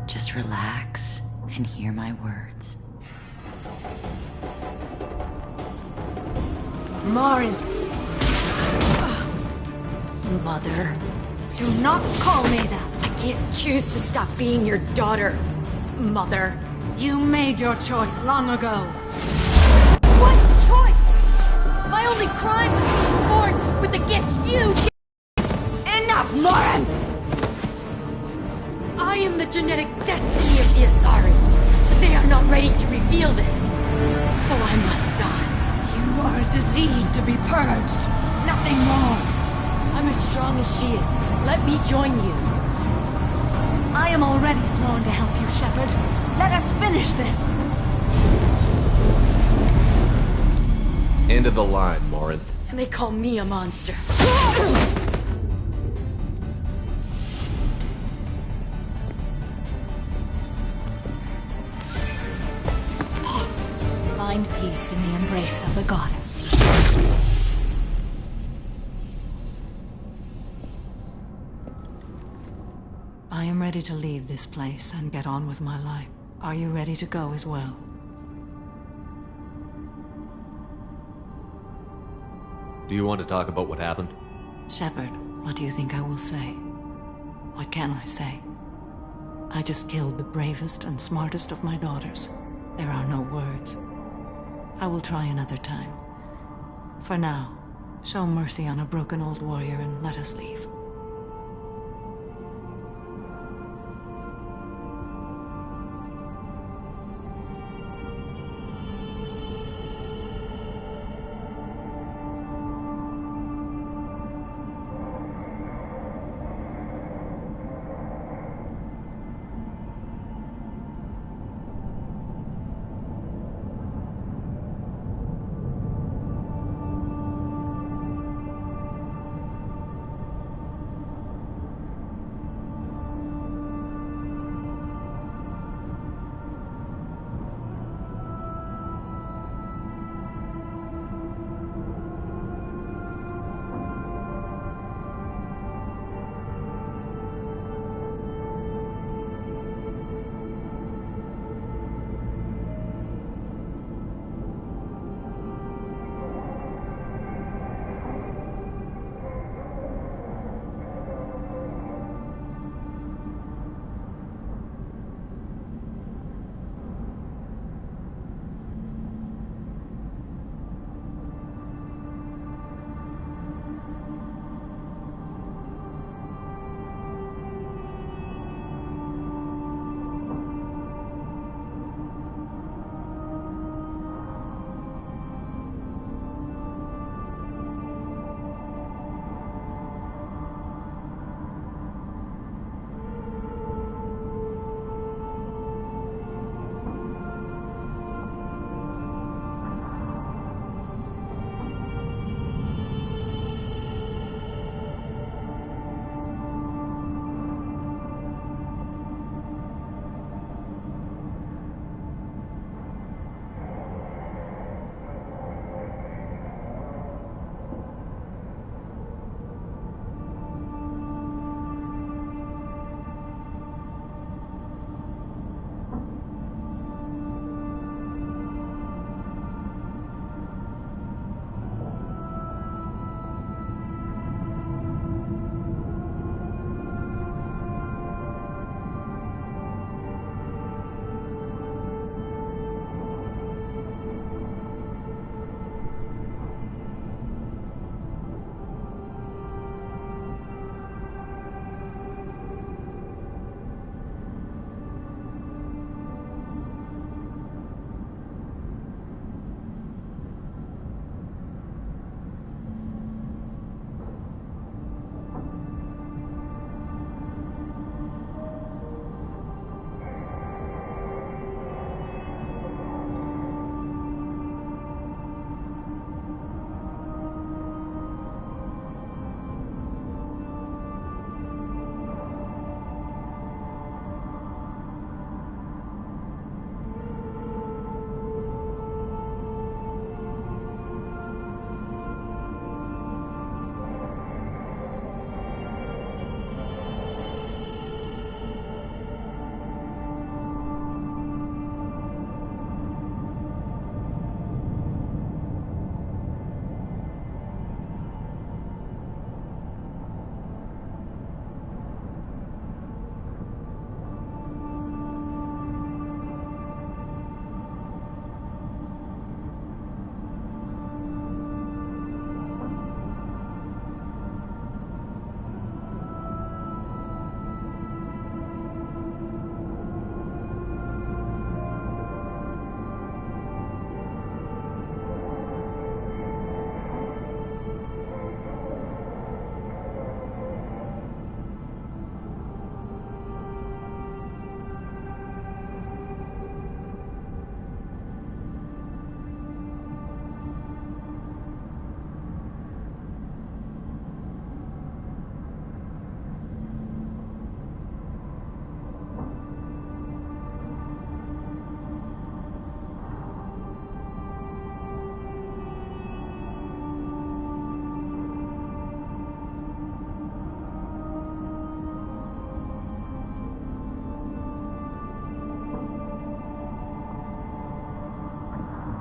Just relax and hear my words. Morin! Mother, do not call me that! I can't choose to stop being your daughter, Mother. You made your choice long ago. What choice? My only crime was being born with the gifts you did. Enough, Morin! I am the genetic destiny of the Asari. They are not ready to reveal this. So I must die. You are a disease to be purged. Nothing more. I'm as strong as she is. Let me join you. I am already sworn to help you, Shepard. Let us finish this. End of the line, Morinth. And they call me a monster. Find peace in the embrace of the goddess. I am ready to leave this place and get on with my life. Are you ready to go as well? Do you want to talk about what happened? Shepard, what do you think I will say? What can I say? I just killed the bravest and smartest of my daughters. There are no words. I will try another time. For now, show mercy on a broken old warrior and let us leave.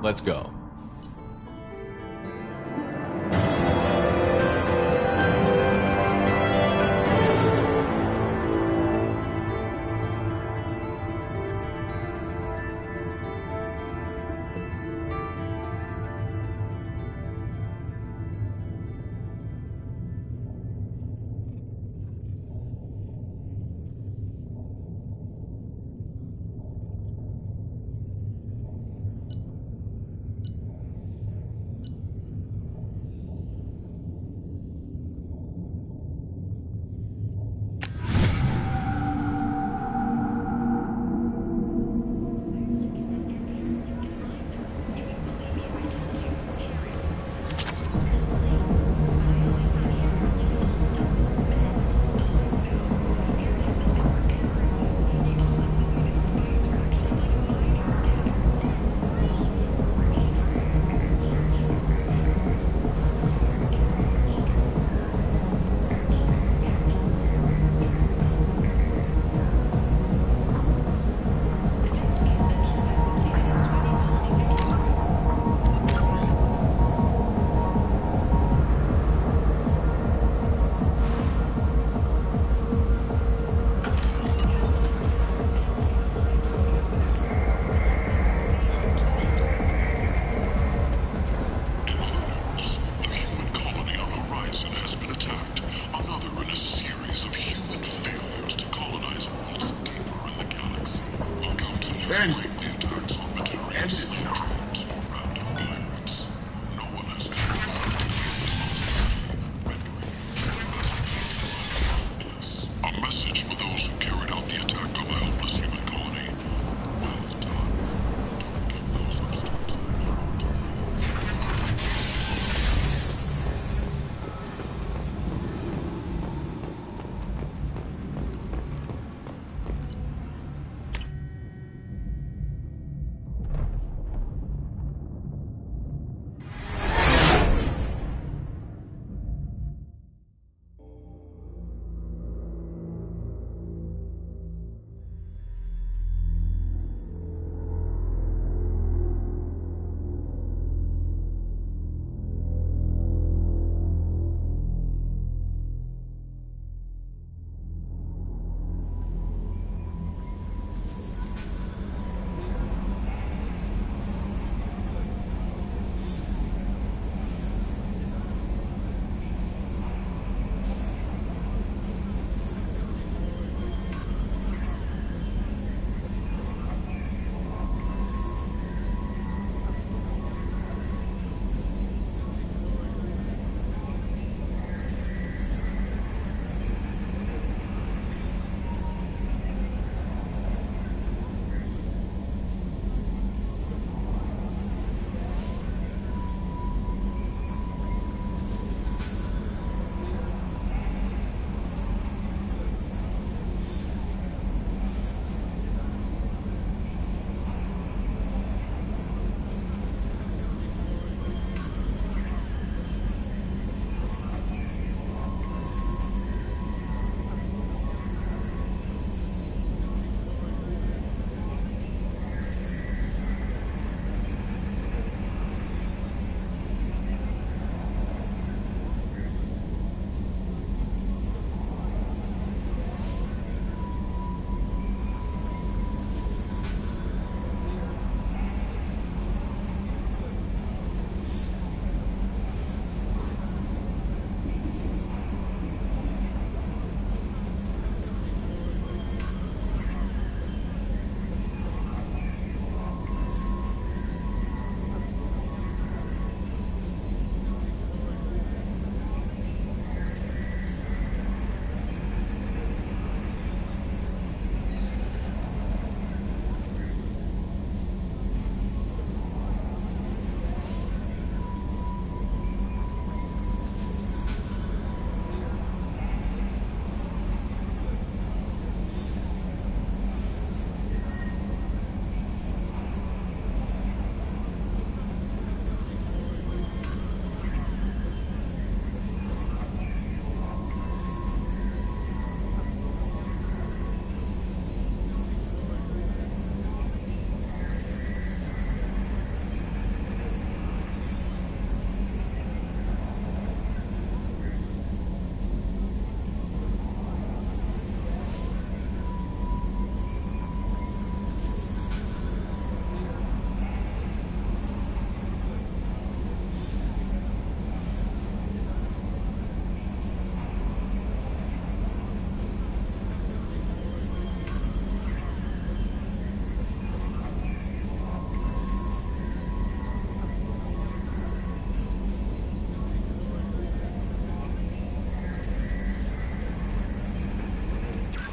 Let's go.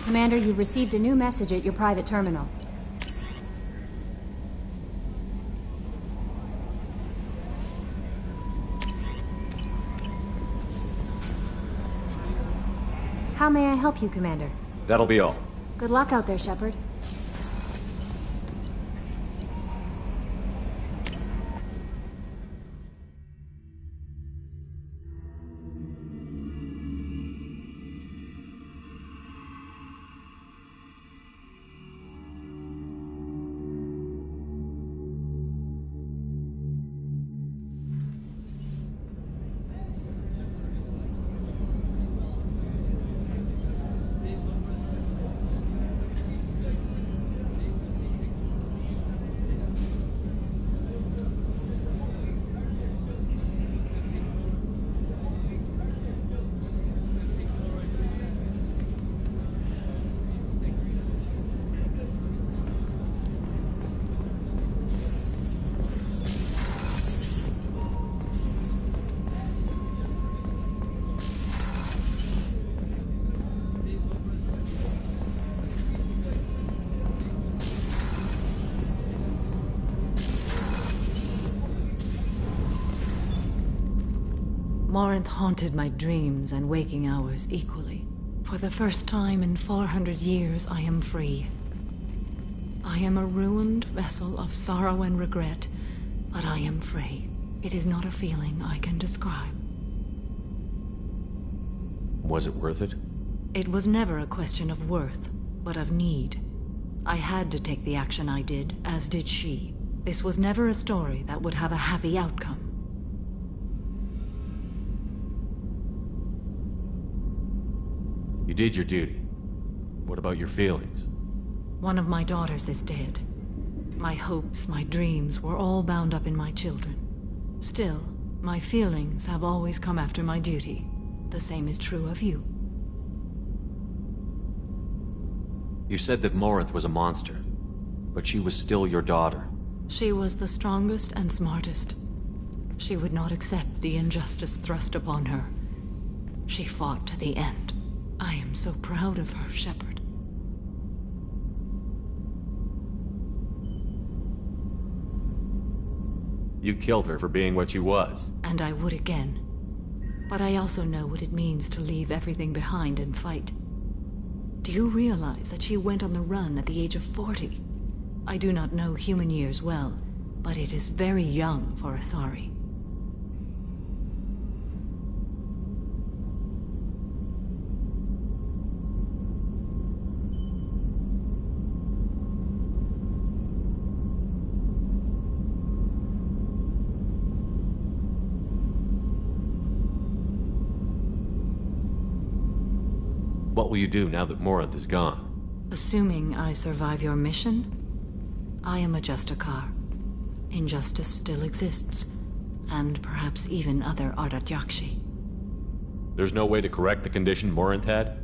Commander, you've received a new message at your private terminal. How may I help you, Commander? That'll be all. Good luck out there, Shepard. Morinth haunted my dreams and waking hours equally. For the first time in 400 years, I am free. I am a ruined vessel of sorrow and regret, but I am free. It is not a feeling I can describe. Was it worth it? It was never a question of worth, but of need. I had to take the action I did, as did she. This was never a story that would have a happy outcome. You did your duty. What about your feelings? One of my daughters is dead. My hopes, my dreams were all bound up in my children. Still, my feelings have always come after my duty. The same is true of you. You said that Morinth was a monster, but she was still your daughter. She was the strongest and smartest. She would not accept the injustice thrust upon her. She fought to the end. I am so proud of her, Shepard. You killed her for being what she was. And I would again. But I also know what it means to leave everything behind and fight. Do you realize that she went on the run at the age of 40? I do not know human years well, but it is very young for Asari. What will you do now that Morinth is gone? Assuming I survive your mission, I am a Justicar. Injustice still exists, and perhaps even other Ardat Yakshi. There's no way to correct the condition Morinth had?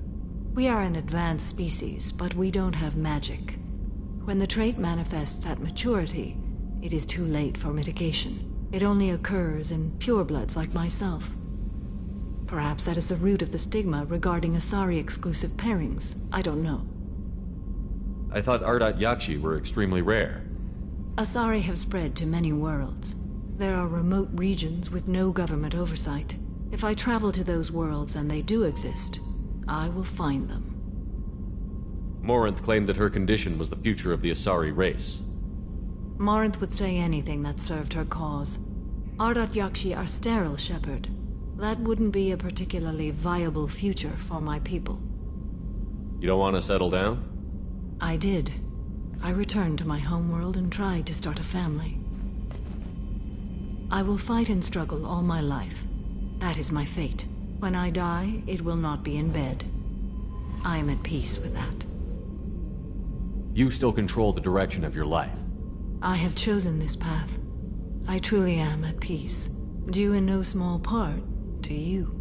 We are an advanced species, but we don't have magic. When the trait manifests at maturity, it is too late for mitigation. It only occurs in purebloods like myself. Perhaps that is the root of the stigma regarding Asari-exclusive pairings. I don't know. I thought Ardat Yakshi were extremely rare. Asari have spread to many worlds. There are remote regions with no government oversight. If I travel to those worlds and they do exist, I will find them. Morinth claimed that her condition was the future of the Asari race. Morinth would say anything that served her cause. Ardat Yakshi are sterile, Shepard. That wouldn't be a particularly viable future for my people. You don't want to settle down? I did. I returned to my homeworld and tried to start a family. I will fight and struggle all my life. That is my fate. When I die, it will not be in bed. I am at peace with that. You still control the direction of your life. I have chosen this path. I truly am at peace. Due in no small part to you.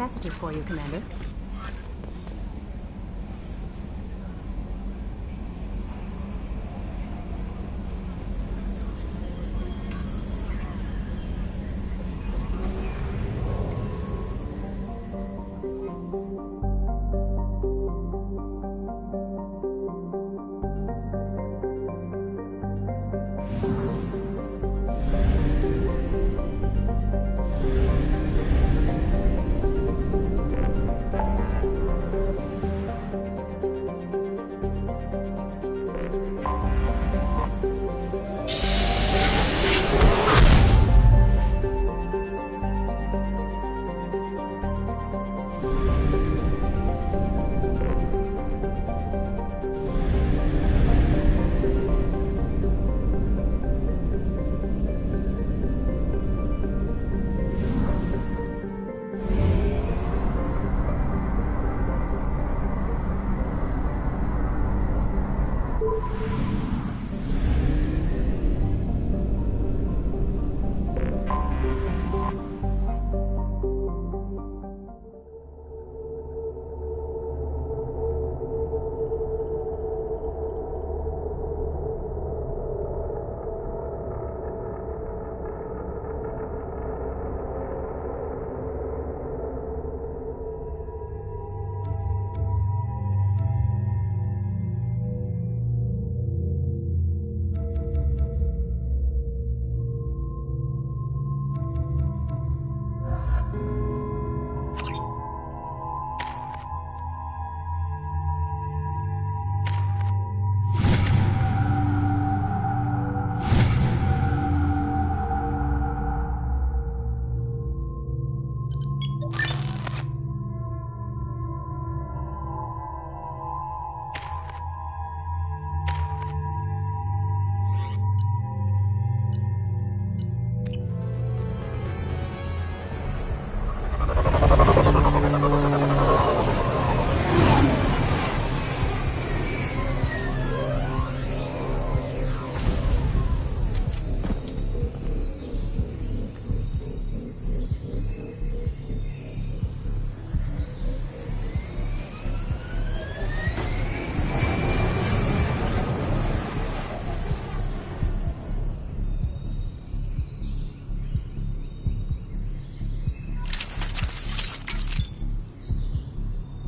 messages for you, Commander.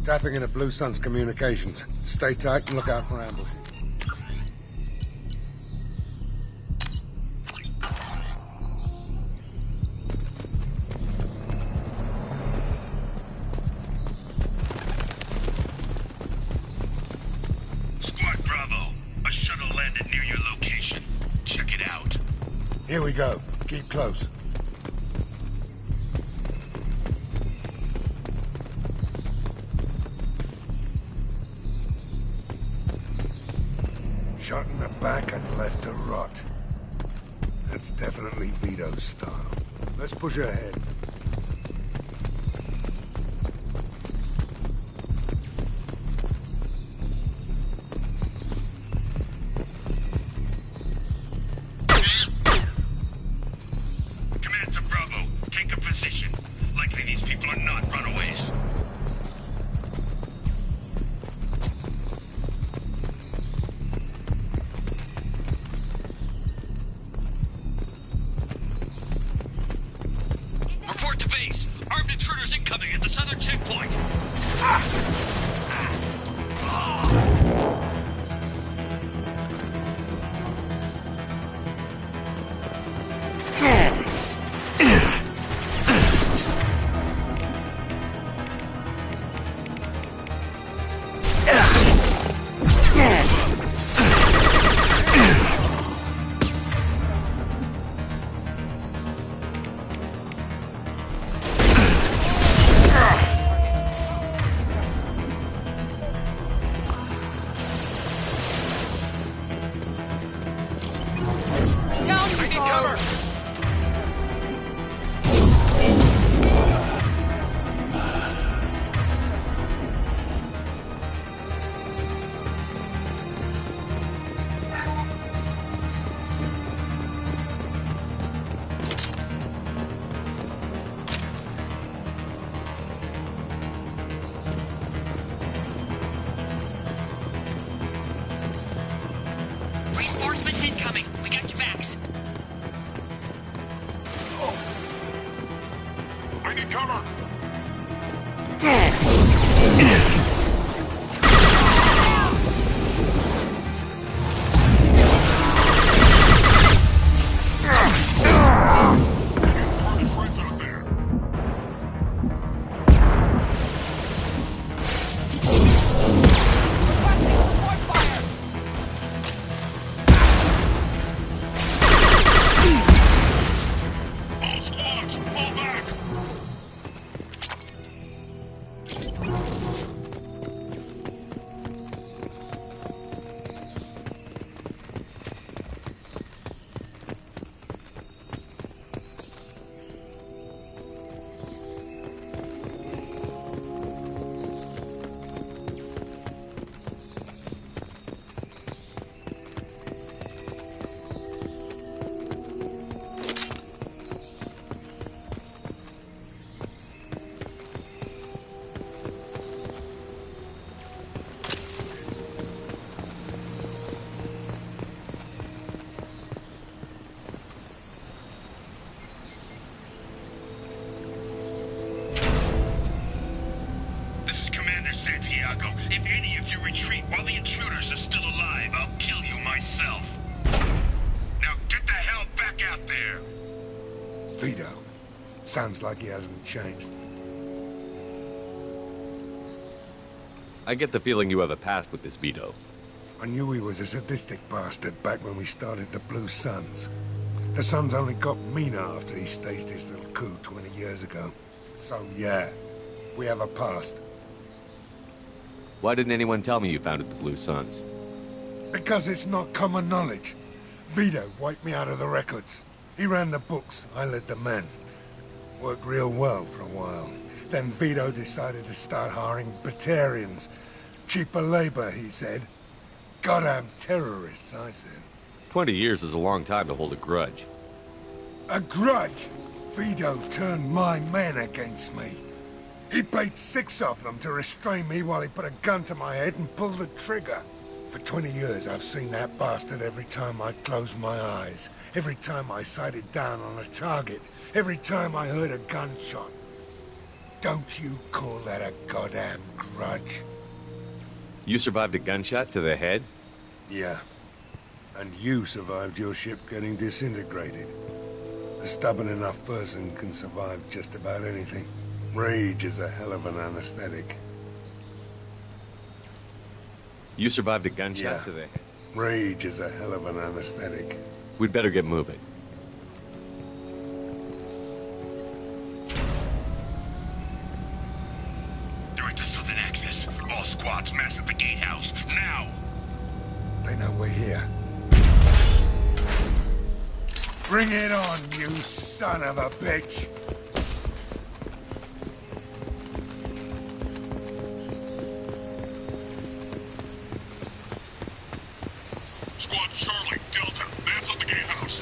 Tapping into Blue Sun's communications. Stay tight and look out for ambush. Squad Bravo, a shuttle landed near your location. Check it out. Here we go. Keep close. Shot in the back and left to rot. That's definitely Vito's style. Let's push ahead. Command to Bravo, take a position. Likely these people are not runaways. Report to base. Armed intruders incoming at the southern checkpoint. Threats incoming. We got your backs. I need cover! Santiago, if any of you retreat while the intruders are still alive, I'll kill you myself. Now get the hell back out there! Vito. Sounds like he hasn't changed. I get the feeling you have a past with this Vito. I knew he was a sadistic bastard back when we started the Blue Suns. The Suns only got meaner after he staged his little coup 20 years ago. So yeah, we have a past. Why didn't anyone tell me you founded the Blue Suns? Because it's not common knowledge. Vito wiped me out of the records. He ran the books, I led the men. Worked real well for a while. Then Vito decided to start hiring Batarians. Cheaper labor, he said. Goddamn terrorists, I said. 20 years is a long time to hold a grudge. A grudge? Vito turned my men against me. He paid 6 of them to restrain me while he put a gun to my head and pulled the trigger. For 20 years, I've seen that bastard every time I closed my eyes. Every time I sighted down on a target. Every time I heard a gunshot. Don't you call that a goddamn grudge? You survived a gunshot to the head? Yeah. And you survived your ship getting disintegrated. A stubborn enough person can survive just about anything. Rage is a hell of an anesthetic. You survived a gunshot to the head? Rage is a hell of an anesthetic. We'd better get moving. Direct to Southern Access. All squads mass at the gatehouse. Now! They know we're here. Bring it on, you son of a bitch! Squad Charlie, Delta, mass at the gatehouse.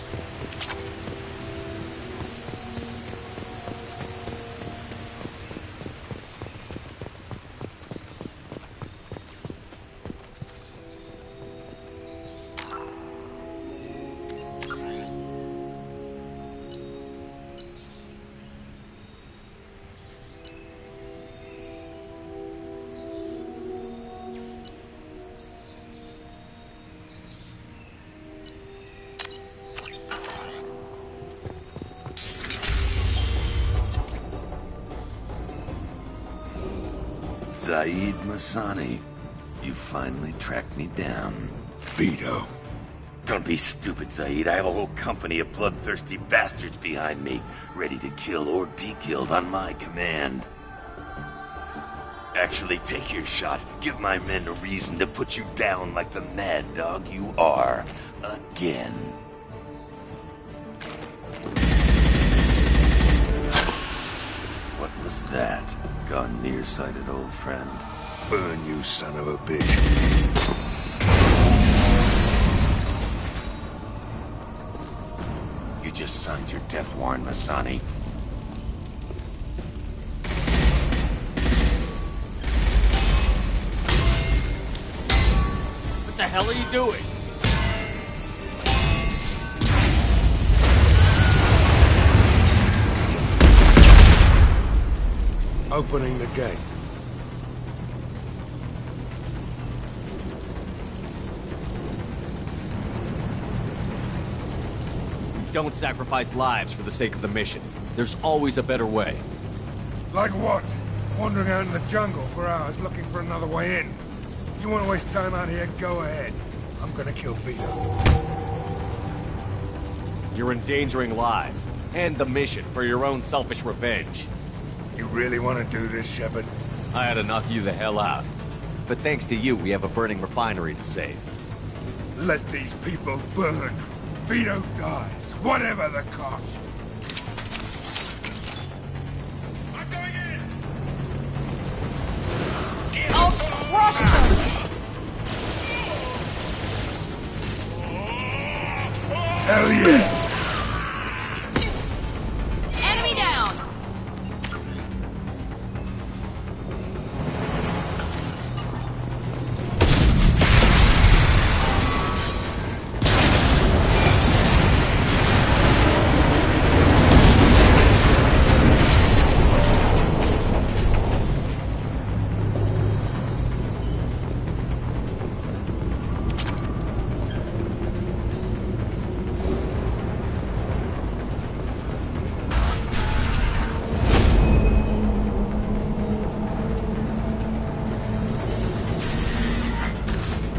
Zaid Masani, you finally tracked me down. Vito. Don't be stupid, Zaid. I have a whole company of bloodthirsty bastards behind me, ready to kill or be killed on my command. Actually, take your shot. Give my men a reason to put you down like the mad dog you are. Again. What was that? Gone nearsighted, old friend. Burn, you son of a bitch. You just signed your death warrant, Masani. What the hell are you doing? Opening the gate. Don't sacrifice lives for the sake of the mission. There's always a better way. Like what? Wandering out in the jungle for hours looking for another way in. You want to waste time out here, go ahead. I'm gonna kill Vito. You're endangering lives, and the mission for your own selfish revenge. You really want to do this, Shepard? I had to knock you the hell out. But thanks to you, we have a burning refinery to save. Let these people burn. Vito dies, whatever the cost. I'll crush them! Hell yeah! Enemy down!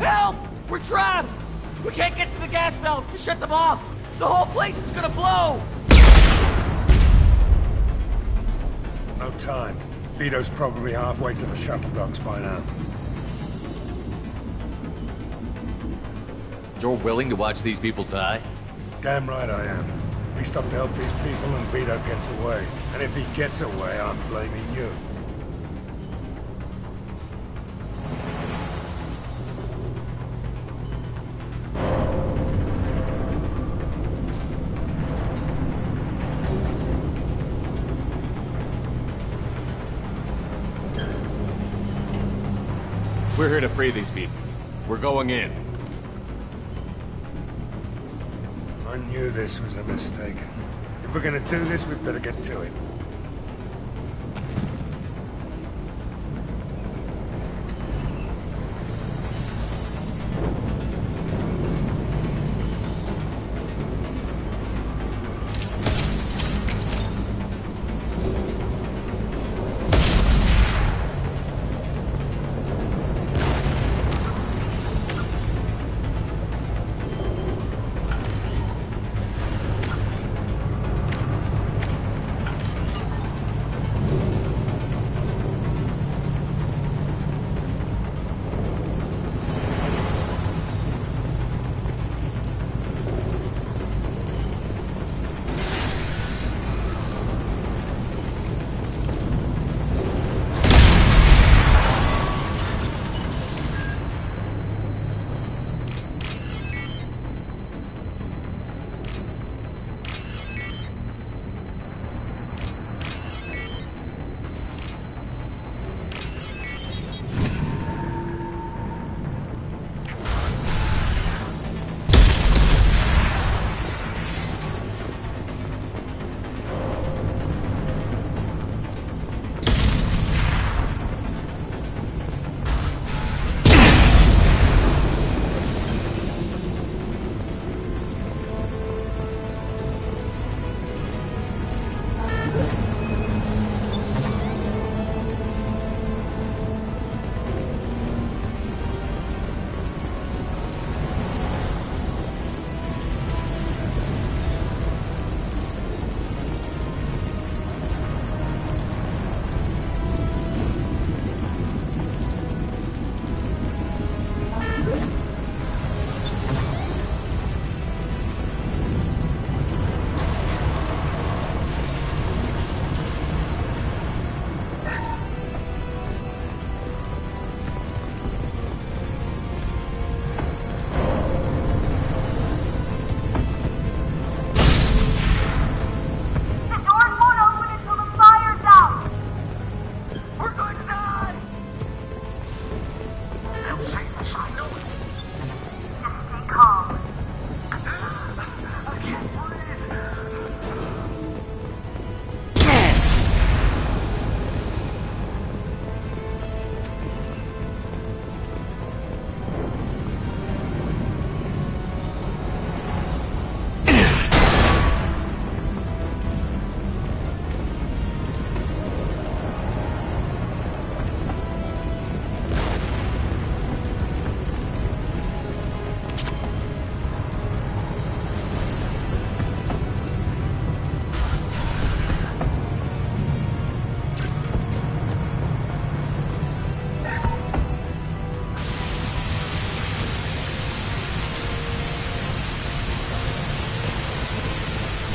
Help! We're trapped! We can't get to the gas valves to shut them off! The whole place is gonna blow! No time. Vito's probably halfway to the shuttle docks by now. You're willing to watch these people die? Damn right I am. We stop to help these people and Vito gets away. And if he gets away, I'm blaming you. We're here to free these people. We're going in. I knew this was a mistake. If we're gonna do this, we'd better get to it.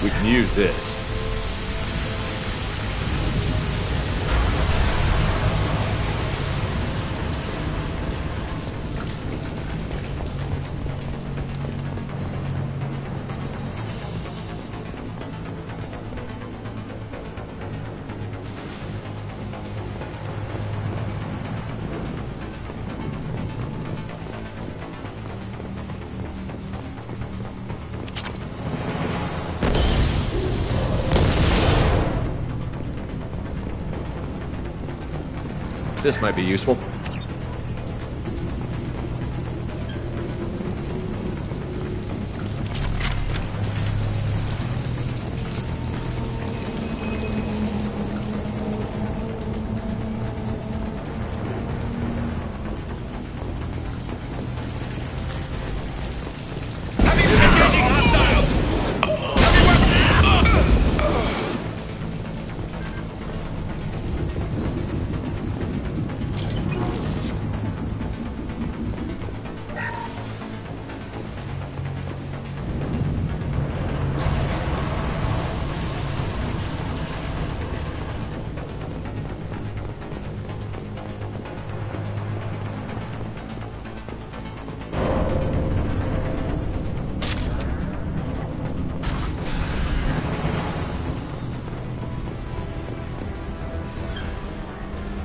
We can use this. This might be useful.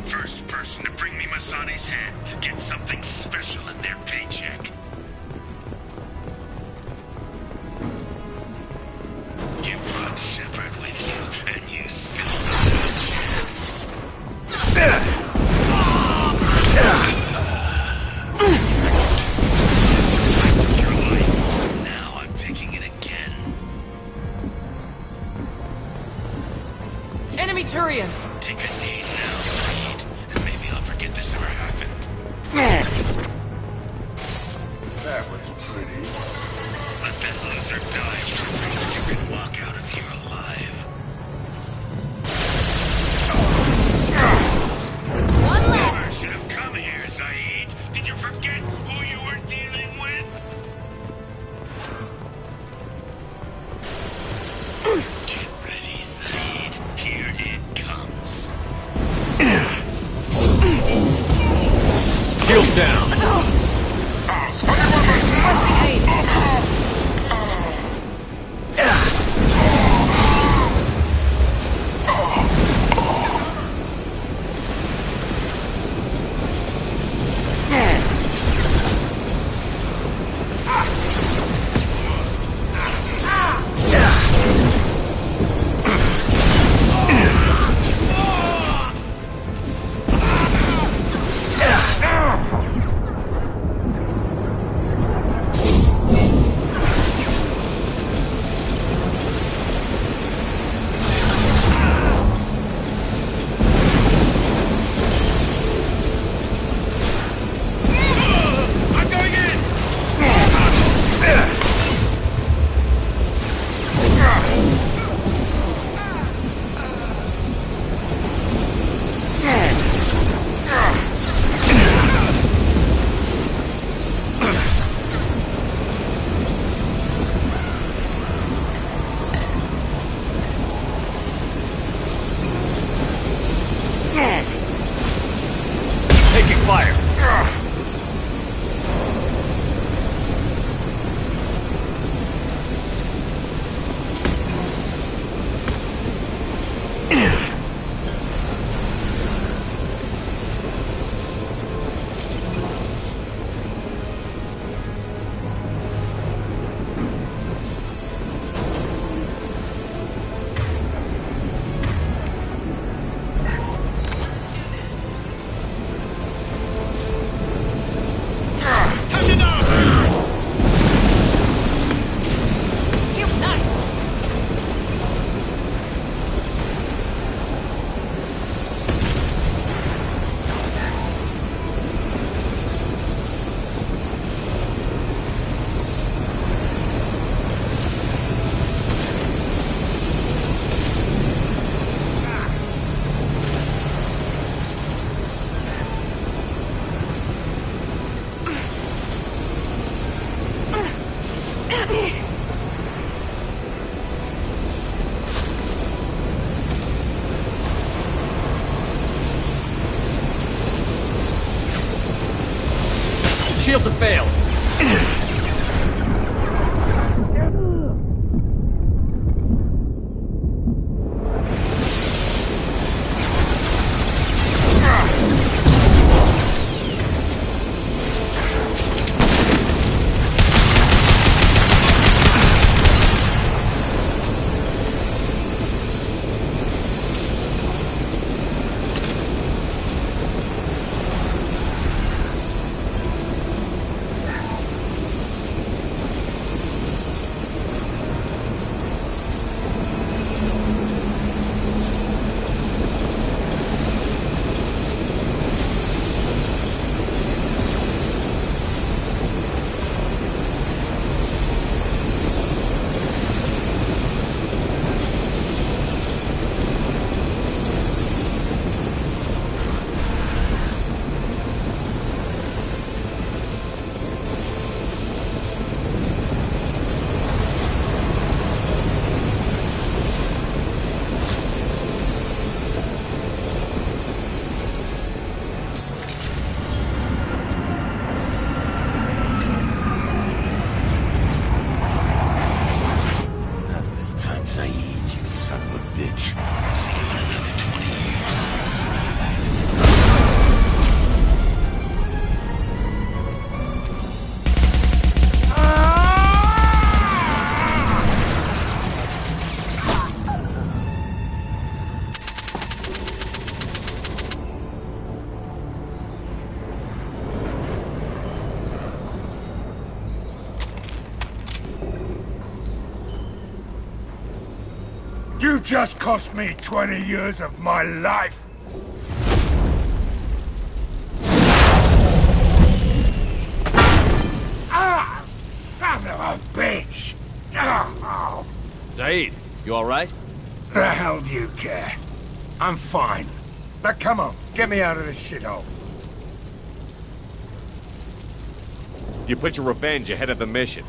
First person to bring me Masane's head gets something special in their paycheck. You brought Shepard with you, and you still got a chance. I took your life. Now I'm taking it again. Enemy Turian! Take a knee now, Saeed, and maybe I'll forget this ever happened. That was pretty. Let that loser die, Shepard. You can walk out of here alive. One Never left! should have come here, Saeed. Did you forget who you were dealing with? Get ready, Saeed. Here it comes. Shield down. Taking fire. Shields have failed. You just cost me 20 years of my life! Ah! Son of a bitch! Oh. Zaid, you alright? The hell do you care? I'm fine. Now come on, get me out of this shithole. You put your revenge ahead of the mission.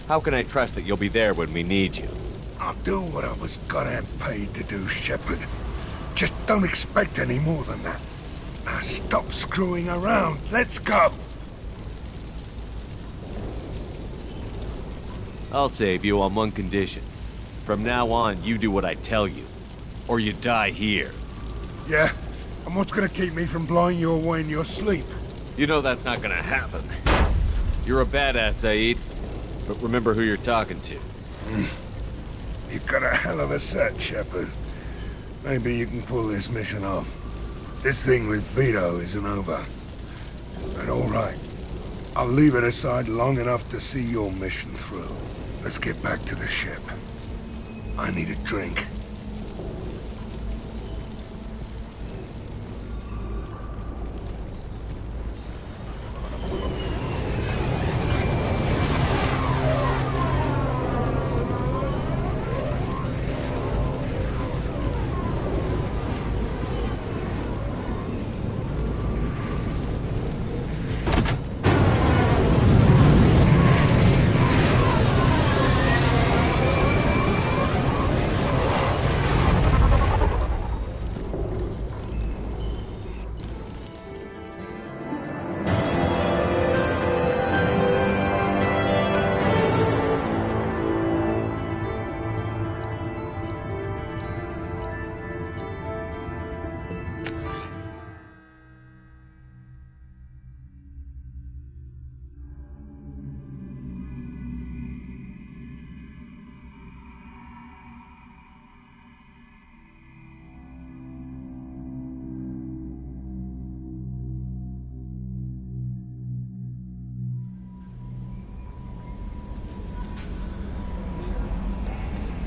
How can I trust that you'll be there when we need you? I'll do what I was goddamn paid to do, Shepard. Just don't expect any more than that. Now stop screwing around. Let's go. I'll save you on one condition. From now on, you do what I tell you. Or you die here. Yeah? And what's gonna keep me from blowing you away in your sleep? You know that's not gonna happen. You're a badass, Zaid. But remember who you're talking to. You've got a hell of a set, Shepard. Maybe you can pull this mission off. This thing with Vito isn't over. But all right. I'll leave it aside long enough to see your mission through. Let's get back to the ship. I need a drink.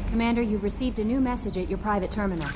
Commander, you've received a new message at your private terminal.